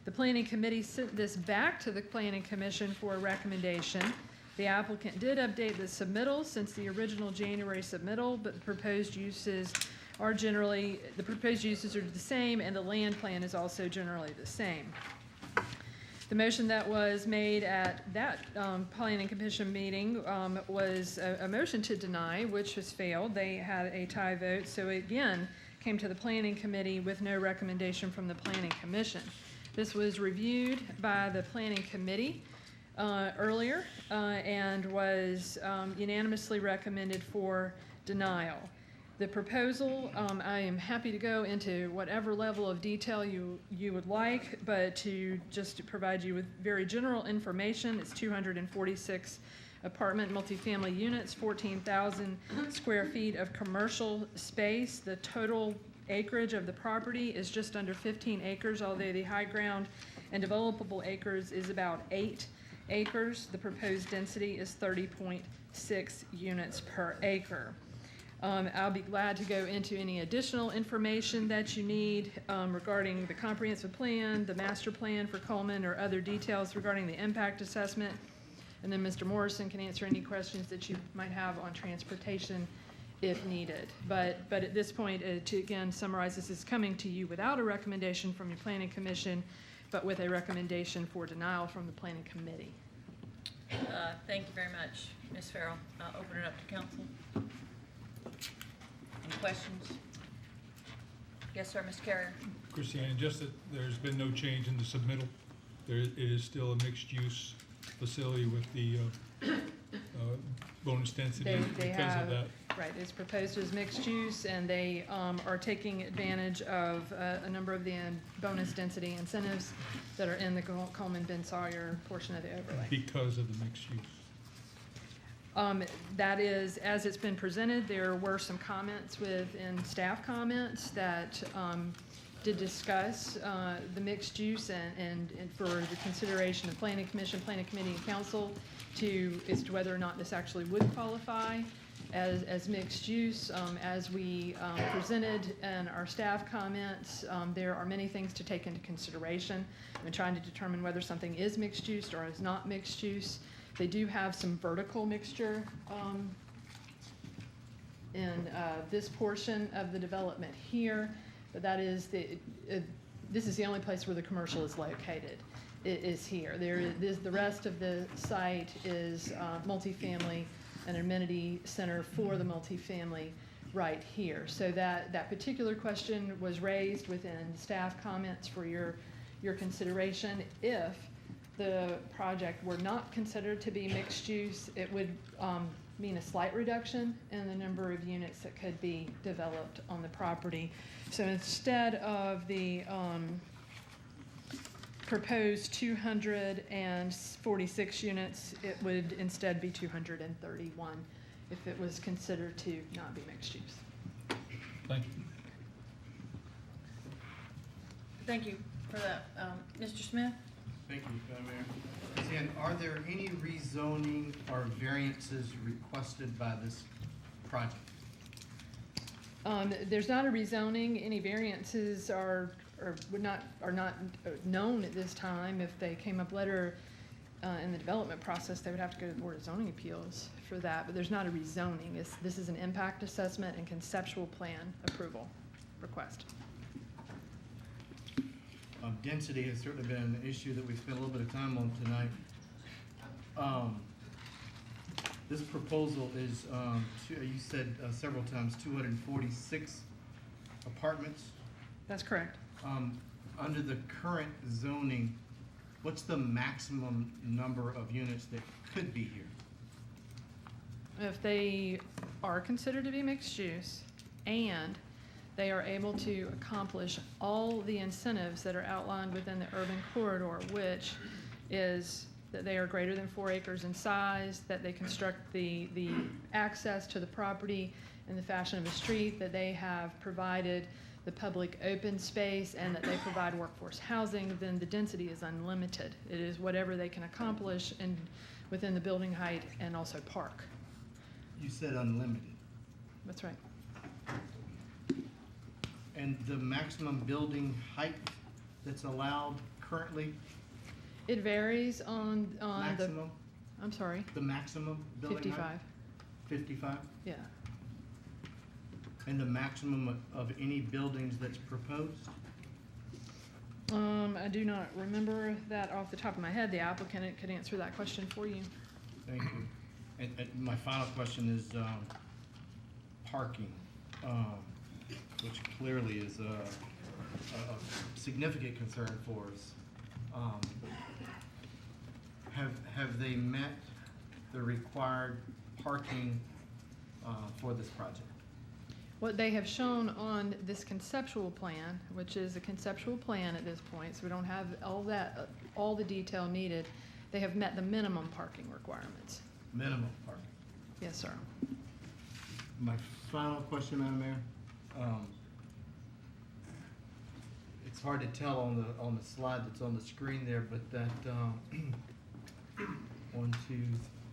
The Planning Committee sent this back to the Planning Commission for a recommendation. The applicant did update the submittal since the original January submittal, but the proposed uses are the the same, and the land plan is also generally the same. The motion that was made at that Planning Commission meeting was a motion to deny, which was failed. They had a tie vote, so it again came to the Planning Committee with no recommendation from the Planning Commission. This was reviewed by the Planning Committee earlier and was unanimously recommended for denial. The proposal, I am happy to go into whatever level of detail you would like, but to provide you with very general information, it's 246 apartment multifamily units, 14,000 square feet of commercial space. The total acreage of the property is just under 15 acres, although the high ground and developable acres is about 8 acres. The proposed density is 30.6 units per acre. I'll be glad to go into any additional information that you need regarding the comprehensive plan, the master plan for Coleman, or other details regarding the impact assessment. And then Mr. Morrison can answer any questions that you might have on transportation if needed. But at this point, to again summarize, this is coming to you without a recommendation from your Planning Commission, but with a recommendation for denial from the Planning Committee. Thank you very much, Ms. Farrell. I'll open it up to council. Any questions? Yes, sir, Mr. Carrier. Christiane, just that there's been no change in the submittal. It is still a mixed-use facility with the bonus density because of that. Right, it's proposed as mixed use, and they are taking advantage of a number of the bonus density incentives that are in the Coleman Ben Sawyer portion of the overlay. Because of the mixed use. That is, as it's been presented, there were some comments within staff comments that did discuss the mixed use and for the consideration of planning commission, planning committee, and council as to whether or not this actually would qualify as mixed use. As we presented in our staff comments, there are many things to take into consideration when trying to determine whether something is mixed use or is not mixed use. They do have some vertical mixture in this portion of the development here, but that is this is the only place where the commercial is located. It is here. The rest of the site is multifamily, an amenity center for the multifamily right here. So that particular question was raised within staff comments for your consideration. If the project were not considered to be mixed use, it would mean a slight reduction in the number of units that could be developed on the property. So instead of the proposed 246 units, it would instead be 231 if it was considered to not be mixed use. Thank you. Thank you for that. Mr. Smith? Thank you, Madam Mayor. Suzanne, are there any rezoning or variances requested by this project? There's not a rezoning. Any variances are not known at this time. If they came up later in the development process, they would have to go to the Board of Zoning Appeals for that. But there's not a rezoning. This is an impact assessment and conceptual plan approval request. Density has certainly been an issue that we've spent a little bit of time on tonight. This proposal is, you said several times, 246 apartments. That's correct. Under the current zoning, what's the maximum number of units that could be here? If they are considered to be mixed use and they are able to accomplish all the incentives that are outlined within the urban corridor, which is that they are greater than 4 acres in size, that they construct the access to the property in the fashion of a street, that they have provided the public open space, and that they provide workforce housing, then the density is unlimited. It is whatever they can accomplish within the building height and also park. You said unlimited. That's right. And the maximum building height that's allowed currently? It varies on Maximum? I'm sorry. The maximum building height? 55. 55? Yeah. And the maximum of any buildings that's proposed? I do not remember that off the top of my head. The applicant could answer that question for you. Thank you. And my final question is parking, which clearly is a significant concern for us. Have they met the required parking for this project? What they have shown on this conceptual plan, which is a conceptual plan at this point, so we don't have all the detail needed, they have met the minimum parking requirements. Minimum parking. Yes, sir. My final question, Madam Mayor. It's hard to tell on the slide that's on the screen there, but that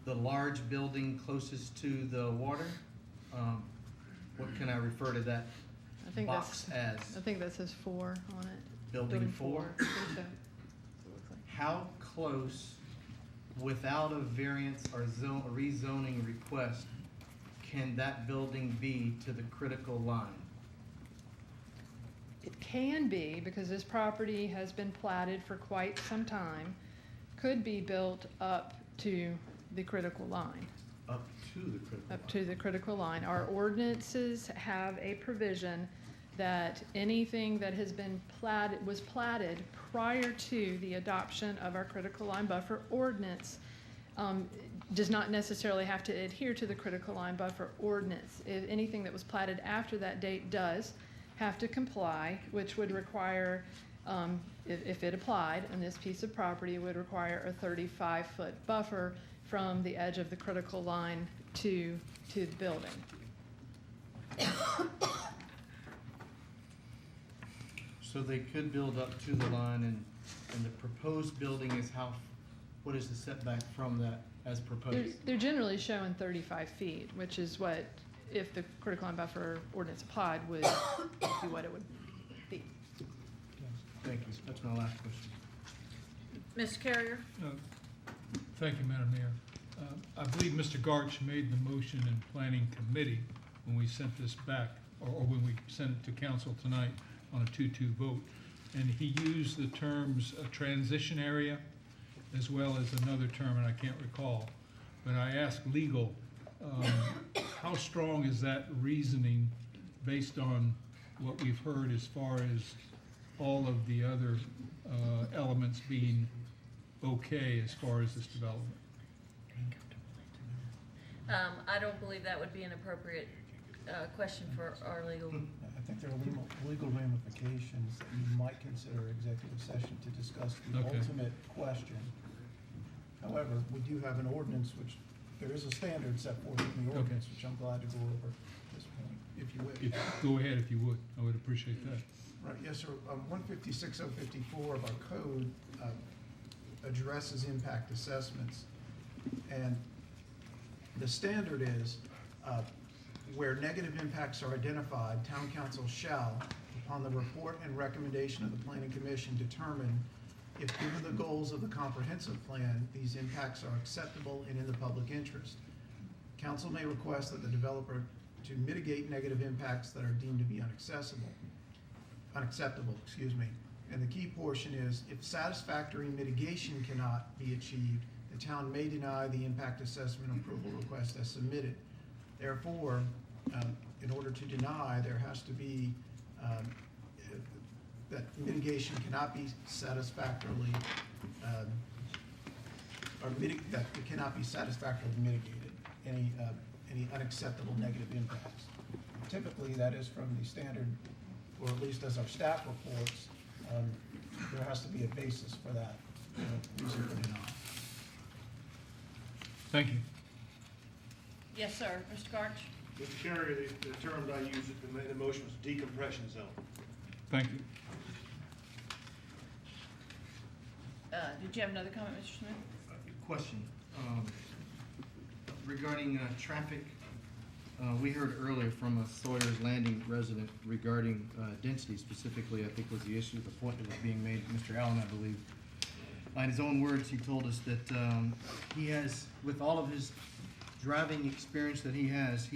the large building closest to the water. What can I refer to that box as? I think that says 4 on it. Building 4? I think so. How close, without a variance or rezoning request, can that building be to the critical line? It can be, because this property has been platted for quite some time, could be built up to the critical line. Up to the critical line? Up to the critical line. Our ordinances have a provision that anything that has been was platted prior to the adoption of our critical line buffer ordinance does not necessarily have to adhere to the critical line buffer ordinance. If anything that was platted after that date does have to comply, which would require, if it applied on this piece of property, would require a 35-foot buffer from the edge of the critical line to the building. So they could build up to the line, and the proposed building is what is the setback from that as proposed? They're generally showing 35 feet, which is what, if the critical line buffer ordinance applied, would be what it would be. Thank you. That's my last question. Mr. Carrier? Thank you, Madam Mayor. I believe Mr. Garch made the motion in Planning Committee when we sent this back, or when we sent it to council tonight on a 2-2 vote. And he used the terms transition area as well as another term, and I can't recall. But I asked legal, how strong is that reasoning based on what we've heard as far as all of the other elements being okay as far as this development? I don't believe that would be an appropriate question for our legal. I think there are legal ramifications that you might consider executive session to discuss the Okay. ultimate question. However, we do have an ordinance, which there is a standard set forth in the ordinance, which I'm glad to go over at this point, if you wish. Go ahead if you would. I would appreciate that. Right, yes, sir. 156.054 of our code addresses impact assessments. And the standard is, where negative impacts are identified, town council shall, upon the report and recommendation of the planning commission, determine if, given the goals of the comprehensive plan, these impacts are acceptable and in the public interest. Council may request that the developer to mitigate negative impacts that are deemed to be unacceptable, And the key portion is, if satisfactory mitigation cannot be achieved, the town may deny the impact assessment approval request as submitted. Therefore, in order to deny, there has to be, that mitigation cannot be satisfactorily, that it cannot be satisfactorily mitigated, any unacceptable negative impacts. Typically, that is from the standard, or at least as our staff reports, there has to be a basis for that reason for denial. Thank you. Yes, sir. Mr. Garch? Mr. Carrier, the term that I used in the motion was decompression zone. Thank you. Did you have another comment, Mr. Smith? Question, regarding traffic. We heard earlier from a Sawyer's Landing resident regarding density specifically, I think was the issue, the point that was being made, Mr. Allen, I believe. In his own words, he told us that he has, with all of his driving experience that he has,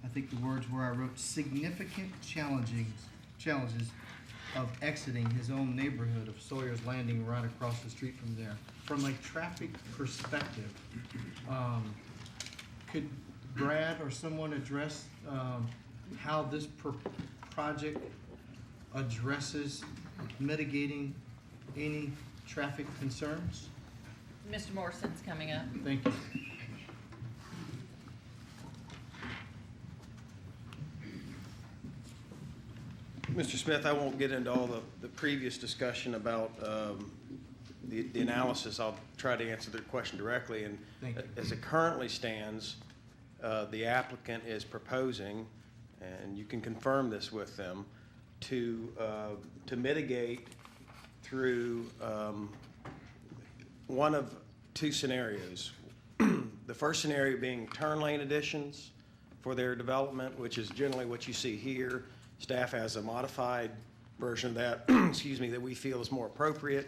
I think the words where I wrote, significant challenges of exiting his own neighborhood of Sawyer's Landing right across the street from there. From a traffic perspective, could Brad or someone address how this project addresses mitigating any traffic concerns? Mr. Morrison's coming up. Thank you. Mr. Smith, I won't get into all the previous discussion about the analysis. I'll try to answer the question directly. And as it currently stands, the applicant is proposing, and you can confirm this with them, to mitigate through one of two scenarios. The first scenario being turn lane additions for their development, which is generally what you see here. Staff has a modified version of that, excuse me, that we feel is more appropriate.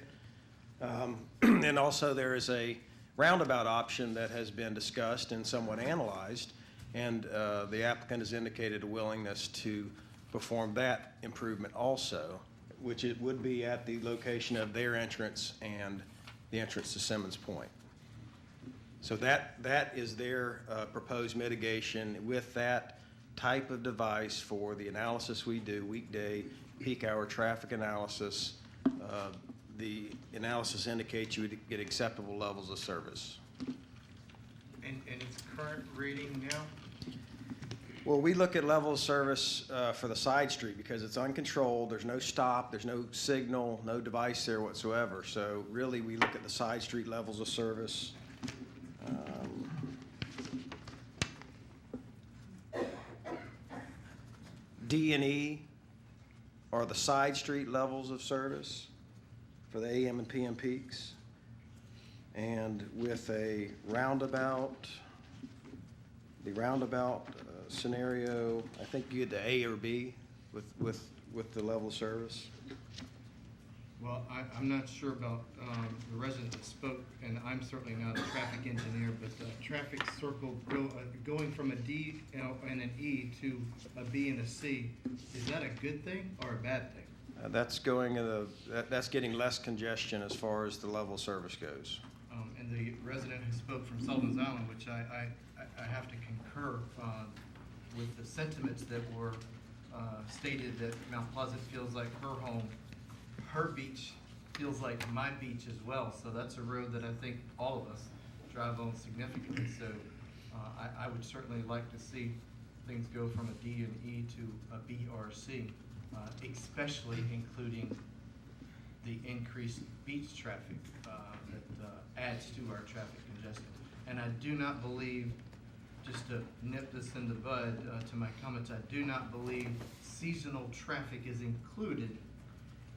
And also there is a roundabout option that has been discussed and somewhat analyzed, and the applicant has indicated a willingness to perform that improvement also, which it would be at the location of their entrance and the entrance to Simmons Point. So that is their proposed mitigation with that type of device for the analysis we do, weekday peak hour traffic analysis. The analysis indicates you would get acceptable levels of service. And its current rating now? Well, we look at level of service for the side street because it's uncontrolled. There's no stop, there's no signal, no device there whatsoever. So really, we look at the side street levels of service. D and E are the side street levels of service for the AM and PM peaks. And with a roundabout, the roundabout scenario, I think you get the A or B with the level of service. Well, I'm not sure about the resident that spoke, and I'm certainly not a traffic engineer, but the traffic circle going from a D and an E to a B and a C, is that a good thing or a bad thing? That's getting less congestion as far as the level of service goes. And the resident who spoke from Sullivan's Island, which I have to concur with the sentiments that were stated that Mount Pleasant feels like her home. Her beach feels like my beach as well, so that's a road that I think all of us drive on significantly. So I would certainly like to see things go from a D and E to a B or a C, especially including the increased beach traffic that adds to our traffic congestion. And I do not believe, just to nip this in the bud to my comments, I do not believe seasonal traffic is included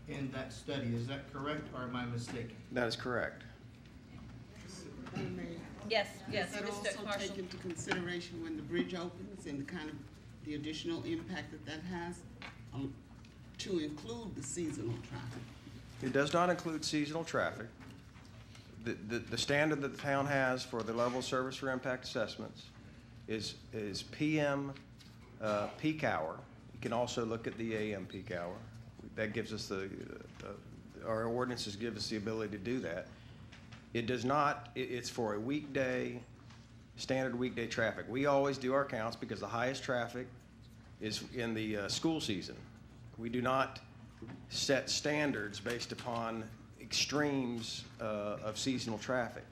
in that study. Is that correct, or am I mistaken? That is correct. Yes, Does that Mr. also Marshall. take into consideration when the bridge opens and the kind of the additional impact that has to include the seasonal traffic? It does not include seasonal traffic. The standard that the town has for the level of service for impact assessments is PM peak hour. You can also look at the AM peak hour. That gives us our ordinances give us the ability to do that. It does not, it's for a weekday, standard weekday traffic. We always do our counts because the highest traffic is in the school season. We do not set standards based upon extremes of seasonal traffic,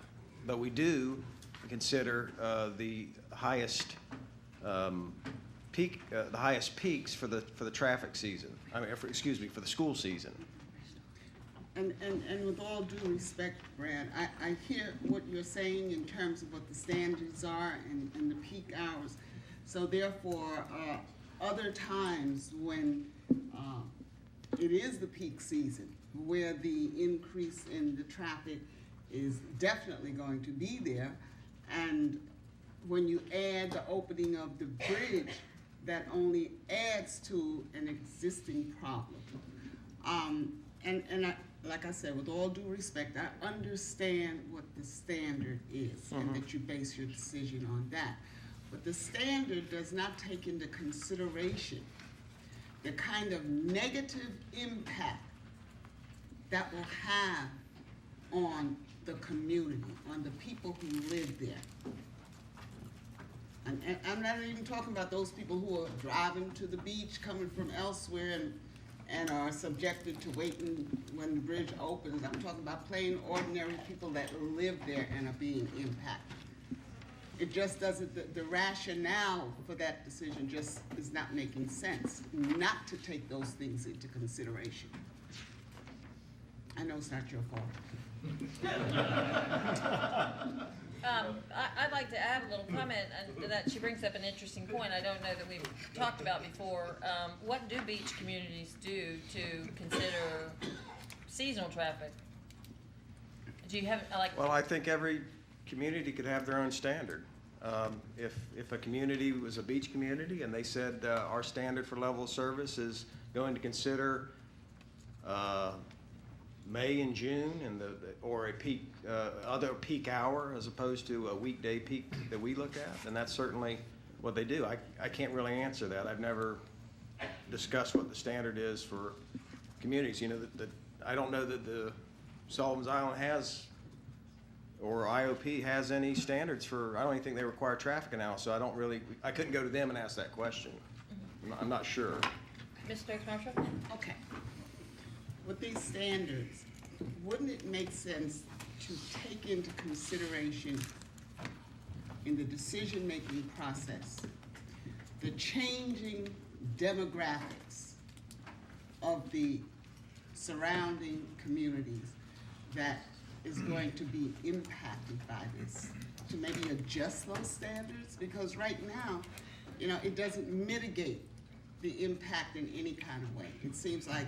but we do consider the highest the highest peaks for the traffic season. For the school season. And with all due respect, Brad, I hear what you're saying in terms of what the standards are and the peak hours. So therefore, other times when it is the peak season, where the increase in the traffic is definitely going to be there, and when you add the opening of the bridge, that only adds to an existing problem. And like I said, with all due respect, I understand what the standard is and that you base your decision on that. But the standard does not take into consideration the kind of negative impact that will have on the community, on the people who live there. And I'm not even talking about those people who are driving to the beach, coming from elsewhere, and are subjected to waiting when the bridge opens. I'm talking about plain, ordinary people that live there and are being impacted. It just doesn't, the rationale for that decision just is not making sense, not to take those things into consideration. I know it's not your fault. I'd like to add a little comment, and that she brings up an interesting point I don't know that we've talked about before. What do beach communities do to consider seasonal traffic? Do you have, Well, I think every community could have their own standard. If a community was a beach community and they said our standard for level of service is going to consider May and June and or a peak other peak hour as opposed to a weekday peak that we look at, then that's certainly what they do. I can't really answer that. I've never discussed what the standard is for communities. You know, I don't know that the Sullivan's Island has or IOP has any standards for. I don't even think they require traffic analysis. So I couldn't go to them and ask that question. I'm not sure. Ms. Stokes Marshall? Okay. With these standards, wouldn't it make sense to take into consideration in the decision-making process the changing demographics of the surrounding communities that is going to be impacted by this, to maybe adjust those standards? Because right now, you know, it doesn't mitigate the impact in any kind of way. It seems like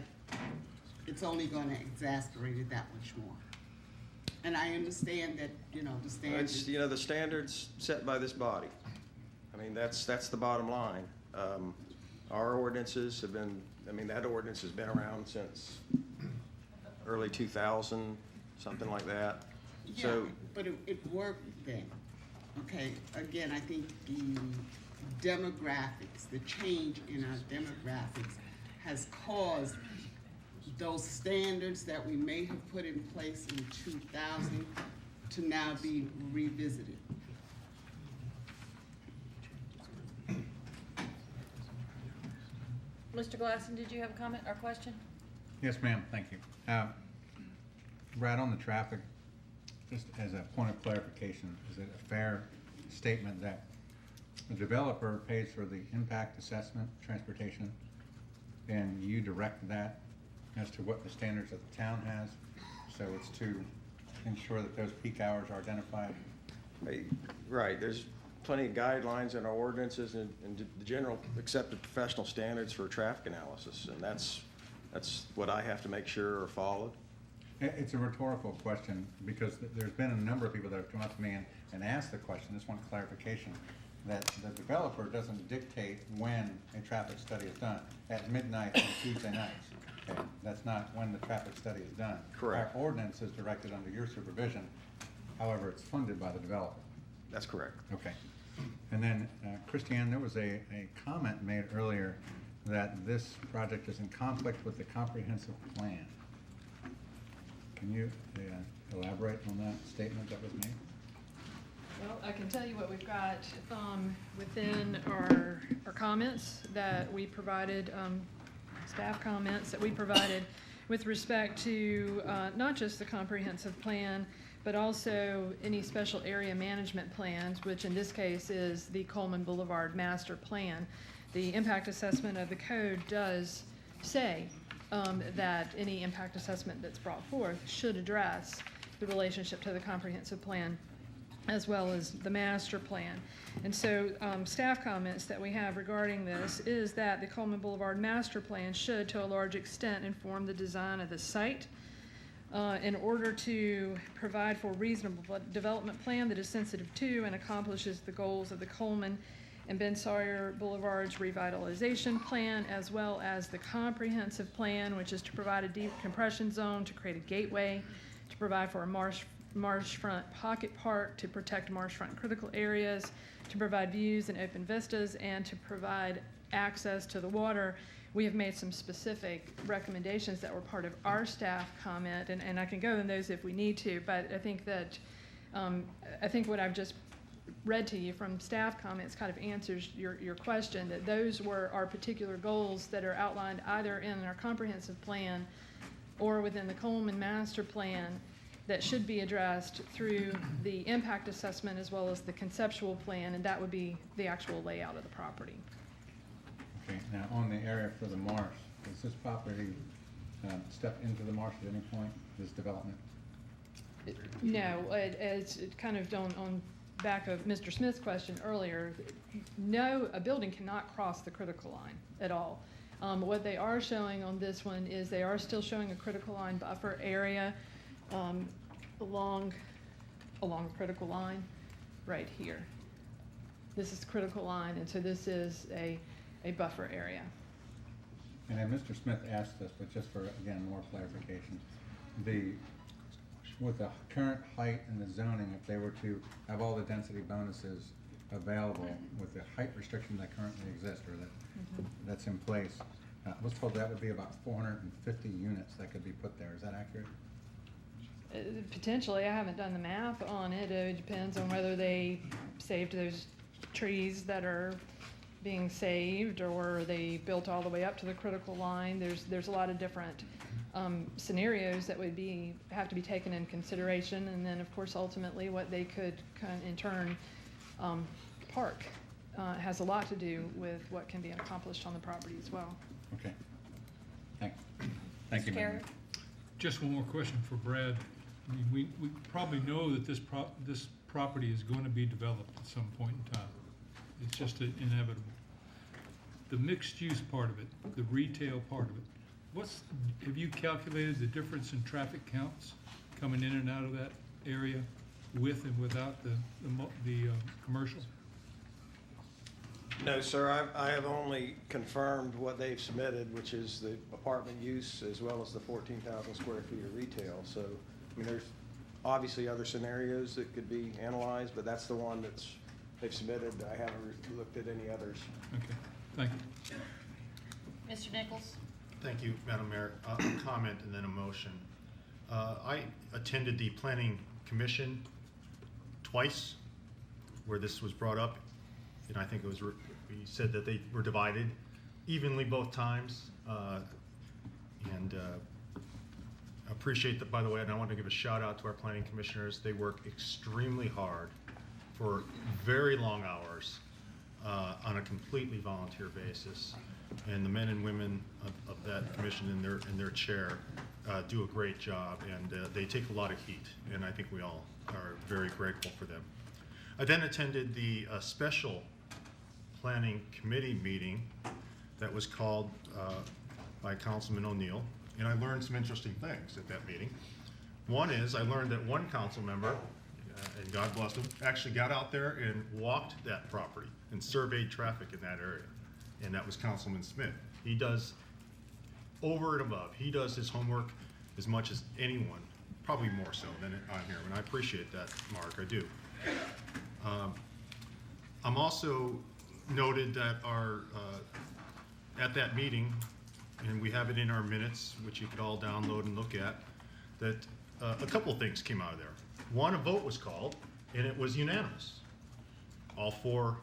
it's only gonna exacerbate it that much more. And I understand that, the It's, standards. the standards set by this body. I mean, that's the bottom line. Our ordinances have been, that ordinance has been around since early 2000, something like that. Yeah, So, but it worked then. Okay, again, I think the demographics, the change in our demographics has caused those standards that we may have put in place in 2000 to now be revisited. Mr. Glasson, did you have a comment or question? Yes, ma'am, thank you. Brad, on the traffic, just as a point of clarification, is it a fair statement that the developer pays for the impact assessment, transportation, and you direct that as to what the standards of the town has? So it's to ensure that those peak hours are identified? right, there's plenty of guidelines in our ordinances and the general accepted professional standards for traffic analysis, and that's what I have to make sure are followed. It's a rhetorical question, because there's been a number of people that have come up to me and asked the question, just want clarification, that the developer doesn't dictate when a traffic study is done, at midnight on Tuesday nights. Okay, that's not when the traffic study is done. Correct. Our ordinance is directed under your supervision, however, it's funded by the developer. That's correct. Okay. And then, Christiane, there was a comment made earlier that this project is in conflict with the comprehensive plan. Can you elaborate on that statement that was made? Well, I can tell you what we've got within our comments that we provided, staff comments that we provided with respect to not just the comprehensive plan, but also any special area management plans, which in this case is the Coleman Boulevard Master Plan. The impact assessment of the code does say that any impact assessment that's brought forth should address the relationship to the comprehensive plan as well as the master plan. And so staff comments that we have regarding this is that the Coleman Boulevard Master Plan should, to a large extent, inform the design of the site in order to provide for a reasonable development plan that is sensitive to and accomplishes the goals of the Coleman and Ben Sawyer Boulevard's revitalization plan, as well as the comprehensive plan, which is to provide a deep compression zone, to create a gateway, to provide for a marshfront pocket park, to protect marshfront critical areas, to provide views and open vistas, and to provide access to the water. We have made some specific recommendations that were part of our staff comment, and I can go in those if we need to, but I think that, I think what I've just read to you from staff comments kind of answers your question, that those were our particular goals that are outlined either in our comprehensive plan or within the Coleman Master Plan that should be addressed through the impact assessment as well as the conceptual plan, and that would be the actual layout of the property. Okay, now on the area for the marsh, does this property step into the marsh at any point, this development? No, it's kind of on back of Mr. Smith's question earlier, no, a building cannot cross the critical line at all. What they are showing on this one is they are still showing a critical line buffer area along critical line right here. This is critical line, and so this is a buffer area. And then Mr. Smith asked this, but just for, again, more clarification, with the current height and the zoning, if they were to have all the density bonuses available with the height restriction that currently exists or that's in place, I was told that would be about 450 units that could be put there. Is that accurate? Potentially, I haven't done the math on it. It depends on whether they saved those trees that are being saved or they built all the way up to the critical line. There's a lot of different scenarios that would have to be taken in consideration, and then of course ultimately what they could in turn park has a lot to do with what can be accomplished on the property as well. Okay. Thank you, Mayor. Just one more question for Brad. I mean, we probably know that this property is going to be developed at some point in time. It's just inevitable. the mixed-use part of it, the retail part of it, have you calculated the difference in traffic counts coming in and out of that area with and without the commercial? No, sir, I have only confirmed what they've submitted, which is the apartment use as well as the 14,000 square feet of retail. So, I mean, there's obviously other scenarios that could be analyzed, but that's the one they've submitted. I haven't looked at any others. Okay, thank you. Mr. Nichols? Thank you, Madam Mayor. A comment and then a motion. I attended the Planning Commission twice where this was brought up, and I think it was, we said that they were divided evenly both times. And I appreciate that, by the way, and I want to give a shout out to our planning commissioners. They work extremely hard for very long hours on a completely volunteer basis. And the men and women of that commission and their chair do a great job, and they take a lot of heat, and I think we all are very grateful for them. I then attended the special planning committee meeting that was called by Councilman O'Neill, and I learned some interesting things at that meeting. One is I learned that one council member, and God bless him, actually got out there and walked that property and surveyed traffic in that area. And that was Councilman Smith. He does over and above. He does his homework as much as anyone, probably more so than I'm here, and I appreciate that, Mark, I do. I'm also noted that at that meeting, and we have it in our minutes, which you could all download and look at, that a couple of things came out of there. One, a vote was called, and it was unanimous. All four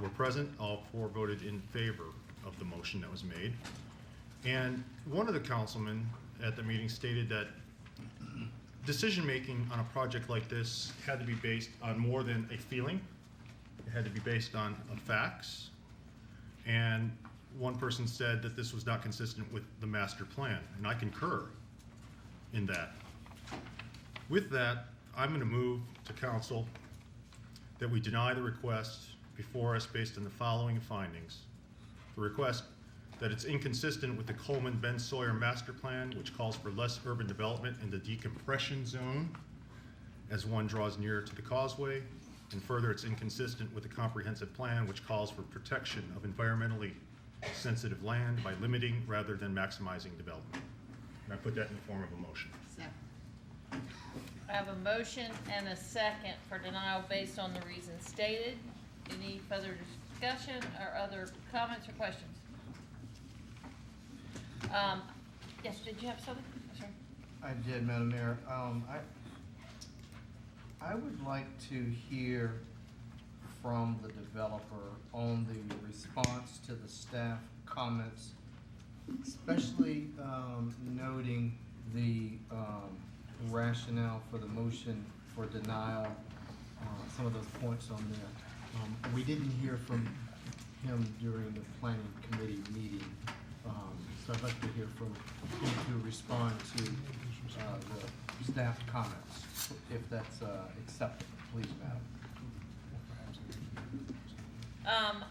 were present, all four voted in favor of the motion that was made. And one of the councilmen at the meeting stated that decision-making on a project like this had to be based on more than a feeling. It had to be based on facts. And one person said that this was not consistent with the master plan, and I concur in that. With that, I'm going to move to council that we deny the request before us based on the following findings. The request that it's inconsistent with the Coleman-Ben Sawyer master plan, which calls for less urban development in the decompression zone as one draws nearer to the causeway. And further, it's inconsistent with the comprehensive plan, which calls for protection of environmentally sensitive land by limiting rather than maximizing development. And I put that in the form of a motion. I have a motion and a second for denial based on the reasons stated. Any further discussion or other comments or questions? Yes, did you have something? Sure. I did, Madam Mayor. I would like to hear from the developer on the response to the staff comments, especially noting the rationale for the motion for denial, some of those points on there. We didn't hear from him during the planning committee meeting, so I'd like to hear from him to respond to the staff comments, if that's acceptable, please, Madam.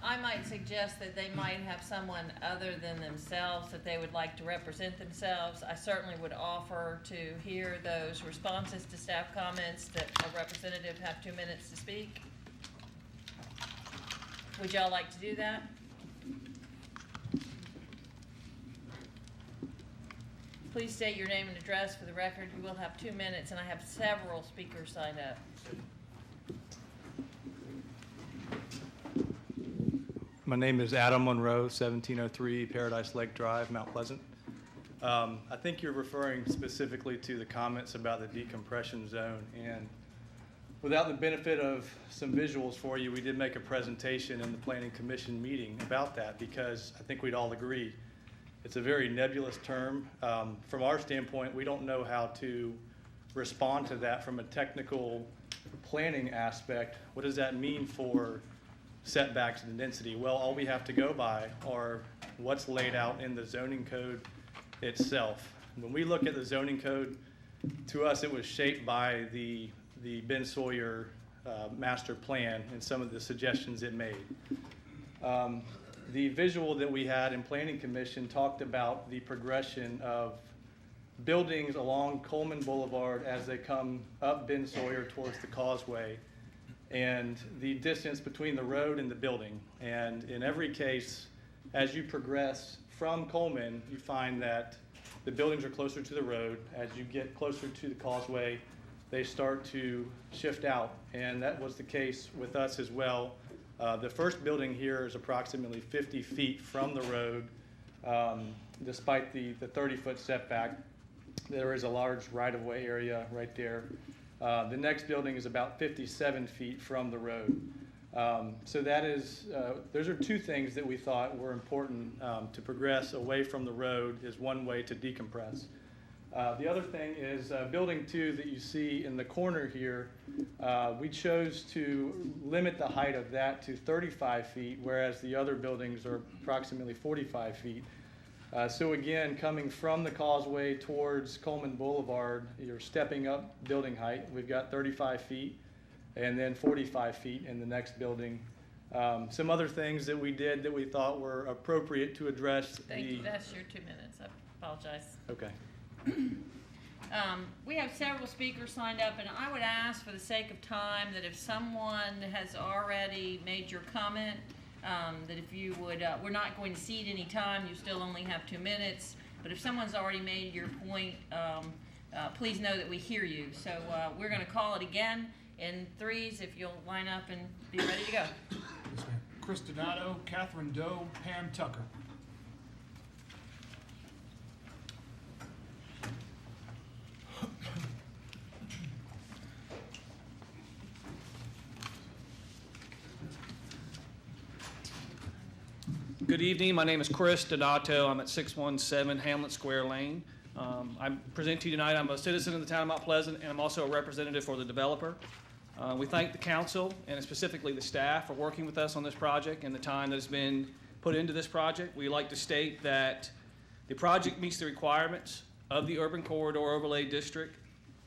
I might suggest that they might have someone other than themselves that they would like to represent themselves. I certainly would offer to hear those responses to staff comments that a representative have 2 minutes to speak. Would y'all like to do that? Please state your name and address for the record. You will have 2 minutes, and I have several speakers signed up. My name is Adam Monroe, 1703 Paradise Lake Drive, Mount Pleasant. I think you're referring specifically to the comments about the decompression zone. And without the benefit of some visuals for you, we did make a presentation in the Planning Commission meeting about that, because I think we'd all agree it's a very nebulous term. From our standpoint, we don't know how to respond to that from a technical planning aspect. What does that mean for setbacks and density? Well, all we have to go by are what's laid out in the zoning code itself. When we look at the zoning code, to us it was shaped by the Ben Sawyer master plan and some of the suggestions it made. the visual that we had in Planning Commission talked about the progression of buildings along Coleman Boulevard as they come up Ben Sawyer towards the causeway, and the distance between the road and the building. And in every case, as you progress from Coleman, you find that the buildings are closer to the road. As you get closer to the causeway, they start to shift out, and that was the case with us as well. The first building here is approximately 50 feet from the road, despite the 30-foot setback. There is a large right-of-way area right there. The next building is about 57 feet from the road. So that is, those are two things that we thought were important to progress away from the road is one way to decompress. The other thing is building 2 that you see in the corner here, we chose to limit the height of that to 35 feet, whereas the other buildings are approximately 45 feet. So again, coming from the causeway towards Coleman Boulevard, you're stepping up building height. We've got 35 feet and then 45 feet in the next building. Some other things that we did that we thought were appropriate to address Thank you, that's your 2 minutes, I apologize. Okay. We have several speakers signed up, and I would ask for the sake of time that if someone has already made your comment, that if you would, we're not going to cede any time, you still only have 2 minutes, but if someone's already made your point, please know that we hear you. So we're going to call it again in threes if you'll line up and be ready to go. Yes, ma'am. Chris Donato, Catherine Doe, Pam Tucker. Good evening. My name is Chris Donato. I'm at 617 Hamlet Square Lane. I present to you tonight. I'm a citizen of the town of Mount Pleasant, and I'm also a representative for the developer. We thank the council and specifically the staff for working with us on this project and the time that has been put into this project. We like to state that the project meets the requirements of the Urban Corridor Overlay District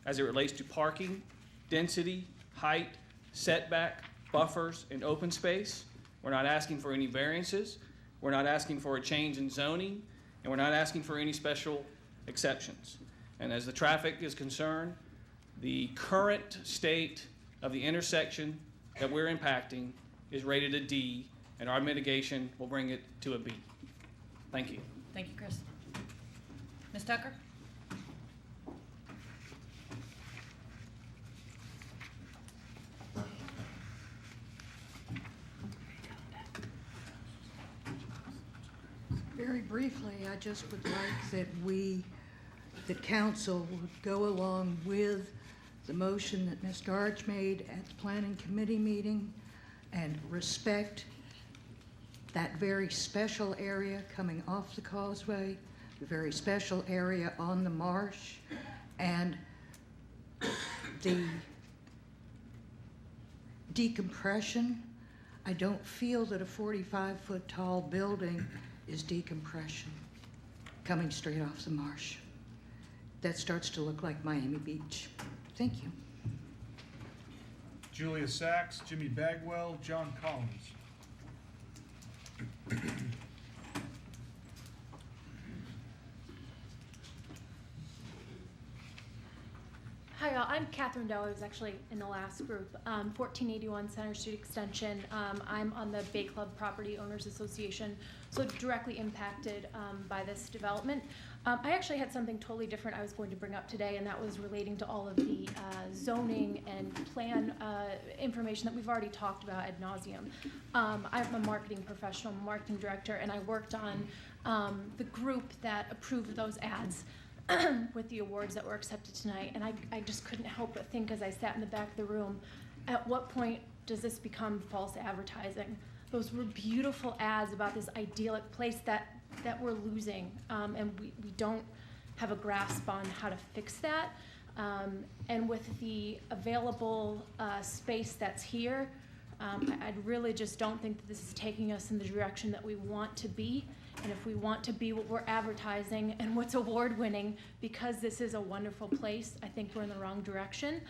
as it relates to parking, density, height, setback, buffers, and open space. We're not asking for any variances. We're not asking for a change in zoning, and we're not asking for any special exceptions. And as the traffic is concerned, the current state of the intersection that we're impacting is rated a D, and our mitigation will bring it to a B. Thank you. Thank you, Chris. Ms. Tucker? Very briefly, I just would like that the council would go along with the motion that Ms. Darch made at the planning committee meeting and respect that very special area coming off the causeway, the very special area on the marsh, and the decompression. I don't feel that a 45-foot tall building is decompression coming straight off the marsh. That starts to look like Miami Beach. Thank you. Julia Sachs, Jimmy Bagwell, John Collins. Hi, y'all. I'm Catherine Doe. I was actually in the last group. 1481 Center Street Extension. I'm on the Bay Club Property Owners Association, so directly impacted by this development. I actually had something totally different I was going to bring up today, and that was relating to all of the zoning and plan information that we've already talked about ad nauseum. I'm a marketing professional, I'm a marketing director, and I worked on the group that approved those ads with the awards that were accepted tonight, and I just couldn't help but think as I sat in the back of the room, at what point does this become false advertising? Those were beautiful ads about this idyllic place that we're losing, and we don't have a grasp on how to fix that. And with the available space that's here, I really just don't think that this is taking us in the direction that we want to be. And if we want to be what we're advertising and what's award-winning, because this is a wonderful place, I think we're in the wrong direction.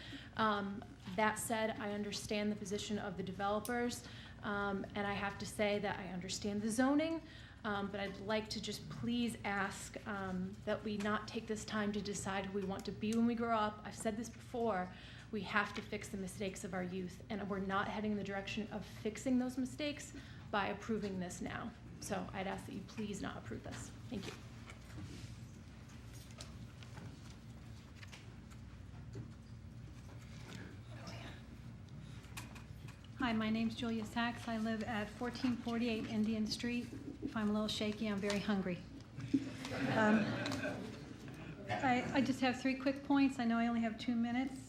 That said, I understand the position of the developers, and I have to say that I understand the zoning, but I'd like to just please ask that we not take this time to decide who we want to be when we grow up. I've said this before. We have to fix the mistakes of our youth, and we're not heading in the direction of fixing those mistakes by approving this now. So I'd ask that you please not approve this. Thank you. Hi, my name's Julia Sachs. I live at 1448 Indian Street. If I'm a little shaky, I'm very hungry. I just have 3 quick points. I know I only have 2 minutes.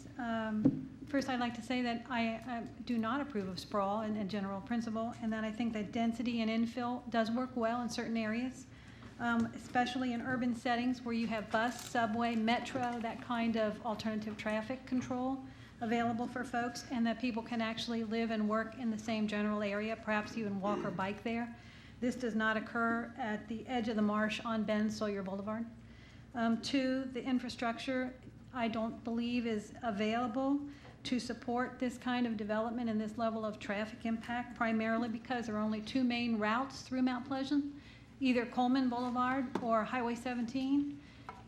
First, I'd like to say that I do not approve of sprawl in general principle, and that I think that density and infill does work well in certain areas, especially in urban settings where you have bus, subway, metro, that kind of alternative traffic control available for folks, and that people can actually live and work in the same general area, perhaps even walk or bike there. This does not occur at the edge of the marsh on Ben Sawyer Boulevard. 2, the infrastructure I don't believe is available to support this kind of development and this level of traffic impact, primarily because there are only 2 main routes through Mount Pleasant, either Coleman Boulevard or Highway 17.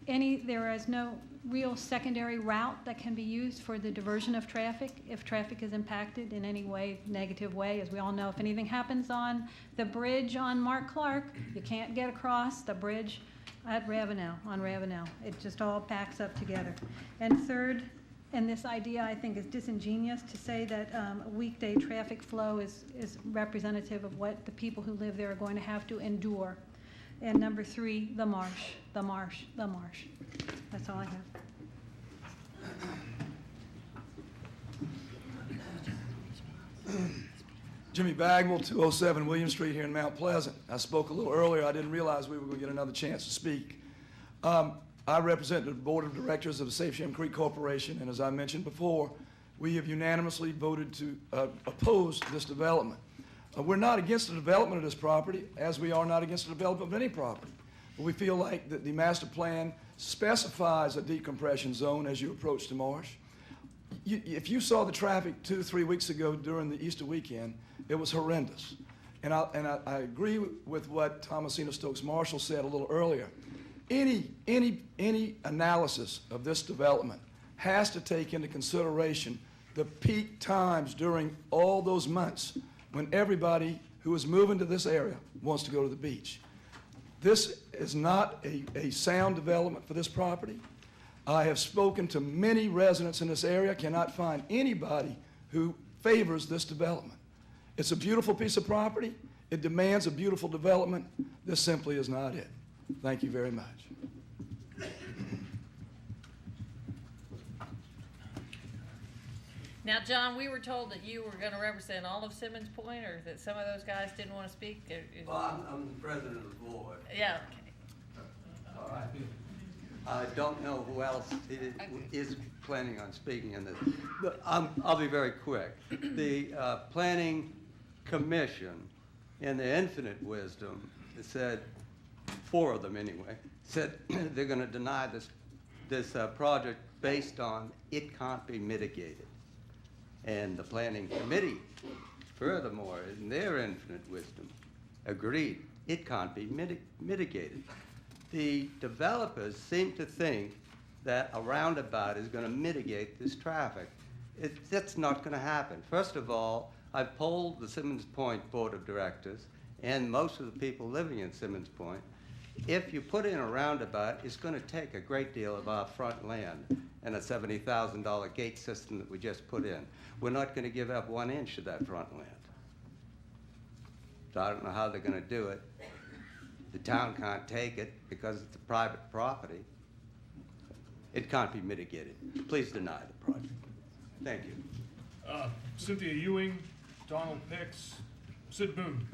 There is no real secondary route that can be used for the diversion of traffic if traffic is impacted in any way, negative way. As we all know, if anything happens on the bridge on Mark Clark, you can't get across the bridge at Ravenel, on Ravenel. It just all backs up together. And third, and this idea I think is disingenuous to say that a weekday traffic flow is representative of what the people who live there are going to have to endure. And number 3, the marsh, the marsh, the marsh. That's all I have. Jimmy Bagwell, 207 William Street here in Mount Pleasant. I spoke a little earlier. I didn't realize we were going to get another chance to speak. I represent the Board of Directors of the Safe Shem Creek Corporation, and as I mentioned before, we have unanimously voted to oppose this development. We're not against the development of this property, as we are not against the development of any property. But we feel like that the master plan specifies a decompression zone as you approach the marsh. If you saw the traffic 2-3 weeks ago during the Easter weekend, it was horrendous. And I agree with what Thomasina Stokes Marshall said a little earlier. Any analysis of this development has to take into consideration the peak times during all those months when everybody who is moving to this area wants to go to the beach. This is not a sound development for this property. I have spoken to many residents in this area, cannot find anybody who favors this development. It's a beautiful piece of property. It demands a beautiful development. This simply is not it. Thank you very much. Now, John, we were told that you were going to represent all of Simmons Point, or that some of those guys didn't want to speak. Well, I'm the president of the board. Yeah. All right. I don't know who else is planning on speaking in this, but I'll be very quick. The Planning Commission, in their infinite wisdom, said, 4 of them anyway, said they're going to deny this project based on it can't be mitigated. And the Planning Committee, furthermore, in their infinite wisdom, agreed it can't be mitigated. The developers seem to think that a roundabout is going to mitigate this traffic. That's not going to happen. First of all, I've polled the Simmons Point Board of Directors and most of the people living in Simmons Point. If you put in a roundabout, it's going to take a great deal of our front land and a $70,000 gate system that we just put in. We're not going to give up 1 inch of that front land. So I don't know how they're going to do it. The town can't take it because it's a private property. It can't be mitigated. Please deny the project. Thank you. Cynthia Ewing, Donald Pix, Sid Boone.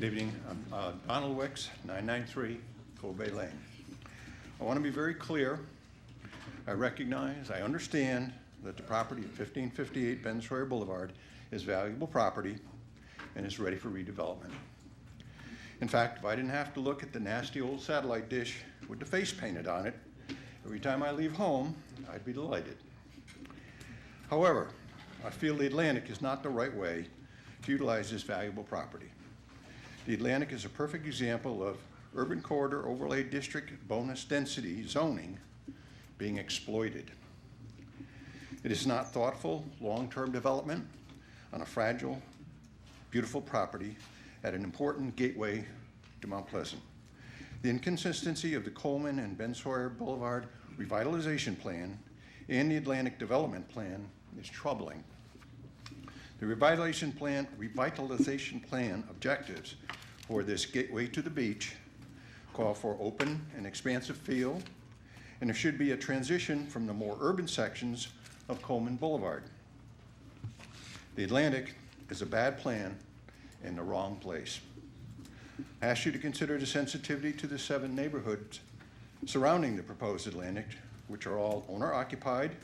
Good evening. I'm Donald Wicks, 993 Cold Bay Lane. I want to be very clear. I recognize, I understand that the property at 1558 Ben Sawyer Boulevard is valuable property and is ready for redevelopment. In fact, if I didn't have to look at the nasty old satellite dish with the face painted on it every time I leave home, I'd be delighted. However, I feel the Atlantic is not the right way to utilize this valuable property. The Atlantic is a perfect example of urban corridor overlay district bonus density zoning being exploited. It is not thoughtful, long-term development on a fragile, beautiful property at an important gateway to Mount Pleasant. The inconsistency of the Coleman and Ben Sawyer Boulevard revitalization plan and the Atlantic development plan is troubling. The revitalization plan objectives for this gateway to the beach call for open and expansive feel, and there should be a transition from the more urban sections of Coleman Boulevard. The Atlantic is a bad plan in the wrong place. I ask you to consider the sensitivity to the 7 neighborhoods surrounding the proposed Atlantic, which are all owner-occupied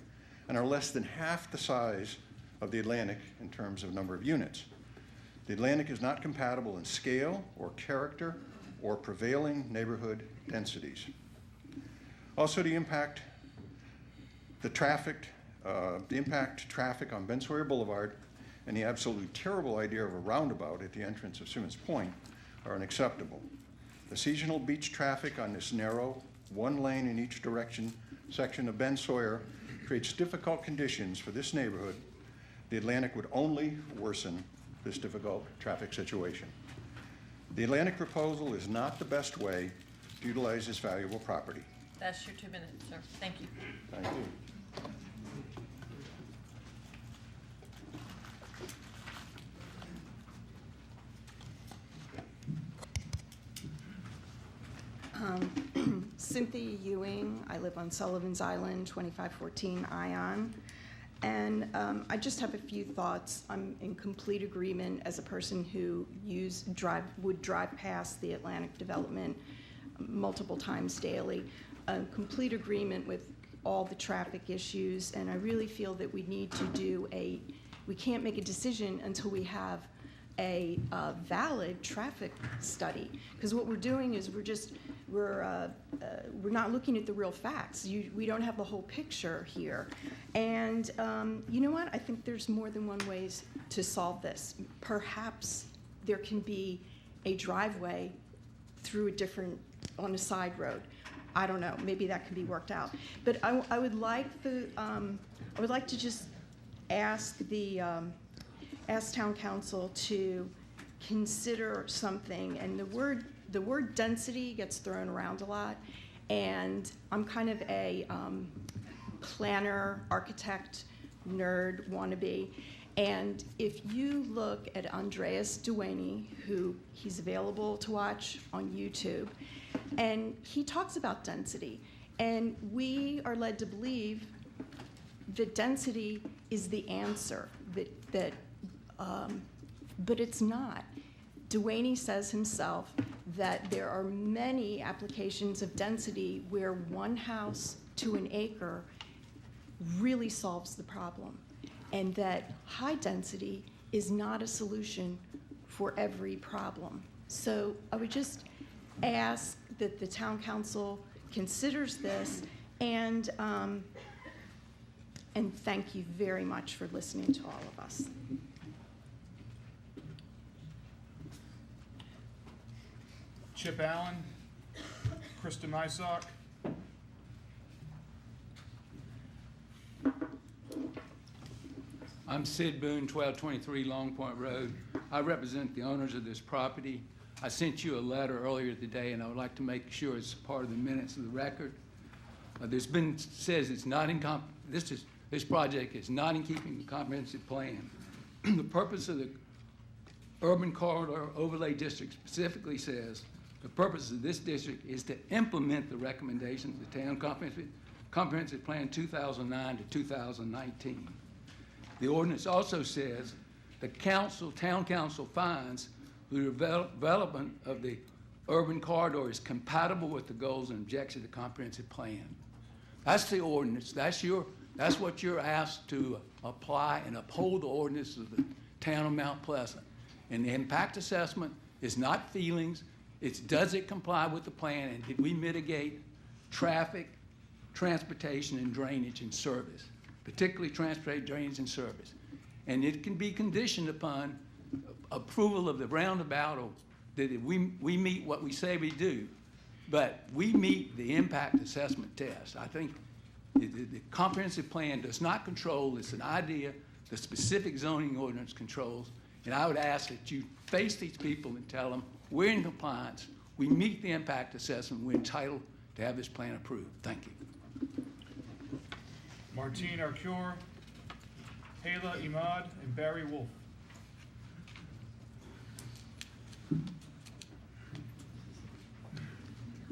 and are less than half the size of the Atlantic in terms of number of units. The Atlantic is not compatible in scale or character or prevailing neighborhood densities. Also, the impact traffic on Ben Sawyer Boulevard and the absolutely terrible idea of a roundabout at the entrance of Simmons Point are unacceptable. The seasonal beach traffic on this narrow, 1 lane in each direction section of Ben Sawyer creates difficult conditions for this neighborhood. The Atlantic would only worsen this difficult traffic situation. The Atlantic proposal is not the best way to utilize this valuable property. That's your 2 minutes, sir. Thank you. Thank you. Cynthia Ewing. I live on Sullivan's Island, 2514 Ion. And I just have a few thoughts. I'm in complete agreement as a person who would drive past the Atlantic development multiple times daily. Complete agreement with all the traffic issues, and I really feel that we need to we can't make a decision until we have a valid traffic study, because what we're doing is we're not looking at the real facts. We don't have the whole picture here. And you know what? I think there's more than one ways to solve this. Perhaps there can be a driveway through on a side road. I don't know. Maybe that can be worked out. But I would like to just ask ask town council to consider something. And the word density gets thrown around a lot, and I'm kind of a planner, architect, nerd wannabe. And if you look at Andreas Duaney, he's available to watch on YouTube, and he talks about density, and we are led to believe that density is the answer, but it's not. Duaney says himself that there are many applications of density where 1 house to an acre really solves the problem, and that high density is not a solution for every problem. So I would just ask that the town council considers this, and thank you very much for listening to all of us. Chip Allen, Krista Mysock. I'm Sid Boone, 1223 Long Point Road. I represent the owners of this property. I sent you a letter earlier today, and I would like to make sure it's part of the minutes of the record. Says it's not in this project is not in keeping with the comprehensive plan. The purpose of the Urban Corridor Overlay District specifically says the purpose of this district is to implement the recommendations of the Town Comprehensive Plan 2009 to 2019. The ordinance also says the town council finds the development of the urban corridor is compatible with the goals and objectives of the comprehensive plan. That's the ordinance. That's what you're asked to apply and uphold the ordinance of the town of Mount Pleasant. And the impact assessment is not feelings. It's does it comply with the plan, and did we mitigate traffic, transportation, and drainage and service, particularly transportation, drainage, and service. And it can be conditioned upon approval of the roundabout, or that we meet what we say we do, but we meet the impact assessment test. I think the comprehensive plan does not control, it's an idea, the specific zoning ordinance controls, and I would ask that you face these people and tell them, we're in compliance, we meet the impact assessment, we're entitled to have this plan approved. Thank you. Martine Arcure, Hala Imad, and Barry Wolf.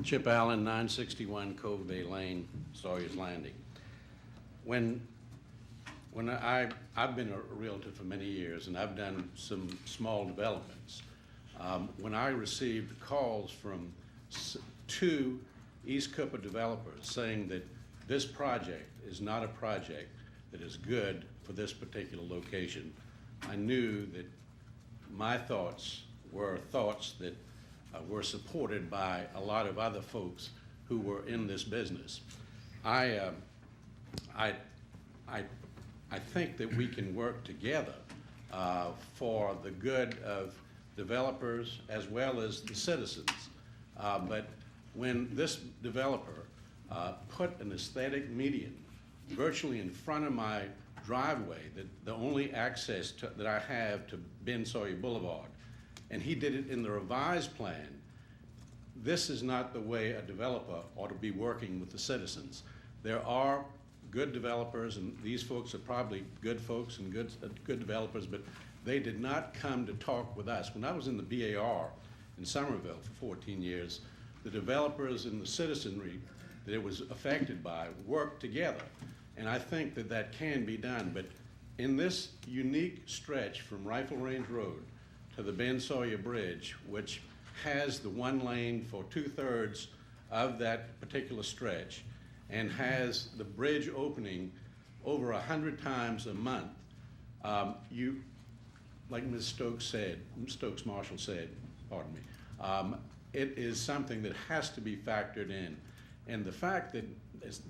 Chip Allen, 961 Cove Bay Lane, Sawyer's Landing. I've been a realtor for many years, and I've done some small developments. When I received calls from two East Cooper developers saying that this project is not a project that is good for this particular location, I knew that my thoughts were thoughts that were supported by a lot of other folks who were in this business. I think that we can work together for the good of developers as well as the citizens. But when this developer put an aesthetic median virtually in front of my driveway, the only access that I have to Ben Sawyer Boulevard, and he did it in the revised plan, this is not the way a developer ought to be working with the citizens. There are good developers, and these folks are probably good folks and good developers, but they did not come to talk with us. When I was in the BAR in Somerville for 14 years, the developers and the citizenry that it was affected by worked together. And I think that that can be done. But in this unique stretch from Rifle Range Road to the Ben Sawyer Bridge, which has the one lane for 2/3 of that particular stretch and has the bridge opening over 100 times a month, like Ms. Stokes Marshall said, pardon me, it is something that has to be factored in. And the fact that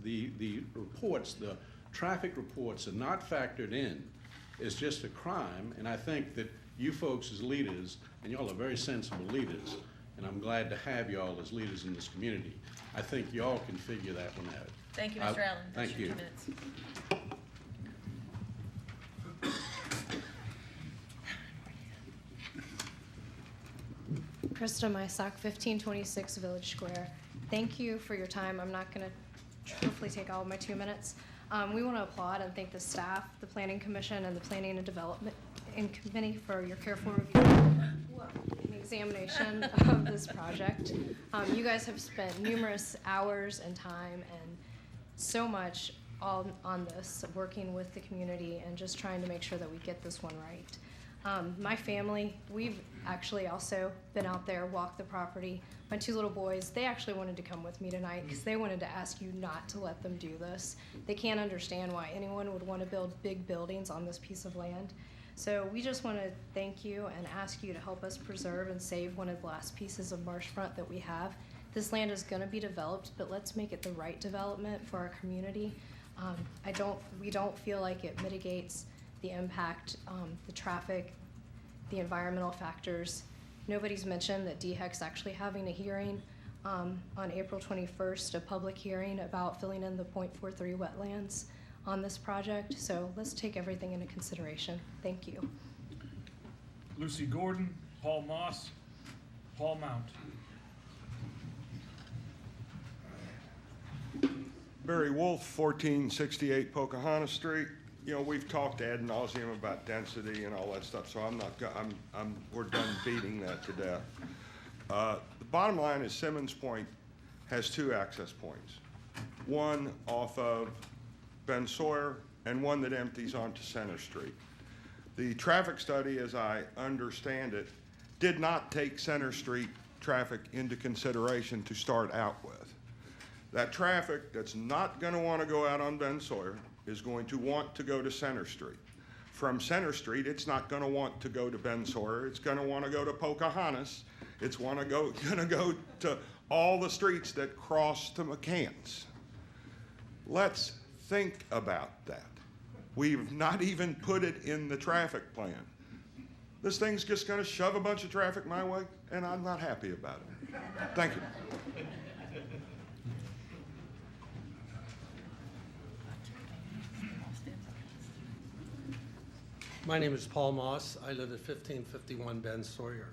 the reports, the traffic reports are not factored in is just a crime. And I think that you folks as leaders, and y'all are very sensible leaders, and I'm glad to have y'all as leaders in this community, I think y'all can figure that one out. Thank you, Mr. Allen. That's Thank your you. 2 minutes. Krista Mysock, 1526 Village Square. Thank you for your time. I'm not going to hopefully take all of my 2 minutes. We want to applaud and thank the staff, the Planning Commission, and the Planning and Development Committee for your careful review and examination of this project. You guys have spent numerous hours and time and so much on this, working with the community and just trying to make sure that we get this one right. My family, we've actually also been out there, walked the property. My 2 little boys, they actually wanted to come with me tonight because they wanted to ask you not to let them do this. They can't understand why anyone would want to build big buildings on this piece of land. So we just want to thank you and ask you to help us preserve and save one of the last pieces of marshfront that we have. This land is going to be developed, but let's make it the right development for our community. We don't feel like it mitigates the impact, the traffic, the environmental factors. Nobody's mentioned that DHEC's actually having a hearing on April 21st, a public hearing about filling in the .43 wetlands on this project. So let's take everything into consideration. Thank you. Lucy Gordon, Paul Moss, Paul Mount. Barry Wolf, 1468 Pocahontas Street. You know, we've talked ad nauseum about density and all that stuff, so we're done beating that to death. The bottom line is Simmons Point has 2 access points. One off of Ben Sawyer and one that empties onto Center Street. The traffic study, as I understand it, did not take Center Street traffic into consideration to start out with. That traffic that's not going to want to go out on Ben Sawyer is going to want to go to Center Street. From Center Street, it's not going to want to go to Ben Sawyer. It's going to want to go to Pocahontas. It's going to go to all the streets that cross to McCants. Let's think about that. We've not even put it in the traffic plan. This thing's just going to shove a bunch of traffic my way, and I'm not happy about it. Thank you. My name is Paul Moss. I live at 1551 Ben Sawyer.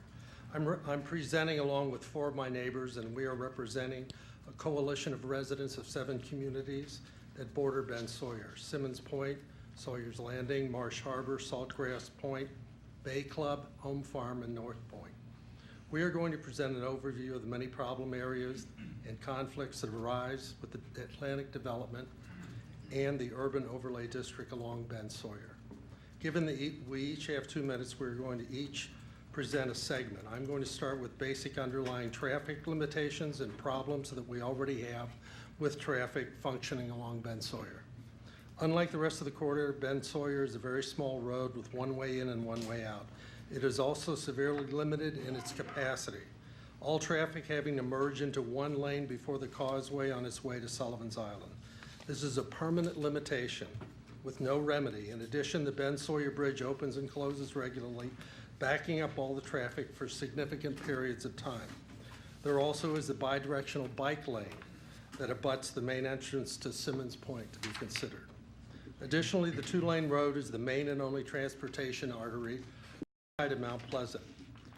I'm presenting along with 4 of my neighbors, and we are representing a coalition of residents of 7 communities that border Ben Sawyer: Simmons Point, Sawyer's Landing, Marsh Harbor, Saltgrass Point, Bay Club, Home Farm, and North Point. We are going to present an overview of the many problem areas and conflicts that arise with the Atlantic development and the urban overlay district along Ben Sawyer. Given that we each have 2 minutes, we're going to each present a segment. I'm going to start with basic underlying traffic limitations and problems that we already have with traffic functioning along Ben Sawyer. Unlike the rest of the corridor, Ben Sawyer is a very small road with one way in and one way out. It is also severely limited in its capacity, all traffic having to merge into one lane before the causeway on its way to Sullivan's Island. This is a permanent limitation with no remedy. In addition, the Ben Sawyer Bridge opens and closes regularly, backing up all the traffic for significant periods of time. There also is a bidirectional bike lane that abuts the main entrance to Simmons Point to be considered. Additionally, the 2-lane road is the main and only transportation artery to Mount Pleasant,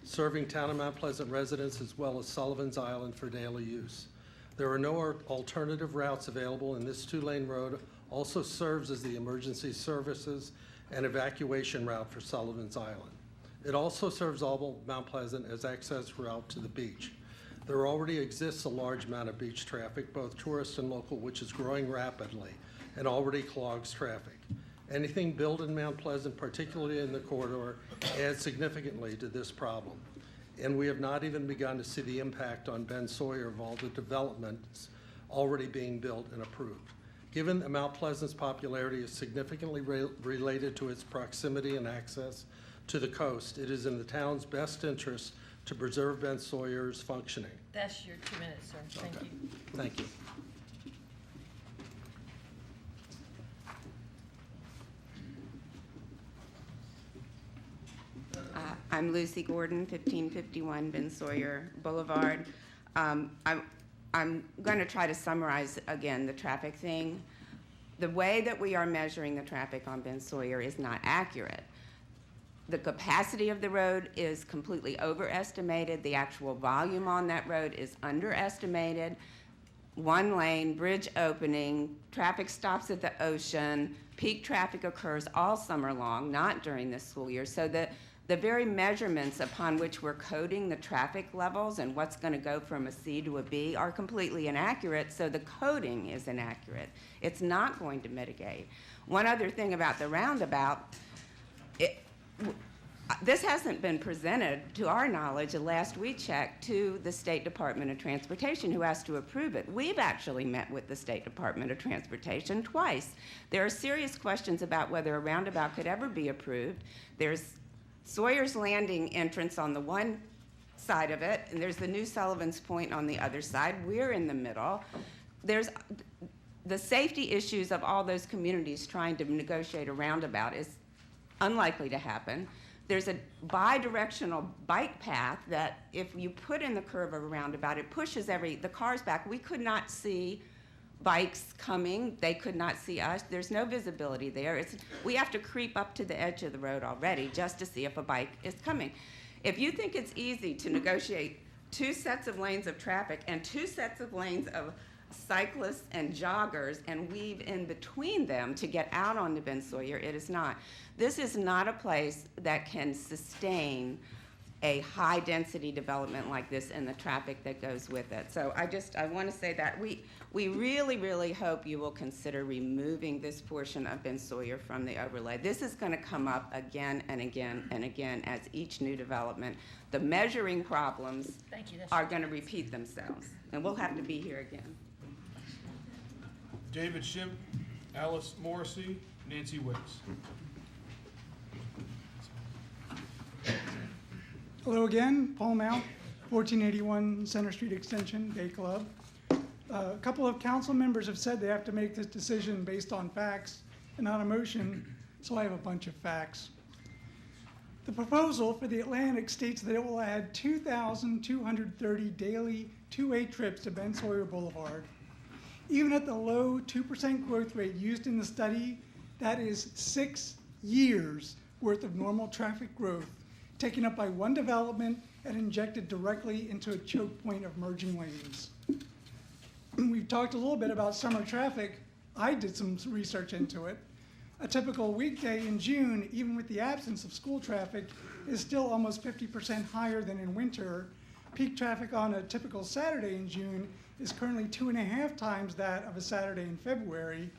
serving town of Mount Pleasant residents as well as Sullivan's Island for daily use. There are no alternative routes available, and this 2-lane road also serves as the emergency services and evacuation route for Sullivan's Island. It also serves all Mount Pleasant as access route to the beach. There already exists a large amount of beach traffic, both tourist and local, which is growing rapidly and already clogs traffic. Anything built in Mount Pleasant, particularly in the corridor, adds significantly to this problem. And we have not even begun to see the impact on Ben Sawyer of all the developments already being built and approved. Given that Mount Pleasant's popularity is significantly related to its proximity and access to the coast, it is in the town's best interest to preserve Ben Sawyer's functioning. That's your 2 minutes, sir. Thank Okay. you. Thank you. I'm Lucy Gordon, 1551 Ben Sawyer Boulevard. I'm going to try to summarize again the traffic thing. The way that we are measuring the traffic on Ben Sawyer is not accurate. The capacity of the road is completely overestimated. The actual volume on that road is underestimated. 1 lane, bridge opening, traffic stops at the ocean, peak traffic occurs all summer long, not during the school year. So the very measurements upon which we're coding the traffic levels and what's going to go from a C to a B are completely inaccurate, so the coding is inaccurate. It's not going to mitigate. One other thing about the roundabout, this hasn't been presented, to our knowledge, the last we checked, to the State Department of Transportation, who has to approve it. We've actually met with the State Department of Transportation twice. There are serious questions about whether a roundabout could ever be approved. There's Sawyer's Landing entrance on the one side of it, and there's the new Sullivan's Point on the other side. We're in the middle. There's the safety issues of all those communities trying to negotiate a roundabout is unlikely to happen. There's a bi-directional bike path that if you put in the curve of a roundabout, it pushes the cars back. We could not see bikes coming. They could not see us. There's no visibility there. We have to creep up to the edge of the road already just to see if a bike is coming. If you think it's easy to negotiate 2 sets of lanes of traffic and 2 sets of lanes of cyclists and joggers and weave in between them to get out onto Ben Sawyer, it is not. This is not a place that can sustain a high-density development like this and the traffic that goes with it. So I want to say that we really, really hope you will consider removing this portion of Ben Sawyer from the overlay. This is going to come up again and again and again as each new development. The measuring problems are going to repeat themselves, and we'll have to be here again. David Schimpf, Alice Morrissey, Nancy Wicks. Hello again, Paul Mount, 1481 Center Street Extension, Bay Club. A couple of council members have said they have to make this decision based on facts and not emotion, so I have a bunch of facts. The proposal for the Atlantic states that it will add 2,230 daily two-way trips to Ben Sawyer Boulevard. Even at the low 2% growth rate used in the study, that is 6 years worth of normal traffic growth, taken up by one development and injected directly into a choke point of merging lanes. We've talked a little bit about summer traffic. I did some research into it. A typical weekday in June, even with the absence of school traffic, is still almost 50% higher than in winter. Peak traffic on a typical Saturday in June is currently 2.5 times that of a Saturday in February.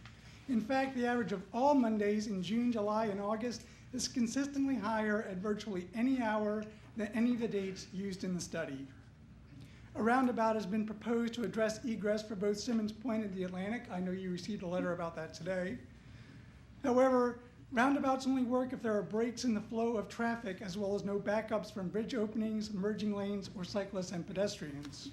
In fact, the average of all Mondays in June, July, and August is consistently higher at virtually any hour than any of the dates used in the study. A roundabout has been proposed to address egress for both Simmons Point and the Atlantic. I know you received a letter about that today. However, roundabouts only work if there are breaks in the flow of traffic, as well as no backups from bridge openings, merging lanes, or cyclists and pedestrians.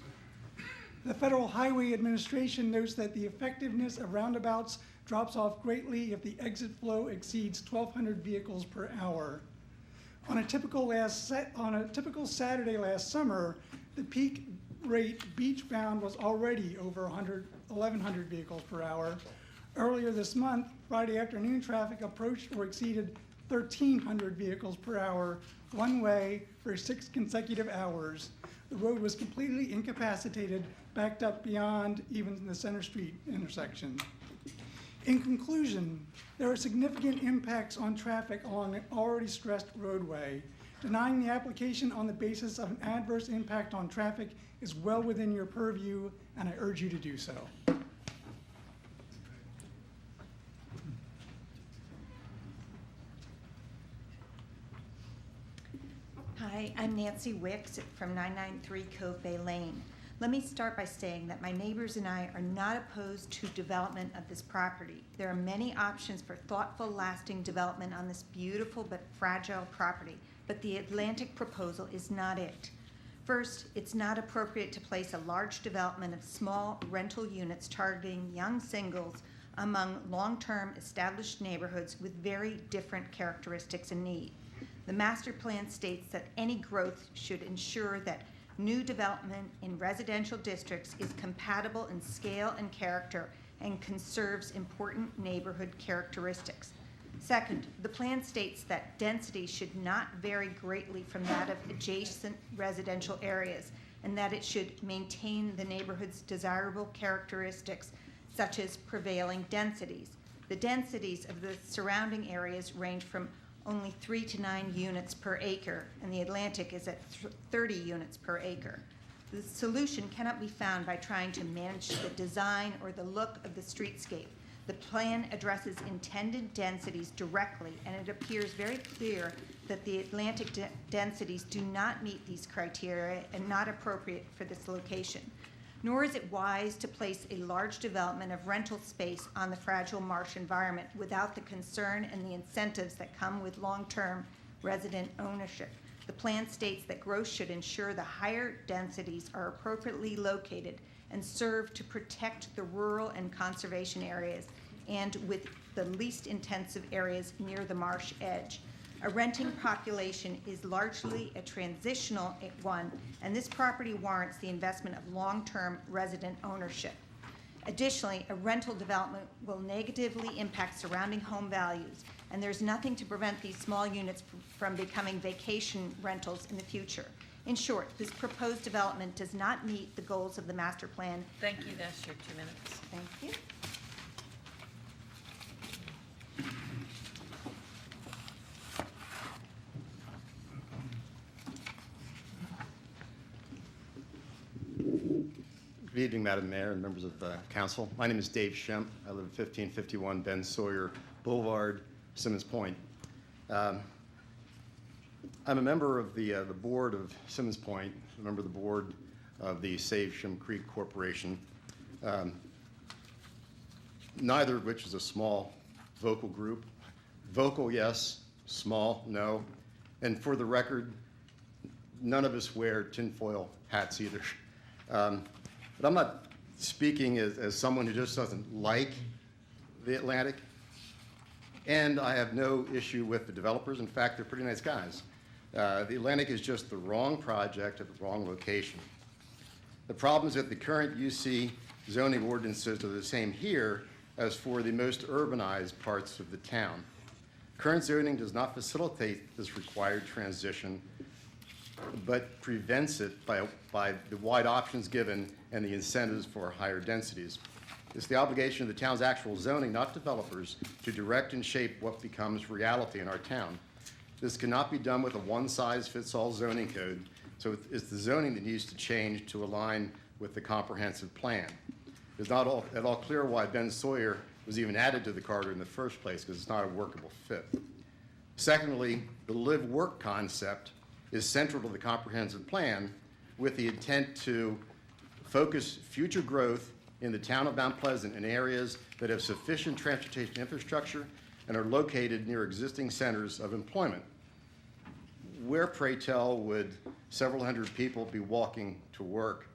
The Federal Highway Administration notes that the effectiveness of roundabouts drops off greatly if the exit flow exceeds 1,200 vehicles per hour. On a typical Saturday last summer, the peak rate beachbound was already over 1,100 vehicles per hour. Earlier this month, Friday afternoon traffic approached or exceeded 1,300 vehicles per hour one way for 6 consecutive hours. The road was completely incapacitated, backed up beyond even the Center Street intersection. In conclusion, there are significant impacts on traffic along an already stressed roadway. Denying the application on the basis of an adverse impact on traffic is well within your purview, and I urge you to do so. Hi, I'm Nancy Wicks from 993 Cove Bay Lane. Let me start by saying that my neighbors and I are not opposed to development of this property. There are many options for thoughtful, lasting development on this beautiful but fragile property, but the Atlantic proposal is not it. First, it's not appropriate to place a large development of small rental units targeting young singles among long-term established neighborhoods with very different characteristics and need. The master plan states that any growth should ensure that new development in residential districts is compatible in scale and character and conserves important neighborhood characteristics. Second, the plan states that density should not vary greatly from that of adjacent residential areas, and that it should maintain the neighborhood's desirable characteristics, such as prevailing densities. The densities of the surrounding areas range from only 3 to 9 units per acre, and the Atlantic is at 30 units per acre. The solution cannot be found by trying to manage the design or the look of the streetscape. The plan addresses intended densities directly, and it appears very clear that the Atlantic densities do not meet these criteria and not appropriate for this location. Nor is it wise to place a large development of rental space on the fragile marsh environment without the concern and the incentives that come with long-term resident ownership. The plan states that growth should ensure the higher densities are appropriately located and serve to protect the rural and conservation areas, and with the least intensive areas near the marsh edge. A renting population is largely a transitional one, and this property warrants the investment of long-term resident ownership. Additionally, a rental development will negatively impact surrounding home values, and there's nothing to prevent these small units from becoming vacation rentals in the future. In short, this proposed development does not meet the goals of the master plan. Thank you, that's your 2 minutes. Thank you. Good evening, Madam Mayor and members of the council. My name is Dave Schemp. I live at 1551 Ben Sawyer Boulevard, Simmons Point. I'm a member of the board of Simmons Point, a member of the board of the Save Shim Creek Corporation, neither of which is a small vocal group. Vocal, yes. Small, no. And for the record, none of us wear tinfoil hats either. But I'm not speaking as someone who just doesn't like the Atlantic, and I have no issue with the developers. In fact, they're pretty nice guys. The Atlantic is just the wrong project at the wrong location. The problem is that the current UC zoning ordinances are the same here as for the most urbanized parts of the town. Current zoning does not facilitate this required transition, but prevents it by the wide options given and the incentives for higher densities. It's the obligation of the town's actual zoning, not developers, to direct and shape what becomes reality in our town. This cannot be done with a one-size-fits-all zoning code, so it's the zoning that needs to change to align with the comprehensive plan. It's not at all clear why Ben Sawyer was even added to the corridor in the first place, because it's not a workable fit. Secondly, the live-work concept is central to the comprehensive plan with the intent to focus future growth in the town of Mount Pleasant in areas that have sufficient transportation infrastructure and are located near existing centers of employment. Where, pray tell, would several hundred people be walking to work?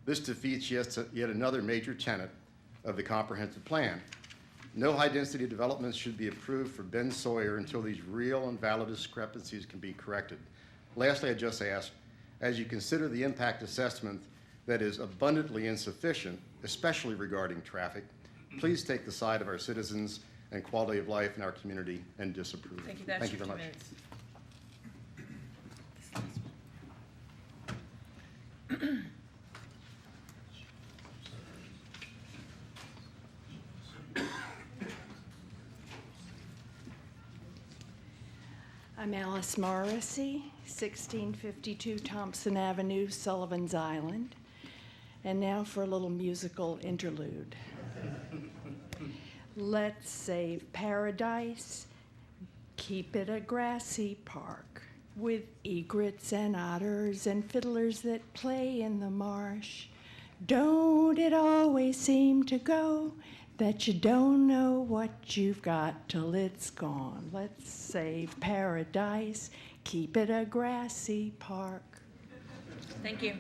This defeats yet another major tenet of the comprehensive plan. No high-density developments should be approved for Ben Sawyer until these real and valid discrepancies can be corrected. Lastly, I just ask, as you consider the impact assessment that is abundantly insufficient, especially regarding traffic, please take the side of our citizens and quality of life in our community and disapprove. Thank you. That's Thank you your very 2 much. minutes. I'm Alice Morrissey, 1652 Thompson Avenue, Sullivan's Island. And now for a little musical interlude. Let's save paradise, keep it a grassy park, with egrets and otters and fiddlers that play in the marsh. Don't it always seem to go that you don't know what you've got till it's gone? Let's save paradise, keep it a grassy park. Thank you.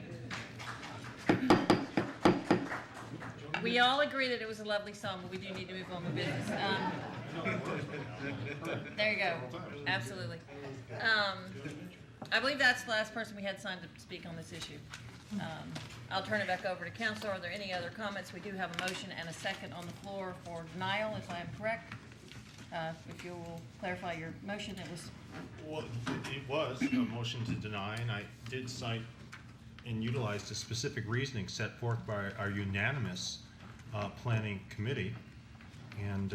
We all agree that it was a lovely song, but we do need to move on to business. There you go. Absolutely. I believe that's the last person we had signed to speak on this issue. I'll turn it back over to council. Are there any other comments? We do have a motion and a second on the floor for denial, if I am correct. If you will clarify your motion, it was. Well, it was a motion to deny, and I did cite and utilize the specific reasoning set forth by our unanimous planning committee. And,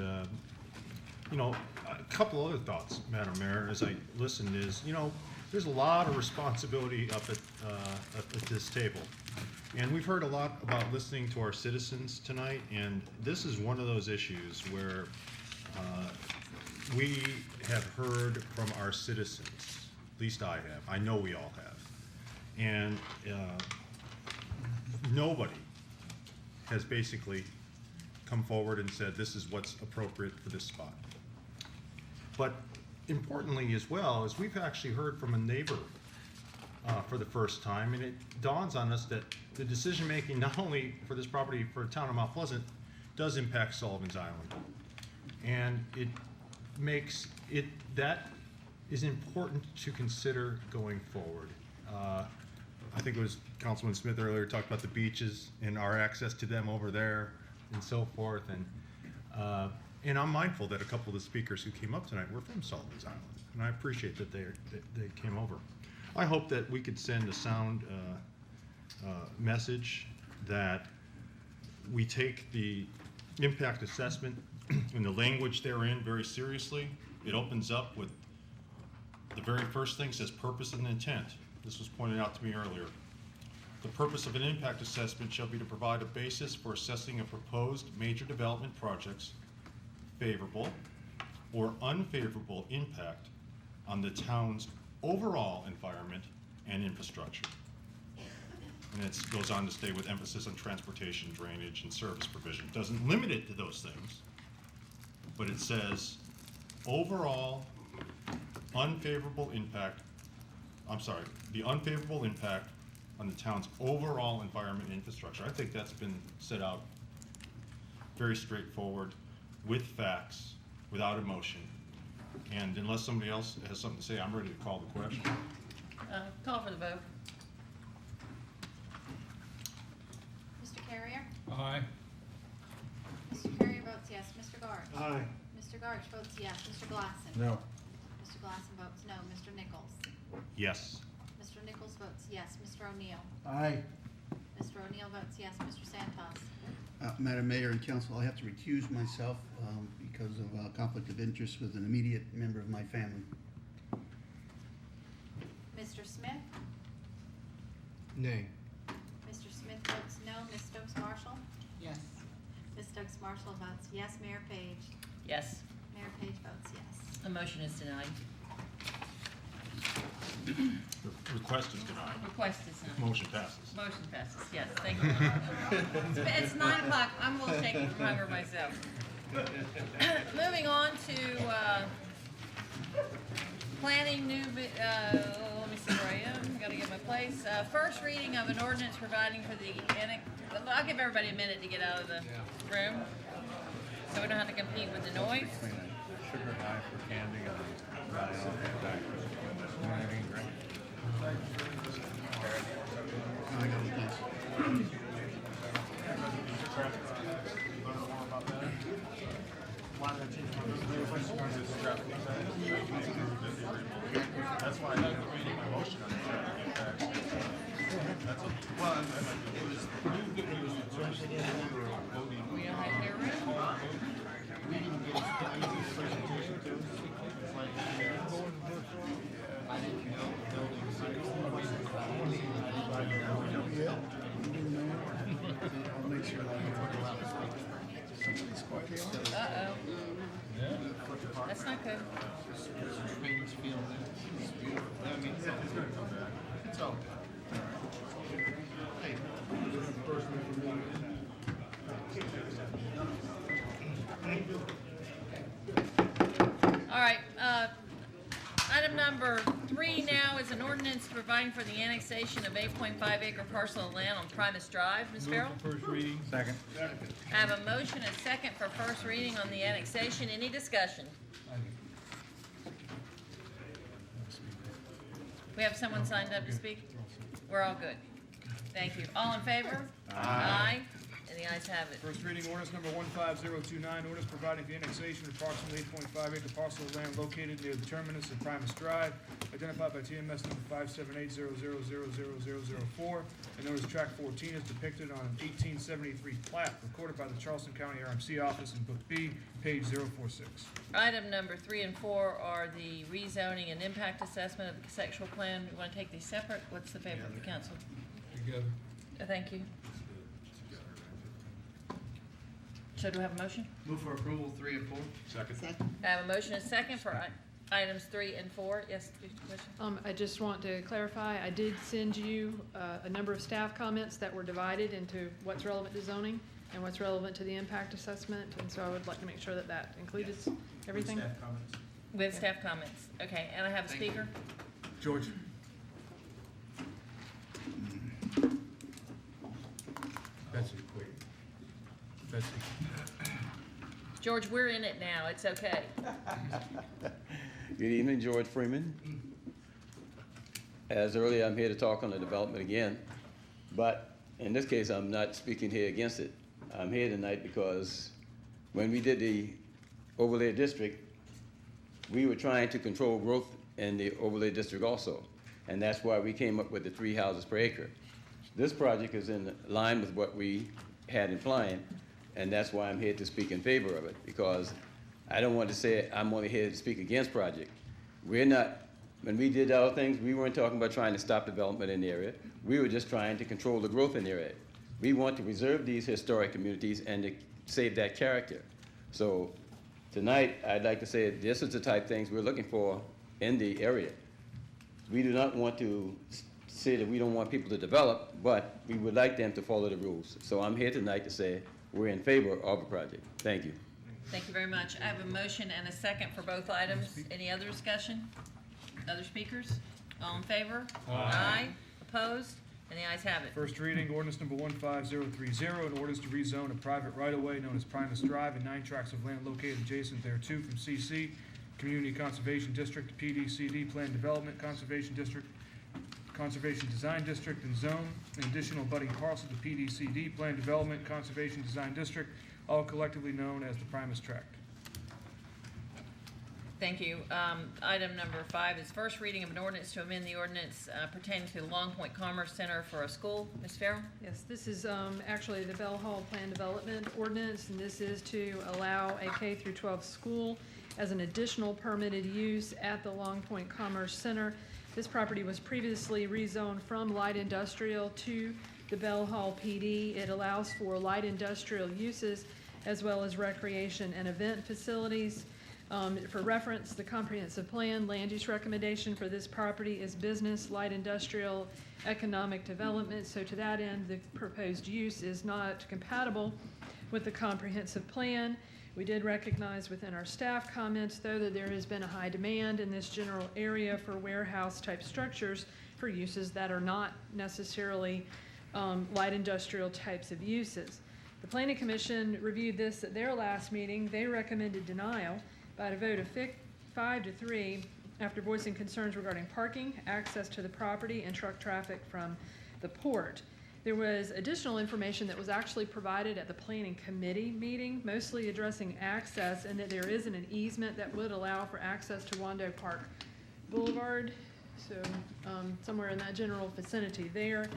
you know, a couple other thoughts, Madam Mayor, as I listened is, you know, there's a lot of responsibility up at this table. And we've heard a lot about listening to our citizens tonight, and this is one of those issues where we have heard from our citizens, at least I have, I know we all have, and nobody has basically come forward and said this is what's appropriate for this spot. But importantly as well is we've actually heard from a neighbor for the first time, and it dawns on us that the decision making not only for this property for the town of Mount Pleasant does impact Sullivan's Island, and it makes it that is important to consider going forward. I think it was Councilman Smith earlier talked about the beaches and our access to them over there and so forth, and I'm mindful that a couple of the speakers who came up tonight were from Sullivan's Island, and I appreciate that they came over. I hope that we could send a sound message that we take the impact assessment and the language therein very seriously. It opens up with the very first thing, says purpose and intent. This was pointed out to me earlier. The purpose of an impact assessment shall be to provide a basis for assessing a proposed major development project's favorable or unfavorable impact on the town's overall environment and infrastructure. And it goes on to stay with emphasis on transportation, drainage, and service provision. Doesn't limit it to those things, but it says overall unfavorable impact, the unfavorable impact on the town's overall environment and infrastructure. I think that's been set out very straightforward, with facts, without emotion. And unless somebody else has something to say, I'm ready to call the question. Call for the vote. Mr. Carrier? Aye. Mr. Carrier votes yes. Mr. Garch? Aye. Mr. Garch votes yes. Mr. Glassen? No. Mr. Glassen votes no. Mr. Nichols? Yes. Mr. Nichols votes yes. Mr. O'Neill? Aye. Mr. O'Neill votes yes. Mr. Santos? Madam Mayor and Council, I have to recuse myself because of conflict of interest with an immediate member of my family. Mr. Smith? Nay. Mr. Smith votes no. Ms. Stokes Marshall? Yes. Ms. Stokes Marshall votes yes. Mayor Page? Yes. Mayor Page votes yes. The motion is denied. The request is denied. Request is denied. Motion passes. Motion passes, yes, thank you. It's 9 o'clock, I'm a little shaky from hunger myself. Moving on to, planning new, let me see where I am, gotta get my place. First reading of an ordinance providing for the I'll give everybody a minute to get out of the room, so we don't have to compete with the noise. Sugar high for candy and dry I got it, thanks. That's why I had to read my motion on the That's a, well, it was, you give me the terms of voting. We don't have hair room? We didn't get a presentation too. It's like, I didn't know the building. Yeah. I'll make sure that somebody's quite. Uh-oh. That's not good. It's all good. Hey. All right, item number 3 now is an ordinance providing for the annexation of 8.5 acre parcel of land on Primus Drive. Ms. Farrell? First reading. Second. I have a motion and second for first reading on the annexation. Any discussion? We have someone signed up to speak? We're all good. Thank you. All in favor? Aye. And the ayes have it. First reading ordinance number 15029, ordinance providing for the annexation of approximately 8.5 acre parcel of land located near the terminus of Primus Drive, identified by TMS number 57800000004, and known as Track 14, is depicted on an 1873 plat recorded by the Charleston County RMC office in Book B, page 046. Item number 3 and 4 are the rezoning and impact assessment of the conceptual plan. We want to take these separate. What's the favor of the council? Together. Thank you. So do we have a motion? Move for approval 3 and 4. Second. I have a motion and second for items 3 and 4. Yes, question? I just want to clarify, I did send you a number of staff comments that were divided into what's relevant to zoning and what's relevant to the impact assessment, and so I would like to make sure that that included everything. Staff comments. With staff comments. Okay, and I have a speaker. George. Betsy, quick. Betsy. George, we're in it now. It's okay. Good evening, George Freeman. As earlier, I'm here to talk on the development again, but in this case, I'm not speaking here against it. I'm here tonight because when we did the overlay district, we were trying to control growth in the overlay district also, and that's why we came up with the 3 houses per acre. This project is in line with what we had in plan, and that's why I'm here to speak in favor of it, because I don't want to say I'm only here to speak against project. We're not When we did our things, we weren't talking about trying to stop development in the area. We were just trying to control the growth in the area. We want to preserve these historic communities and to save that character. So tonight, I'd like to say this is the type of things we're looking for in the area. We do not want to say that we don't want people to develop, but we would like them to follow the rules. So I'm here tonight to say we're in favor of the project. Thank you. Thank you very much. I have a motion and a second for both items. Any other discussion? Other speakers? All in favor? Aye. Opposed? And the ayes have it. First reading, ordinance number 15030, an ordinance to rezone a private right-of-way known as Primus Drive and 9 tracts of land located adjacent thereto from CC, Community Conservation District, to PDCD, Plan Development Conservation District, Conservation Design District, and zone an additional abutting parcel to PDCD, Plan Development Conservation Design District, all collectively known as the Primus Tract. Thank you. Item number 5 is first reading of an ordinance to amend the ordinance pertaining to the Long Point Commerce Center for a school. Ms. Farrell? Yes, this is actually the Bell Hall Plan Development Ordinance, and this is to allow a K through 12 school as an additional permitted use at the Long Point Commerce Center. This property was previously rezoned from light industrial to the Bell Hall PD. It allows for light industrial uses as well as recreation and event facilities. For reference, the comprehensive plan land use recommendation for this property is business, light industrial, economic development. So to that end, the proposed use is not compatible with the comprehensive plan. We did recognize within our staff comments, though, that there has been a high demand in this general area for warehouse-type structures for uses that are not necessarily light industrial types of uses. The Planning Commission reviewed this at their last meeting. They recommended denial by a vote of 5-3 after voicing concerns regarding parking, access to the property, and truck traffic from the port. There was additional information that was actually provided at the Planning Committee meeting, mostly addressing access, and that there isn't an easement that would allow for access to Wando Park Boulevard, so somewhere in that general vicinity there.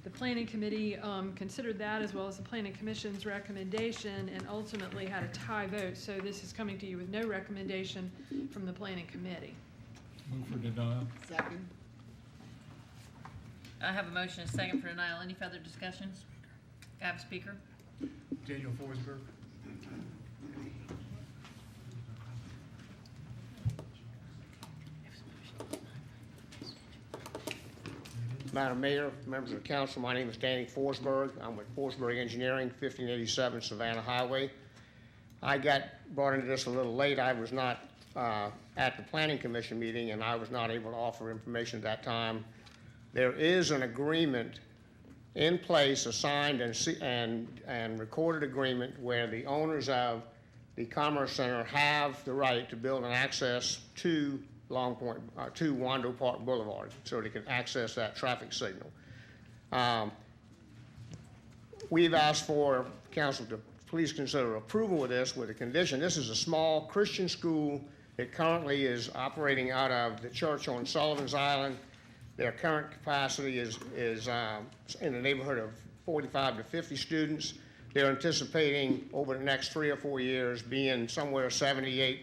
The Planning Committee considered that as well as the Planning Commission's recommendation and ultimately had a tie vote. So this is coming to you with no recommendation from the Planning Committee. Move for denial. Second. I have a motion and a second for denial. Any further discussion? I have a speaker. Daniel Forsberg. Madam Mayor, members of the council, my name is Danny Forsberg. I'm with Forsberg Engineering, 1587 Savannah Highway. I got brought into this a little late. I was not at the Planning Commission meeting, and I was not able to offer information at that time. There is an agreement in place, a signed and recorded agreement where the owners of the Commerce Center have the right to build an access to Long Point, to Wando Park Boulevard, so they can access that traffic signal. We've asked for council to please consider approval of this with a condition. This is a small Christian school that currently is operating out of the church on Sullivan's Island. Their current capacity is in the neighborhood of 45 to 50 students. They're anticipating over the next 3 or 4 years being somewhere 78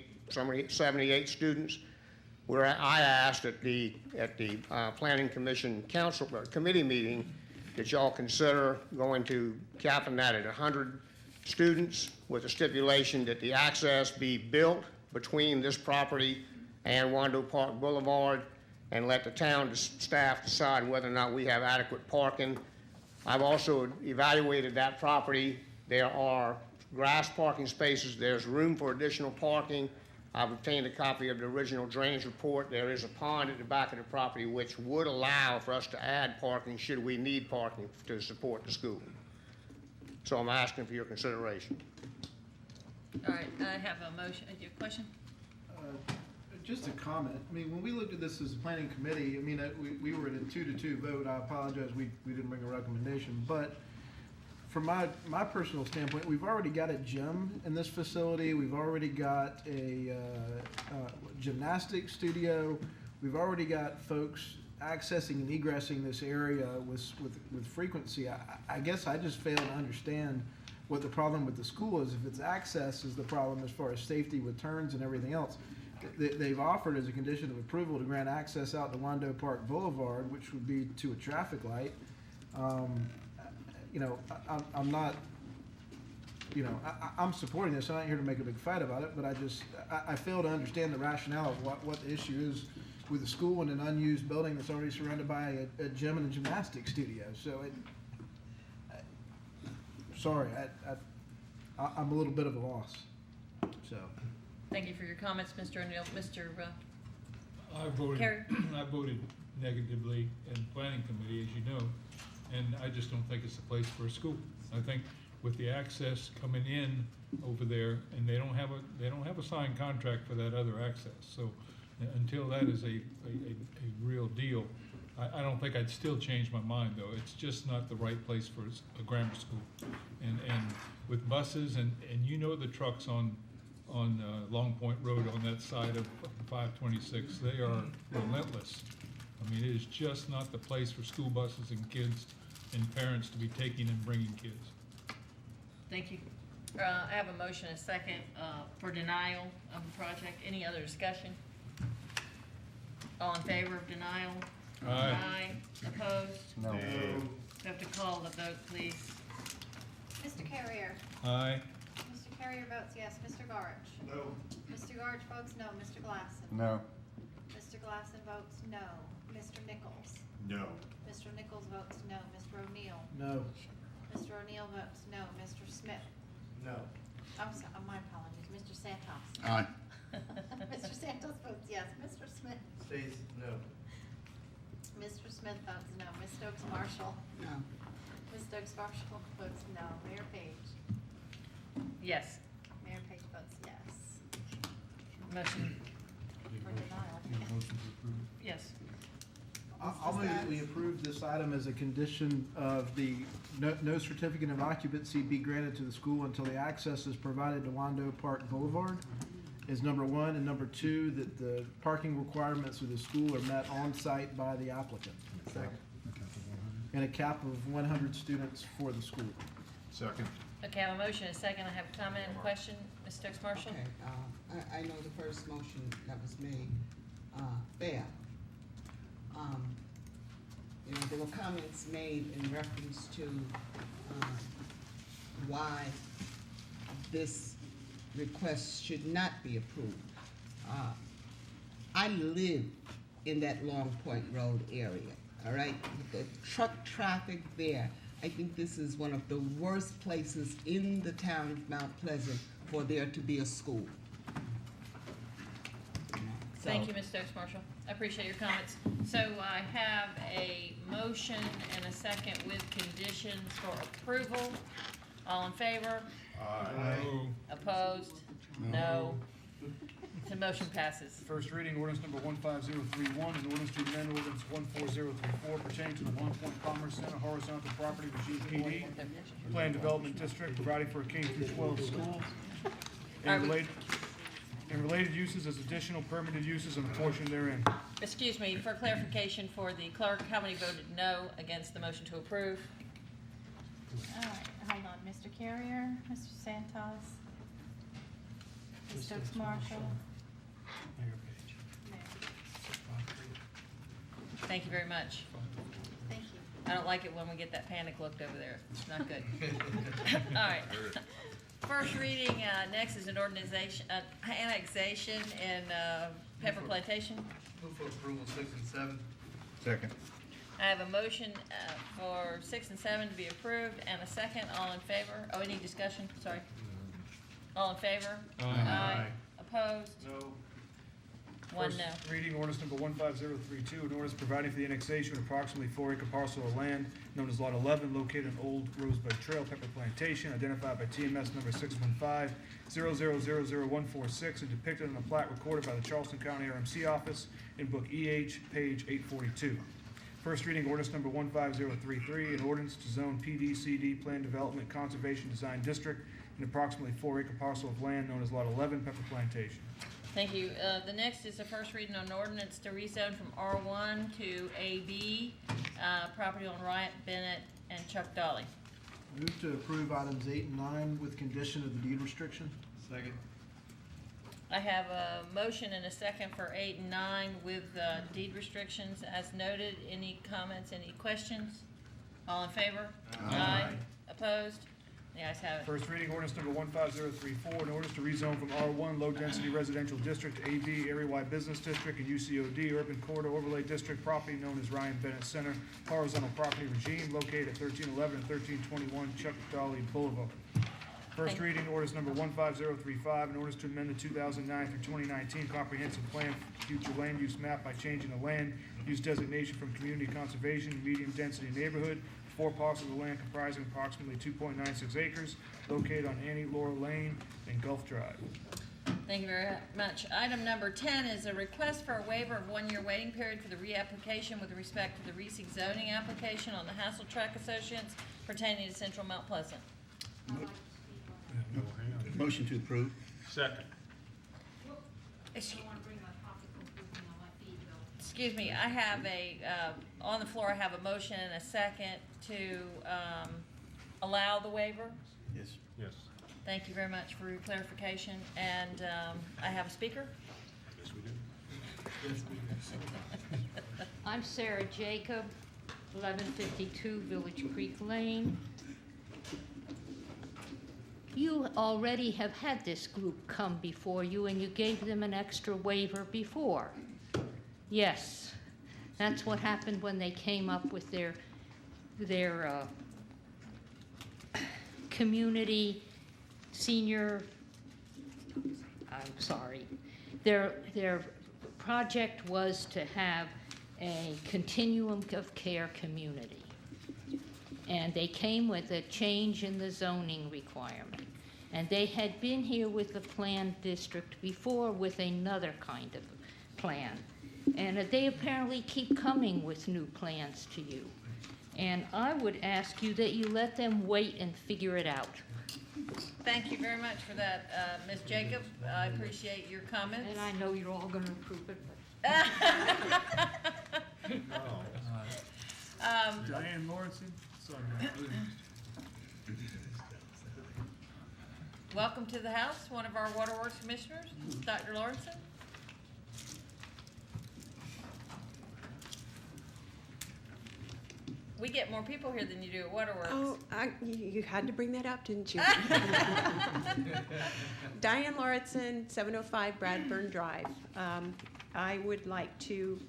students. Where I asked at the Planning Commission Council Committee meeting that y'all consider going to capping that at 100 students with a stipulation that the access be built between this property and Wando Park Boulevard, and let the town staff decide whether or not we have adequate parking. I've also evaluated that property. There are grass parking spaces. There's room for additional parking. I've obtained a copy of the original drainage report. There is a pond at the back of the property which would allow for us to add parking should we need parking to support the school. So I'm asking for your consideration. All right, I have a motion. Do you have a question? Just a comment. I mean, when we looked at this as a planning committee, I mean, we were at a 2-2 vote. I apologize, we didn't bring a recommendation. But from my personal standpoint, we've already got a gym in this facility. We've already got a gymnastics studio. We've already got folks accessing and egressing this area with frequency. I guess I just fail to understand what the problem with the school is. If it's access is the problem as far as safety with turns and everything else, they've offered as a condition of approval to grant access out to Wando Park Boulevard, which would be to a traffic light. You know, I'm not, you know, I'm supporting this. I'm not here to make a big fight about it, but I fail to understand the rationale of what the issue is with the school in an unused building that's already surrounded by a gym and a gymnastics studio. So sorry, I'm a little bit of a loss, so. Thank you for your comments, Mr. O'Neill. Mr. I Carey? voted negatively in planning committee, as you know, and I just don't think it's the place for a school. I think with the access coming in over there, and they don't have a signed contract for that other access. So until that is a real deal, I don't think I'd still change my mind, though. It's just not the right place for a grammar school. And with buses and you know the trucks on Long Point Road on that side of 526, they are relentless. I mean, it is just not the place for school buses and kids and parents to be taking and bringing kids. Thank you. I have a motion, a second, for denial of the project. Any other discussion? All in favor of denial? Aye. Opposed? No. We have to call the vote, please. Mr. Carrier. Aye. Mr. Carrier votes yes. Mr. Garch. No. Mr. Garch votes no. Mr. Glassen. No. Mr. Glassen votes no. Mr. Nichols. No. Mr. Nichols votes no. Mr. O'Neill. No. Mr. O'Neill votes no. Mr. Smith. No. I'm sorry, my apologies. Mr. Santos. Aye. Mr. Santos votes yes. Mr. Smith. Stays no. Mr. Smith votes no. Ms. Stokes Marshall. No. Ms. Stokes Marshall votes no. Mayor Page. Yes. Mayor Page votes yes. Motion, For denial. Motion to approve. yes. I'll move that we approve this item as a condition of the no certificate of occupancy be granted to the school until the access is provided to Wando Park Boulevard is number one, and number two, that the parking requirements of the school are met on-site by the applicant. Second. And a cap of 100 students for the school. Second. Okay, I have a motion, a second. I have a comment and question. Ms. Stokes Marshall? Okay, I know the first motion that was made, failed. You know, there were comments made in reference to, why this request should not be approved. I live in that Long Point Road area, all right? The truck traffic there, I think this is one of the worst places in the town of Mount Pleasant for there to be a school. Thank you, Ms. Stokes Marshall. I appreciate your comments. So I have a motion and a second with conditions for approval. All in favor? No. Opposed? No. The motion passes. First reading, ordinance number 15031, an ordinance to amend ordinance 14034 pertaining to the Long Point Commerce Center horizontal property with GPD Plan Development District, providing for a K-12 school, and related uses as additional permitted uses and a portion therein. Excuse me, for clarification for the clerk, how many voted no against the motion to approve? All right, hold on. Mr. Carrier, Mr. Santos, Ms. Stokes Marshall. Mayor Page. Thank you very much. Thank you. I don't like it when we get that panic looked over there. It's not good. All right. First reading, next is an annexation in Pepper Plantation. Move for approval 6 and 7. Second. I have a motion for 6 and 7 to be approved and a second. All in favor? Oh, any discussion? Sorry. All in favor? Aye. Opposed? No. One no. First reading, ordinance number 15032, an ordinance providing for the annexation of approximately 4-acre parcel of land known as Lot 11, located on Old Rosebud Trail, Pepper Plantation, identified by TMS number 615-0000146, and depicted on the plat recorded by the Charleston County RMC Office in Book EH, page 842. First reading, ordinance number 15033, an ordinance to zone PDCD Plan Development Conservation Design District an approximately 4-acre parcel of land known as Lot 11, Pepper Plantation. Thank you. The next is the first reading on ordinance to rezone from R1 to AB, property on Riot, Bennett, and Chuck Dolly. Move to approve items 8 and 9 with condition of the deed restriction. Second. I have a motion and a second for 8 and 9 with deed restrictions as noted. Any comments, any questions? All in favor? Aye. Opposed? The ayes have it. First reading ordinance number 15034, an ordinance to rezone from R1 Low Density Residential District to AB Area-Wide Business District and UCOD Urban Corridor Overlay District property known as Ryan Bennett Center, horizontal property regime located at 1311 and 1321 Chuck Dolly Boulevard. First reading ordinance number 15035, an ordinance to amend the 2009 through 2019 comprehensive plan future land use map by changing the land use designation from community conservation to medium density neighborhood. 4 parcels of land comprising approximately 2.96 acres located on Annie Laura Lane and Gulf Drive. Thank you very much. Item number 10 is a request for a waiver of 1-year waiting period for the reapplication with respect to the Reesig zoning application on the Hasseltrack Associates pertaining to Central Mount Pleasant. Motion to approve. Second. Excuse me, I have on the floor, I have a motion and a second to allow the waiver. Yes. Yes. Thank you very much for your clarification. And I have a speaker. Yes, we do. I'm Sarah Jacob, 1152 Village Creek Lane. You already have had this group come before you, and you gave them an extra waiver before. Yes, that's what happened when they came up with their community senior, I'm sorry, their project was to have a continuum of care community. And they came with a change in the zoning requirement. And they had been here with the planned district before with another kind of plan. And they apparently keep coming with new plans to you. And I would ask you that you let them wait and figure it out. Thank you very much for that, Ms. Jacob. I appreciate your comments. And I know you're all going to approve it, Diane Lawrenson. Sorry. Welcome to the House, one of our Waterworks commissioners, Dr. Lawrenson. We get more people here than you do at Waterworks. Oh, you had to bring that up, didn't you? Diane Lauritsen, 705 Bradburn Drive. I would like to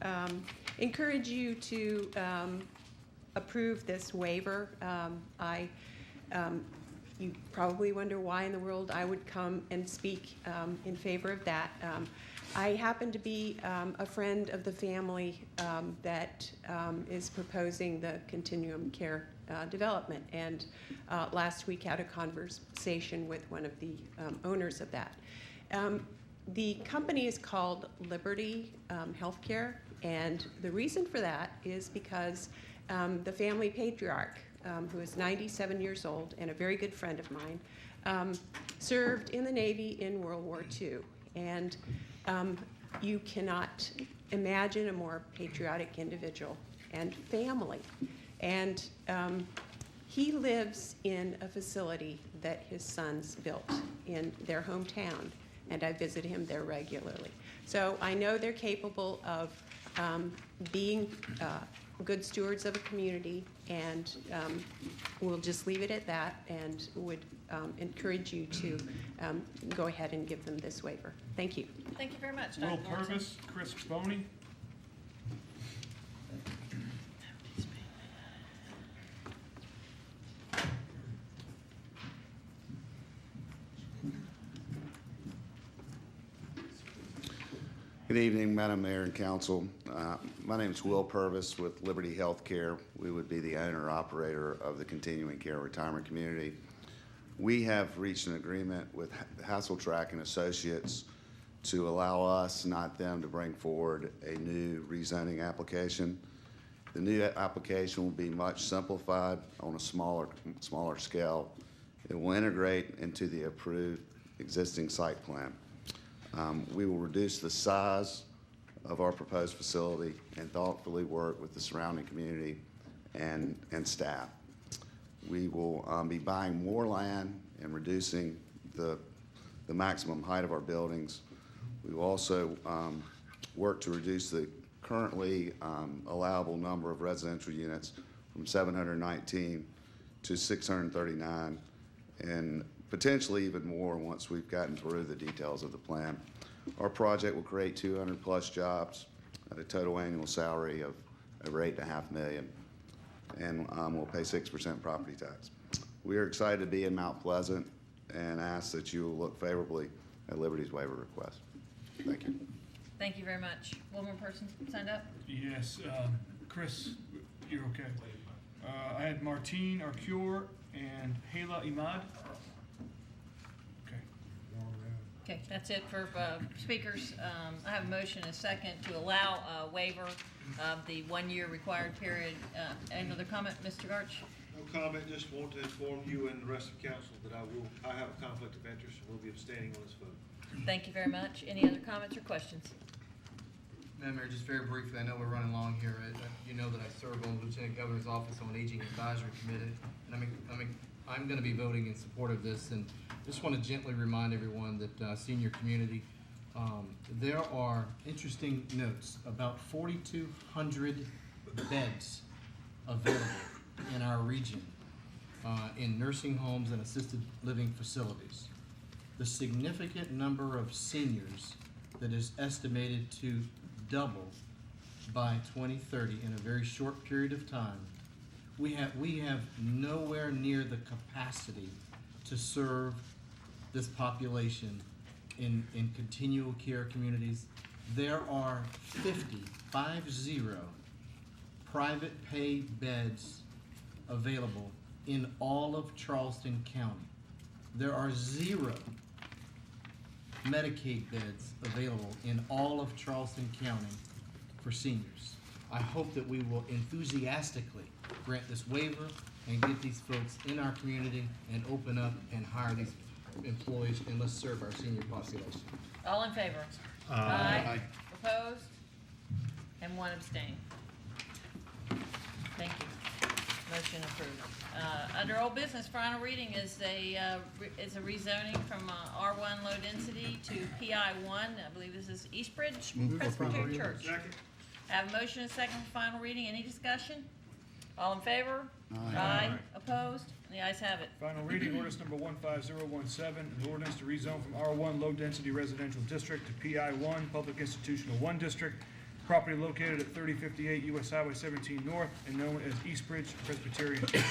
encourage you to approve this waiver. You probably wonder why in the world I would come and speak in favor of that. I happen to be a friend of the family that is proposing the continuum care development, and last week had a conversation with one of the owners of that. The company is called Liberty Healthcare, and the reason for that is because the family patriarch, who is 97 years old and a very good friend of mine, served in the Navy in World War II. And you cannot imagine a more patriotic individual and family. And he lives in a facility that his sons built in their hometown, and I visit him there regularly. So I know they're capable of being good stewards of a community, and we'll just leave it at that, and would encourage you to go ahead and give them this waiver. Thank you. Thank you very much, Will Dr. Lawrenson. Purvis, Chris Boney. Good evening, Madam Mayor and Council. My name is Will Purvis with Liberty Healthcare. We would be the owner-operator of the Continuing Care Retirement Community. We have reached an agreement with Hasseltrack and Associates to allow us, not them, to bring forward a new rezoning application. The new application will be much simplified on a smaller scale. It will integrate into the approved existing site plan. We will reduce the size of our proposed facility and thoughtfully work with the surrounding community and staff. We will be buying more land and reducing the maximum height of our buildings We will also work to reduce the currently allowable number of residential units from 719 to 639, and potentially even more once we've gotten through the details of the plan. Our project will create 200+ jobs at a total annual salary of over $8.5 million, and we'll pay 6% property tax. We are excited to be in Mount Pleasant and ask that you will look favorably at Liberty's waiver request. Thank you. Thank you very much. One more person signed up? Yes, Chris, you're okay. I had Martine Arcure and Hala Imad. Okay. Okay, that's it for speakers. I have a motion and a second to allow a waiver of the 1-year required period. Another comment, Mr. Garch? No comment, just want to inform you and the rest of council that I have a conflict of interest and will be abstaining on this vote. Thank you very much. Any other comments or questions? Madam Mayor, just very briefly, I know we're running long here. You know that I serve on the Lieutenant Governor's Office on Aging Advisory Committee, and I'm going to be voting in support of this, and just want to gently remind everyone that senior community, there are interesting notes about 4,200 beds available in our region in nursing homes and assisted living facilities. The significant number of seniors that is estimated to double by 2030 in a very short period of time, we have nowhere near the capacity to serve this population in continual care communities. There are 50 private pay beds available in all of Charleston County. There are 0 Medicaid beds available in all of Charleston County for seniors. I hope that we will enthusiastically grant this waiver and get these folks in our community and open up and hire these employees and let's serve our senior population. All in favor? Aye. Opposed? And 1 abstain. Thank you. Motion approved. Under old business, final reading is a rezoning from R1 low density to PI1. I believe this is Eastbridge Move for final Presbyterian reading. Church. I have a motion and a second for final reading. Any discussion? All in favor? Aye. Opposed? The ayes have it. Final reading, ordinance number 15017, an ordinance to rezone from R1 low-density residential district to PI1 public institutional 1 district, property located at 3058 US Highway 17 North and known as Eastbridge Presbyterian Church.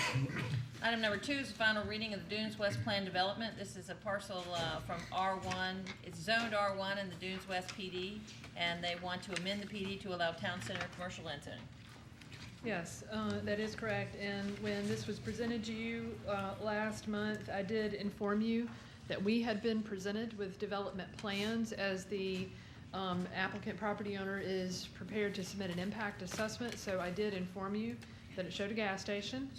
Item number 2 is the final reading of the Dunes West Plan Development. This is a parcel from R1. It's zoned R1 in the Dunes West PD, and they want to amend the PD to allow town center commercial land zoning. Yes, that is correct. And when this was presented to you last month, I did inform you that we had been presented with development plans as the applicant property owner is prepared to submit an impact assessment. So I did inform you that it showed a gas station.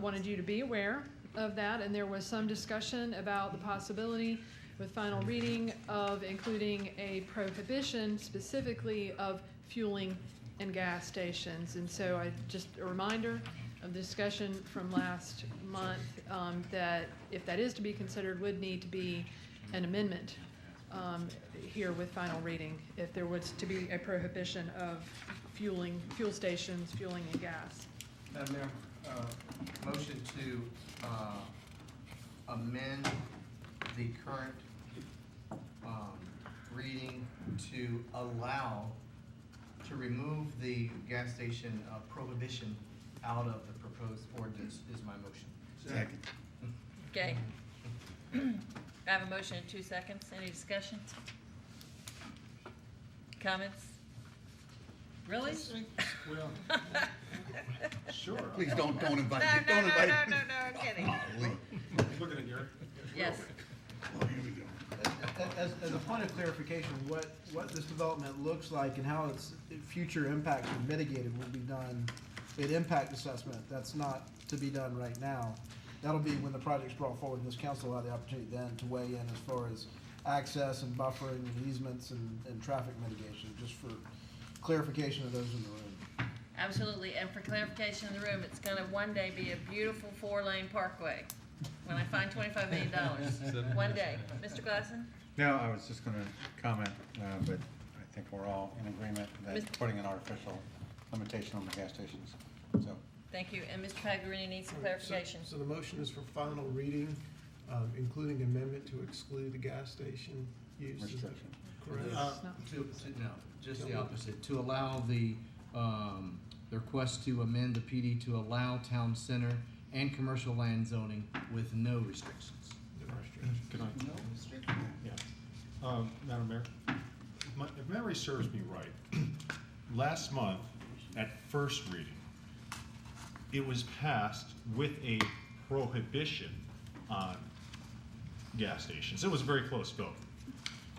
Wanted you to be aware of that, and there was some discussion about the possibility with final reading of including a prohibition specifically of fueling and gas stations. And so just a reminder of the discussion from last month that if that is to be considered, would need to be an amendment here with final reading if there was to be a prohibition of fuel stations, fueling and gas. Madam Mayor, motion to amend the current reading to allow, to remove the gas station prohibition out of the proposed ordinance is my motion. Second. Okay. I have a motion in 2 seconds. Any discussion? Comments? Really? Well, sure. Please don't invite me. No, I'm kidding. Looking at your. Yes. Oh, here we go. As a point of clarification, what this development looks like and how its future impacts are mitigated will be done in impact assessment. That's not to be done right now. That'll be when the project's brought forward, and this council will have the opportunity then to weigh in as far as access and buffering and easements and traffic mitigation, just for clarification of those in the room. Absolutely, and for clarification in the room, it's gonna one day be a beautiful 4-lane parkway. when I find $25 million, one day. Mr. Glassen? No, I was just gonna comment, but I think we're all in agreement Mis- that putting an artificial limitation on the gas stations, so. Thank you, and Mr. Paglerini needs some clarification. So the motion is for final reading, including amendment to exclude the gas station use. Is that Restriction. correct? No, just the opposite, to allow the request to amend the PD to allow town center and commercial land zoning with no restrictions. Can I? Yeah. Madam Mayor, if memory serves me right, last month, at first reading, it was passed with a prohibition on gas stations. It was a very close vote.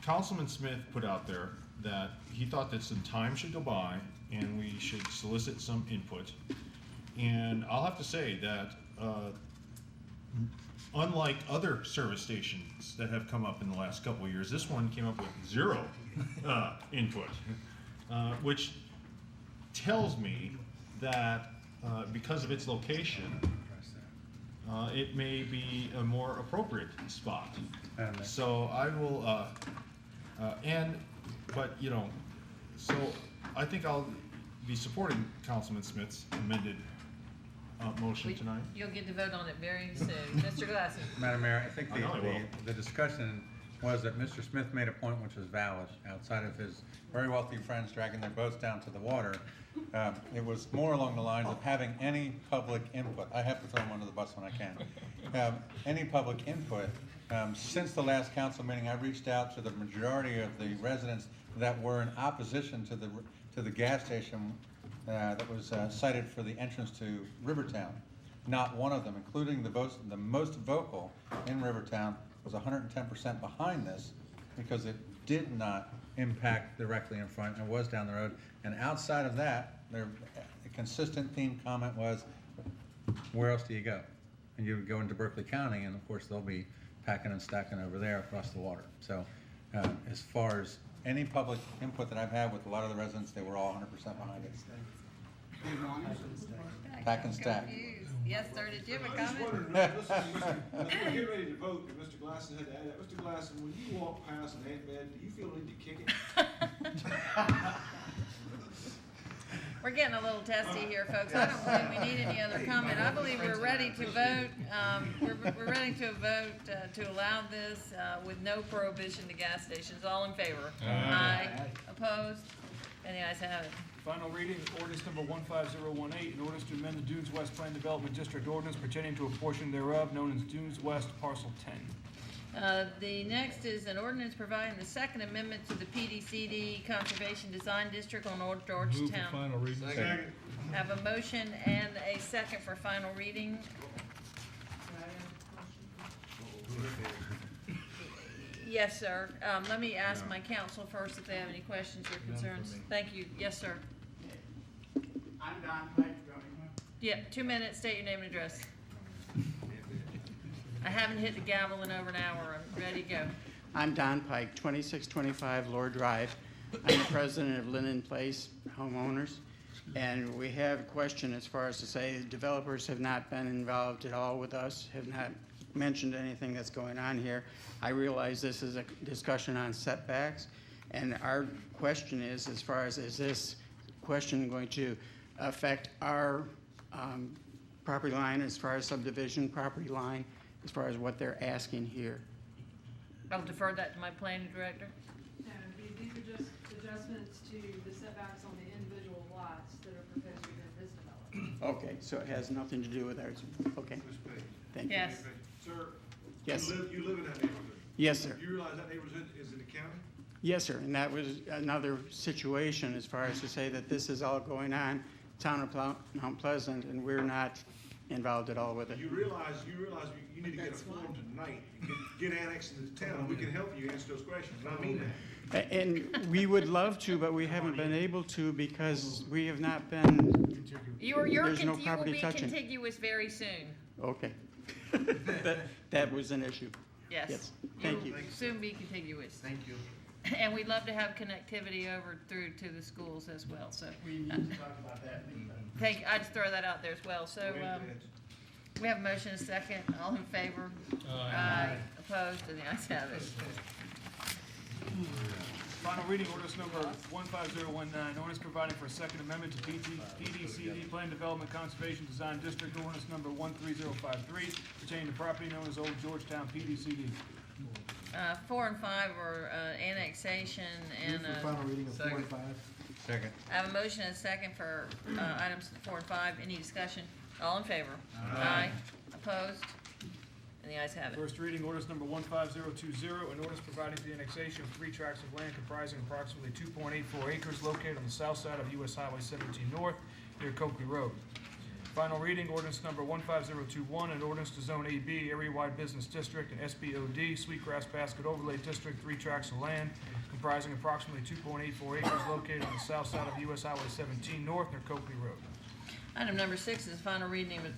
Councilman Smith put out there that he thought that some time should go by and we should solicit some input. And I'll have to say that, unlike other service stations that have come up in the last couple of years, this one came up with zero input, which tells me that because of its location, it may be a more appropriate spot. So I will, but you know, so I think I'll be supporting Councilman Smith's amended motion tonight. You'll get to vote on it very soon. Mr. Glassen? Madam Mayor, I think I know I will. the discussion was that Mr. Smith made a point which was valid, outside of his very wealthy friends dragging their boats down to the water. It was more along the lines of having any public input. I have to throw him under the bus when I can. Any public input. Since the last council meeting, I reached out to the majority of the residents that were in opposition to the gas station that was cited for the entrance to Rivertown. Not one of them, including the most vocal in Rivertown, was 110% behind this because it did not impact directly in front and was down the road. And outside of that, the consistent theme comment was, where else do you go? And you would go into Berkeley County, and of course they'll be packing and stacking over there across the water. So as far as any public input that I've had with a lot of the residents, they were all 100% behind it. Pack and stack. Yes, sir, did you have a I just comment? wondered, listen, as we get ready to vote, and Mr. Glassen had to add that, Mr. Glassen, when you walk past an ant bed, do you feel the need to kick it? We're getting a little testy here, folks. I don't believe we need any other comment. I believe we're ready to vote. We're ready to vote to allow this with no prohibition to gas stations. All in favor? Aye. Opposed? And the ayes have it. Final reading, ordinance number 15018, an ordinance to amend the Dunes West Plan Development District ordinance pertaining to a portion thereof known as Dunes West Parcel 10. The next is an ordinance providing the second amendment to the PDCD Conservation Design District on Old Move for Georgetown. final reading. Have a motion and a second for final reading. Yes, sir. Let me ask my council first if they have any questions or concerns. Thank you. Yes, sir. I'm Don Pike. Yeah, 2 minutes. State your name and address. I haven't hit the gavel in over an hour. I'm ready to go. I'm Don Pike, 2625 Lord Drive. I'm the president of Linden Place Homeowners. And we have a question as far as to say developers have not been involved at all with us, have not mentioned anything that's going on here. I realize this is a discussion on setbacks. And our question is, as far as, is this question going to affect our property line as far as subdivision property line, as far as what they're asking here? I'll defer that to my planning director. No, these are just adjustments to the setbacks on the individual lots that are proposed within this development. Okay, so it has nothing to do with ours. Okay. Thank you. Yes. Sir, Yes. you live in that neighborhood? Yes, sir. Do you realize that neighborhood is in the county? Yes, sir, and that was another situation as far as to say that this is all going on, town of Mount Pleasant, and we're not involved at all with it. You realize you need to get a form tonight, get annexed into town, we can help you answer those questions, and I mean that. And we would love to, but we haven't been able to because we have not been, You there's no will property be touching. contiguous very soon. Okay. That was an issue. Yes. Thank you. Will soon be contiguous. Thank you. And we'd love to have connectivity over through to the schools as well, so. We need to talk about that. I just throw that out there as well, so, We have a motion and a second. All in favor? Aye. Opposed? And the ayes have it. Final reading, ordinance number 15019, ordinance providing for a second amendment to PDCD, Plan Development Conservation Design District, ordinance number 13053, pertaining to property known as Old Georgetown PDCD. 4 and 5 are annexation and. Move for final reading of 4 and 5. Second. I have a motion and a second for items 4 and 5. Any discussion? All in favor? Aye. Opposed? And the ayes have it. First reading, ordinance number 15020, an ordinance providing for the annexation of 3 tracts of land comprising approximately 2.84 acres located on the south side of US Highway 17 North near Coakley Road. Final reading, ordinance number 15021, an ordinance to zone AB, area-wide business district, and SBOD, Sweetgrass Basket Overlay District, 3 tracts of land comprising approximately 2.84 acres located on the south side of US Highway 17 North near Coakley Road. Item number 6 is final reading of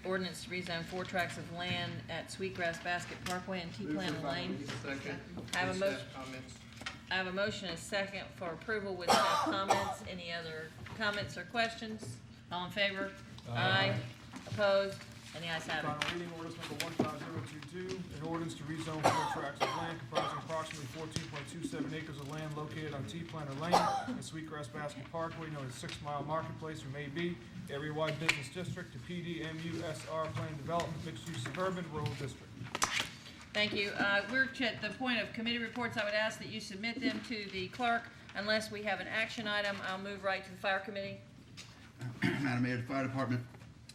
ordinance to rezone 4 tracts of land at Sweetgrass Basket Parkway and T-Plan Lane. Second. I have a motion. I have a motion and a second for approval with staff comments. Any other comments or questions? All in favor? Aye. Opposed? And the ayes have it. Final reading, ordinance number 15022, an ordinance to rezone 4 tracts of land comprising approximately 14.27 acres of land located on T-Planter Lane and Sweetgrass Basket Parkway, known as 6 Mile Marketplace, or maybe area-wide business district, to PDMUSR Plan Development Mixed-Use Suburban Rural District. Thank you. We're at the point of committee reports. I would ask that you submit them to the clerk. Unless we have an action item, I'll move right to the fire committee. Madam Mayor, the fire department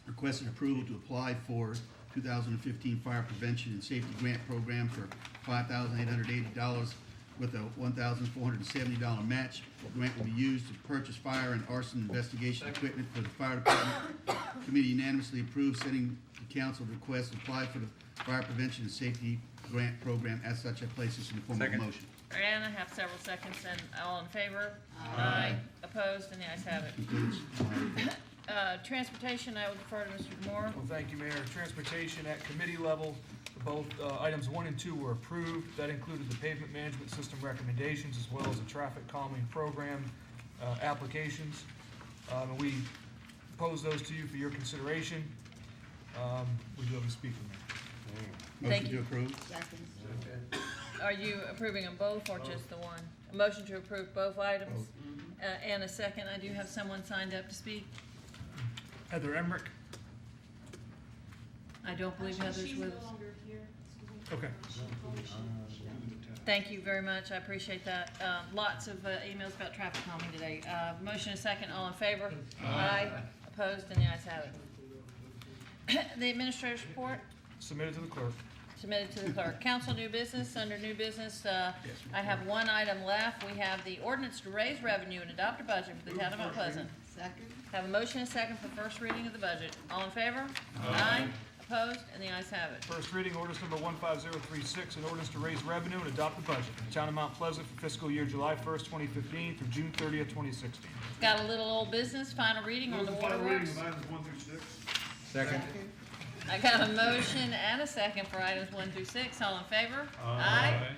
requested approval to apply for 2015 Fire Prevention and Safety Grant Program for $5,880 with a $1,470 match. The grant will be used to purchase fire and arson investigation equipment for the fire department. Committee unanimously approved sending the council request to apply for the Fire Prevention and Safety Grant Program. As such, I place this in the form of a motion. And I have several seconds, and all in favor? Aye. Opposed? And the ayes have it. Concludes my report. Transportation, I would defer to Mr. Moore. Well, thank you, Mayor. Transportation at committee level, both items 1 and 2 were approved. That included the pavement management system recommendations as well as the traffic calming program applications. And we pose those to you for your consideration. We do have a speaker, Mayor. Thank Motion to you. approve. Are you approving them both or just the one? A motion to approve both items? And a second. I do have someone signed up to speak. Heather Emmerich. I don't believe Heather's with us. Okay. Thank you very much. I appreciate that. Lots of emails about traffic calming today. Motion and second. All in favor? Aye. Opposed? And the ayes have it. The administrator's report? Submitted to the clerk. Submitted to the clerk. Council new business, under new business, I have one item left. We have the ordinance to raise revenue and adopt a budget for the town of Mount Pleasant. Second. Have a motion and second for first reading of the budget. All in favor? Aye. Opposed? And the ayes have it. First reading, ordinance number 15036, an ordinance to raise revenue and adopt a budget for the town of Mount Pleasant for fiscal year July 1st, 2015 through June 30th, 2016. Got a little old business, final reading on the waterworks. Items 1 through 6. Second. I got a motion and a second for items 1 through 6. All in favor? Aye.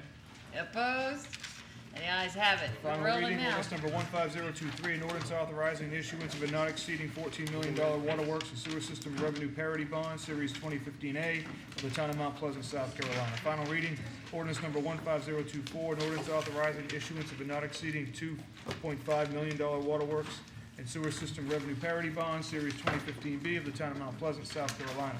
Opposed? And the ayes have it. We're Final rolling reading, now. ordinance number 15023, an ordinance authorizing the issuance of a not exceeding $14 million waterworks and sewer system revenue parity bond, series 2015A of the town of Mount Pleasant, South Carolina. Final reading, ordinance number 15024, an ordinance authorizing the issuance of a not exceeding $2.5 million waterworks and sewer system revenue parity bond, series 2015B of the town of Mount Pleasant, South Carolina.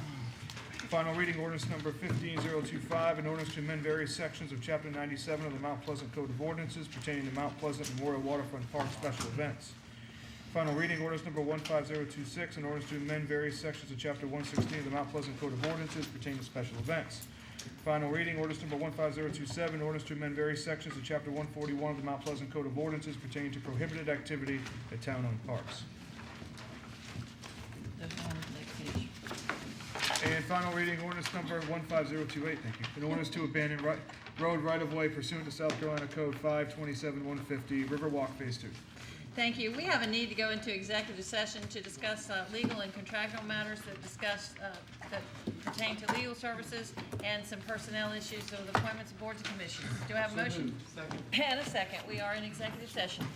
Final reading, ordinance number 15025, an ordinance to amend various sections of Chapter 97 of the Mount Pleasant Code of Ordinances pertaining to Mount Pleasant Memorial Waterfront Park special events. Final reading, ordinance number 15026, an ordinance to amend various sections of Chapter 116 of the Mount Pleasant Code of Ordinances pertaining to special events. Final reading, ordinance number 15027, ordinance to amend various sections of Chapter 141 of the Mount Pleasant Code of Ordinances pertaining to prohibited activity at town-owned parks. And final reading, ordinance number 15028, thank you. An ordinance to abandon road right-of-way pursuant to South Carolina Code 527-150, Riverwalk Phase 2. Thank you. We have a need to go into executive session to discuss legal and contractual matters that pertain to legal services and some personnel issues with appointments of boards and commissions. Do I have a motion? Second. And a second. We are in executive session.